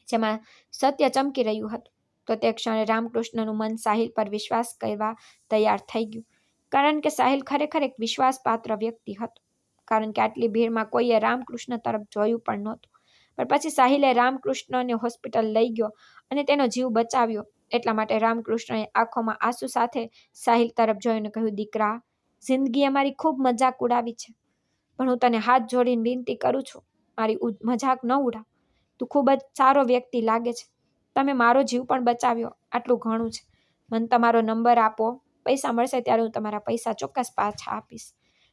જેમાં સત્ય ચમકી રહ્યું હતું. તો તે ક્ષણે રામકૃષ્ણનું મન સાહિલ પર વિશ્વાસ કરવા તૈયાર થઈ ગયું, કારણ કે સાહિલ ખરેખર એક વિશ્વાસપાત્ર વ્યક્તિ હતો. કારણ કે આટલી ભીડમાં કોઈએ રામકૃષ્ણ તરફ જોયું પણ નહોતું. પણ પછી સાહિલે રામકૃષ્ણને હોસ્પિટલ લઈ ગયો અને તેનો જીવ બચાવ્યો. એટલા માટે રામકૃષ્ણએ આંખોમાં આંસુ સાથે સાહિલ તરફ જોઈને કહ્યું, દીકરા, જિંદગીએ મારી ખૂબ મજાક ઉડાવી છે, પણ હું તને હાથ જોડીને વિનંતી કરું છું, મારી મજાક ન ઉડાવ. તું ખૂબ જ સારો વ્યક્તિ લાગે છે. તમે મારો જીવ પણ બચાવ્યો, આટલું ઘણું છે. મને તમારો નંબર આપો, પૈસા મળશે ત્યારે હું તમારા પૈસા ચોક્કસ પાછા આપીશ.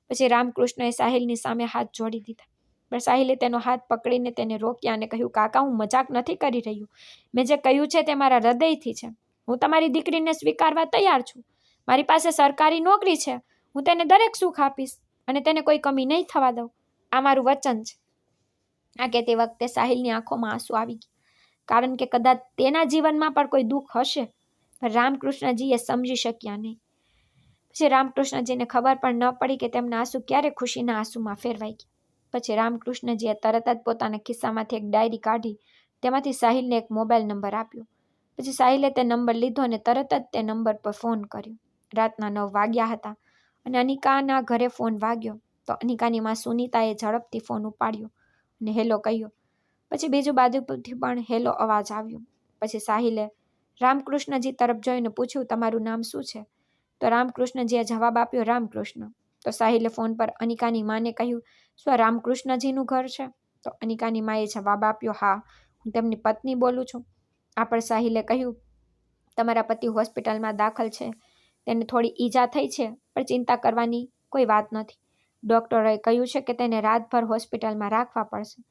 પછી રામકૃષ્ણએ સાહિલની સામે હાથ જોડી દીધા. પણ સાહિલે તેનો હાથ પકડીને તેને રોક્યા અને કહ્યું, કાકા, હું મજાક નથી કરી રહ્યું. મેં જે કહ્યું છે તે મારા હૃદયથી છે. હું તમારી દીકરીને સ્વીકારવા તૈયાર છું. મારી પાસે સરકારી નોકરી છે. હું તેને દરેક સુખ આપીશ અને તેને કોઈ કમી નહીં થવા દઉં. આ મારું વચન છે. આ કહેતી વખતે સાહિલની આંખોમાં આંસુ આવી ગયા, કારણ કે કદાચ તેના જીવનમાં પણ કોઈ દુઃખ હશે, પણ રામકૃષ્ણજીએ સમજી શક્યા નહીં. પછી રામકૃષ્ણજીને ખબર પણ ન પડી કે તેમના આંસુ ક્યારે ખુશીના આંસુમાં ફેરવાઈ ગયા. પછી રામકૃષ્ણજીએ તરત જ પોતાના ખિસ્સામાંથી એક ડાયરી કાઢી તેમાંથી સાહિલને એક મોબાઈલ નંબર આપ્યો. પછી સાહિલે તે નંબર લીધો અને તરત જ તે નંબર પર ફોન કર્યો. રાતના 9 વાગ્યા હતા અને અનિકાના ઘરે ફોન વાગ્યો. તો અનિકાની માં સુનીતાએ ઝડપથી ફોન ઉપાડ્યો અને હેલો કહ્યો. પછી બીજું બાજુથી પણ હેલો અવાજ આવ્યો. પછી સાહિલે રામકૃષ્ણજી તરફ જોઈને પૂછ્યું, તમારું નામ શું છે? તો રામકૃષ્ણજીએ જવાબ આપ્યો, રામકૃષ્ણ. તો સાહિલે ફોન પર અનિકાની માને કહ્યું, શું રામકૃષ્ણજીનું ઘર છે? તો અનિકાની માએ જવાબ આપ્યો, હા, હું તેમની પત્ની બોલું છું. આ પર સાહિલે કહ્યું, તમારા પતિ હોસ્પિટલમાં દાખલ છે. તેને થોડી ઈજા થઈ છે, પણ ચિંતા કરવાની કોઈ વાત નથી. ડોક્ટરોએ કહ્યું છે કે તેને રાતભર હોસ્પિટલમાં રાખવા પડશે.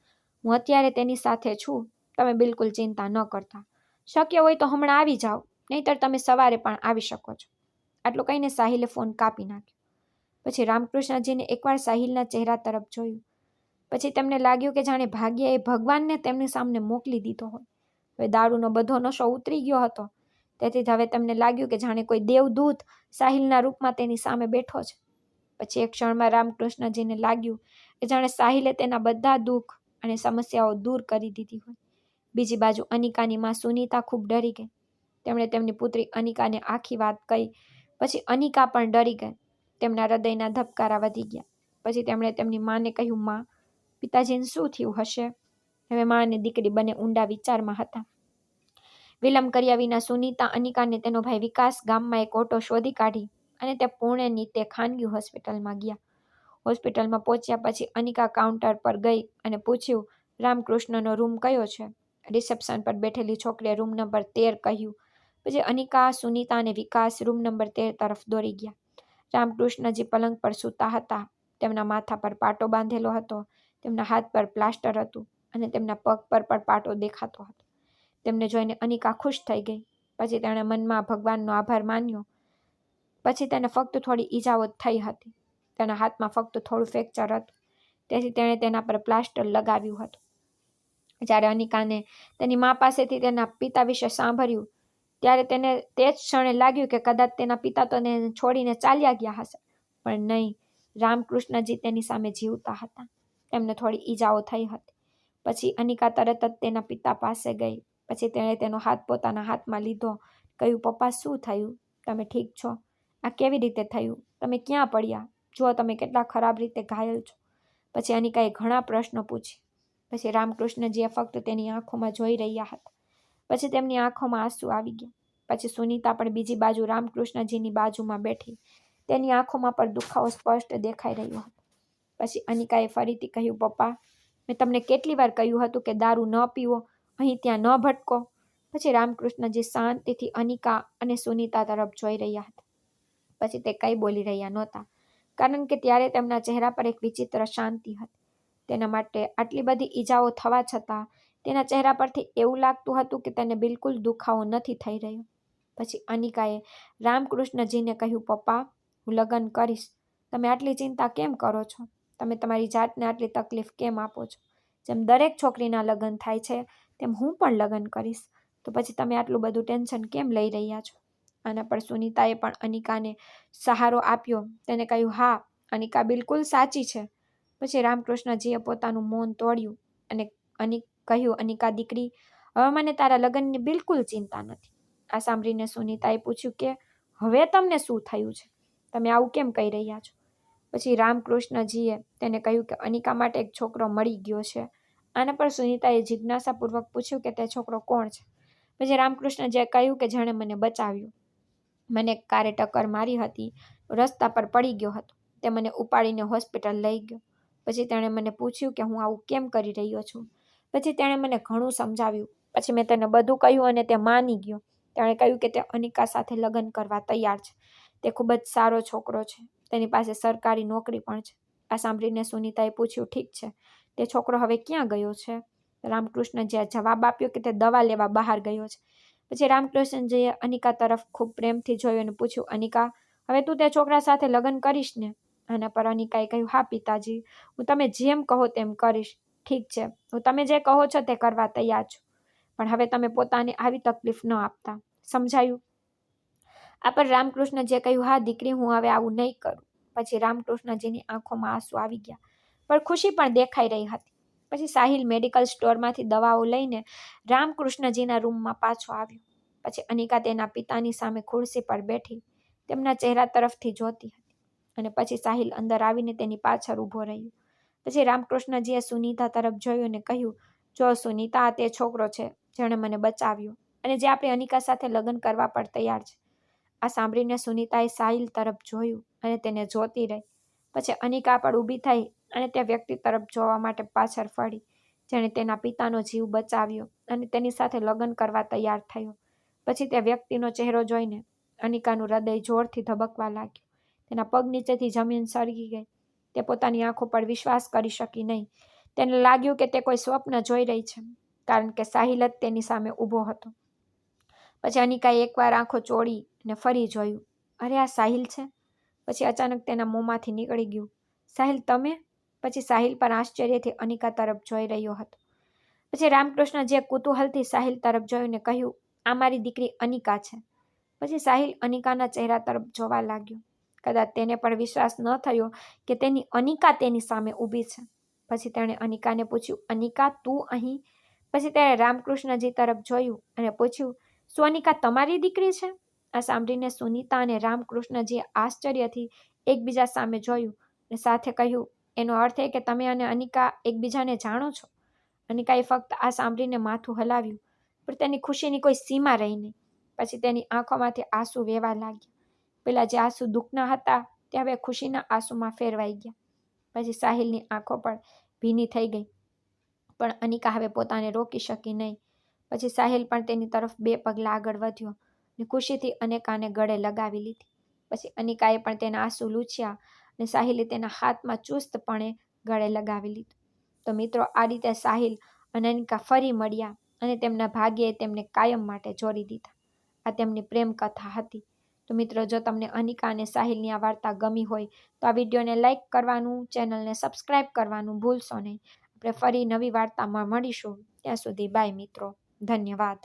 હું અત્યારે તેની સાથે છું. તમે બિલકુલ ચિંતા ન કરતા. શક્ય હોય તો હમણાં આવી જાઓ, નહીંતર તમે સવારે પણ આવી શકો છો. આટલું કહીને સાહિલે ફોન કાપી નાખ્યો. પછી રામકૃષ્ણજીને એકવાર સાહિલના ચહેરા તરફ જોયું. પછી તેમને લાગ્યું કે જાણે ભાગ્યએ ભગવાનને તેમની સામે મોકલી દીધો હોય. હવે દારૂનો બધો નશો ઉતરી ગયો હતો, તેથી હવે તેમને લાગ્યું કે જાણે કોઈ દેવદૂત સાહિલના રૂપમાં તેની સામે બેઠો છે. પછી એક ક્ષણમાં રામકૃષ્ણજીને લાગ્યું કે જાણે સાહિલે તેના બધા દુઃખ અને સમસ્યાઓ દૂર કરી દીધી હોય. બીજી બાજુ અનિકાની માં સુનીતા ખૂબ ડરી ગઈ. તેમણે તેમની પુત્રી અનિકાને આખી વાત કહી. પછી અનિકા પણ ડરી ગઈ. તેમના હૃદયના ધબકારા વધી ગયા. પછી તેમણે તેમની માને કહ્યું, માં, પિતાજીને શું થયું હશે? હવે માં અને દીકરી બંને ઊંડા વિચારમાં હતા. વિલંબ કર્યા વિના સુનીતા, અનિકાને તેનો ભાઈ વિકાસ ગામમાં એક ઓટો શોધી કાઢી અને તે પુણેની તે ખાનગી હોસ્પિટલમાં ગયા. હોસ્પિટલમાં પહોંચ્યા પછી અનિકા કાઉન્ટર પર ગઈ અને પૂછ્યું, રામકૃષ્ણનો રૂમ કયો છે? રિસેપ્શન પર બેઠેલી છોકરીએ રૂમ નંબર 13 કહ્યું. પછી અનિકા, સુનીતા અને વિકાસ રૂમ નંબર 13 તરફ દોડી ગયા. રામકૃષ્ણજી પલંગ પર સૂતા હતા. તેમના માથા પર પાટો બાંધેલો હતો, તેમના હાથ પર પ્લાસ્ટર હતું અને તેમના પગ પર પણ પાટો દેખાતો હતો. તેમને જોઈને અનિકા ખુશ થઈ ગઈ. પછી તેણે મનમાં ભગવાનનો આભાર માન્યો. પછી તેને ફક્ત થોડી ઈજાઓ થઈ હતી. તેના હાથમાં ફક્ત થોડું ફ્રેક્ચર હતું, તેથી તેણે તેના પર પ્લાસ્ટર લગાવ્યું હતું. જ્યારે અનિકાને તેની મા પાસેથી તેના પિતા વિશે સાંભળ્યું, ત્યારે તેને તે જ ક્ષણે લાગ્યું કે કદાચ તેના પિતા તો તેને છોડીને ચાલ્યા ગયા હશે, પણ નહીં, રામકૃષ્ણજી તેની સામે જીવતા હતા. તેમને થોડી ઈજાઓ થઈ હતી. પછી અનિકા તરત જ તેના પિતા પાસે ગઈ. પછી તેણે તેનો હાથ પોતાના હાથમાં લીધો. કહ્યું, પપ્પા, શું થયું? તમે ઠીક છો? આ કેવી રીતે થયું? તમે ક્યાં પડ્યા? જુઓ, તમે કેટલા ખરાબ રીતે ઘાયલ છો. પછી અનિકાએ ઘણા પ્રશ્નો પૂછ્યા. પછી રામકૃષ્ણજીએ ફક્ત તેની આંખોમાં જોઈ રહ્યા હતા. પછી તેમની આંખોમાં આંસુ આવી ગયા. પછી સુનીતા પણ બીજી બાજુ રામકૃષ્ણજીની બાજુમાં બેઠી. તેની આંખોમાં પણ દુખાવો સ્પષ્ટ દેખાઈ રહ્યો હતો. પછી અનિકાએ ફરીથી કહ્યું, પપ્પા, મેં તમને કેટલી વાર કહ્યું હતું કે દારૂ ન પીવો અહીં ત્યાં ન ભટકો. પછી રામકૃષ્ણજી શાંતિથી અનિકા અને સુનીતા તરફ જોઈ રહ્યા હતા. પછી તે કંઈ બોલી રહ્યા નહોતા, કારણ કે ત્યારે તેમના ચહેરા પર એક વિચિત્ર શાંતિ હતી. તેના માટે આટલી બધી ઈજાઓ થવા છતાં તેના ચહેરા પરથી એવું લાગતું હતું કે તેને બિલકુલ દુખાવો નથી થઈ રહ્યો. પછી અનિકાએ રામકૃષ્ણજીને કહ્યું, પપ્પા, હું લગ્ન કરીશ. તમે આટલી ચિંતા કેમ કરો છો? તમે તમારી જાતને આટલી તકલીફ કેમ આપો છો? જેમ દરેક છોકરીના લગ્ન થાય છે તેમ હું પણ લગ્ન કરીશ. તો પછી તમે આટલું બધું ટેન્શન કેમ લઈ રહ્યા છો? આના પર સુનીતાએ પણ અનિકાને સહારો આપ્યો. તેને કહ્યું, હા, અનિકા બિલકુલ સાચી છે. પછી રામકૃષ્ણજીએ પોતાનું મૌન તોડ્યું અને કહ્યું, અનિકા દીકરી, હવે મને તારા લગ્નની બિલકુલ ચિંતા નથી. આ સાંભળીને સુનીતાએ પૂછ્યું કે હવે તમને શું થયું છે? તમે આવું કેમ કહી રહ્યા છો? પછી રામકૃષ્ણજીએ તેને કહ્યું કે અનિકા માટે એક છોકરો મળી ગયો છે. આના પર સુનીતાએ જિજ્ઞાસાપૂર્વક પૂછ્યું કે તે છોકરો કોણ છે? પછી રામકૃષ્ણજીએ કહ્યું કે જેણે મને બચાવ્યો. મને કારે ટક્કર મારી હતી, રસ્તા પર પડી ગયો હતો. તે મને ઉપાડીને હોસ્પિટલ લઈ ગયો. પછી તેણે મને પૂછ્યું કે હું આવું કેમ કરી રહ્યો છું. પછી તેણે મને ઘણું સમજાવ્યું. પછી મેં તેને બધું કહ્યું અને તે માની ગયો. તેણે કહ્યું કે તે અનિકા સાથે લગ્ન કરવા તૈયાર છે. તે ખૂબ જ સારો છોકરો છે. તેની પાસે સરકારી નોકરી પણ છે. આ સાંભળીને સુનીતાએ પૂછ્યું, ઠીક છે, તે છોકરો હવે ક્યાં ગયો છે? રામકૃષ્ણજીએ જવાબ આપ્યો કે તે દવા લેવા બહાર ગયો છે. પછી રામકૃષ્ણજીએ અનિકા તરફ ખૂબ પ્રેમથી જોયું અને પૂછ્યું, અનિકા, હવે તું તે છોકરા સાથે લગ્ન કરીશ ને? આના પર અનિકાએ કહ્યું, હા પિતાજી, હું તમે જેમ કહો તેમ કરીશ. ઠીક છે, હું તમે જે કહો છો તે કરવા તૈયાર છું. પણ હવે તમે પોતાને આવી તકલીફ ન આપતા. સમજાયું? આ પર રામકૃષ્ણજીએ કહ્યું, હા દીકરી, હું હવે આવું નહીં કરું. પછી રામકૃષ્ણજીની આંખોમાં આંસુ આવી ગયા, પણ ખુશી પણ દેખાઈ રહી હતી. પછી સાહિલ મેડિકલ સ્ટોરમાંથી દવાઓ લઈને રામકૃષ્ણજીના રૂમમાં પાછો આવ્યો. પછી અનિકા તેના પિતાની સામે ખુરશી પર બેઠી તેમના ચહેરા તરફથી જોતી હતી. અને પછી સાહિલ અંદર આવીને તેની પાછળ ઊભો રહ્યો. પછી રામકૃષ્ણજીએ સુનીતા તરફ જોયું અને કહ્યું, જો સુનીતા, આ તે છોકરો છે જેણે મને બચાવ્યો અને જે આપણે અનિકા સાથે લગ્ન કરવા પર તૈયાર છે. આ સાંભળીને સુનીતાએ સાહિલ તરફ જોયું અને તેને જોતી રહી. પછી અનિકા પણ ઊભી થઈ અને તે વ્યક્તિ તરફ જોવા માટે પાછળ ફરી, જેણે તેના પિતાનો જીવ બચાવ્યો અને તેની સાથે લગ્ન કરવા તૈયાર થયો. પછી તે વ્યક્તિનો ચહેરો જોઈને અનિકાનું હૃદય જોરથી ધબકવા લાગ્યું. તેના પગ નીચેથી જમીન સરકી ગઈ. તે પોતાની આંખો પર વિશ્વાસ કરી શકી નહીં. તેને લાગ્યું કે તે કોઈ સ્વપ્ન જોઈ રહી છે, કારણ કે સાહિલ જ તેની સામે ઊભો હતો. પછી અનિકાએ એકવાર આંખો ચોળી અને ફરી જોયું. અરે, આ સાહિલ છે. પછી અચાનક તેના મોંમાંથી નીકળી ગયું, સાહિલ, તમે? પછી સાહિલ પણ આશ્ચર્યથી અનિકા તરફ જોઈ રહ્યો હતો. પછી રામકૃષ્ણજીએ કુતૂહલથી સાહિલ તરફ જોયું અને કહ્યું, આ મારી દીકરી અનિકા છે. પછી સાહિલ અનિકાના ચહેરા તરફ જોવા લાગ્યો. કદાચ તેને પણ વિશ્વાસ ન થયો કે તેની અનિકા તેની સામે ઊભી છે. પછી તેણે અનિકાને પૂછ્યું, અનિકા, તું અહીં? પછી તેણે રામકૃષ્ણજી તરફ જોયું અને પૂછ્યું, શું અનિકા તમારી દીકરી છે? આ સાંભળીને સુનીતા અને રામકૃષ્ણજીએ આશ્ચર્યથી એકબીજા સામે જોયું અને સાથે કહ્યું, એનો અર્થ એ કે તમે અને અનિકા એકબીજાને જાણો છો? અનિકાએ ફક્ત આ સાંભળીને માથું હલાવ્યું, પણ તેની ખુશીની કોઈ સીમા રહી નહીં. પછી તેની આંખોમાંથી આંસુ વહેવા લાગ્યા. પેલા જે આંસુ દુઃખના હતા તે હવે ખુશીના આંસુમાં ફેરવાઈ ગયા. પછી સાહિલની આંખો પણ ભીની થઈ ગઈ, પણ અનિકા હવે પોતાને રોકી શકી નહીં. પછી સાહિલ પણ તેની તરફ 2 પગલાં આગળ વધ્યો અને ખુશીથી અનિકાને ગળે લગાવી લીધી. પછી અનિકાએ પણ તેના આંસુ લૂછ્યા અને સાહિલે તેના હાથમાં ચુસ્તપણે ગળે લગાવી લીધું. તો મિત્રો, આ રીતે સાહિલ અને અનિકા ફરી મળ્યા અને તેમના ભાગ્યએ તેમને કાયમ માટે જોડી દીધા. આ તેમની પ્રેમ કથા હતી. તો મિત્રો, જો તમને અનિકા અને સાહિલની આ વાર્તા ગમી હોય તો આ વિડીયોને લાઇક કરવાનું, ચેનલને સબસ્ક્રાઈબ કરવાનું ભૂલશો નહીં. આપણે ફરી નવી વાર્તામાં મળીશું. ત્યાં સુધી બાય મિત્રો. ધન્યવાદ.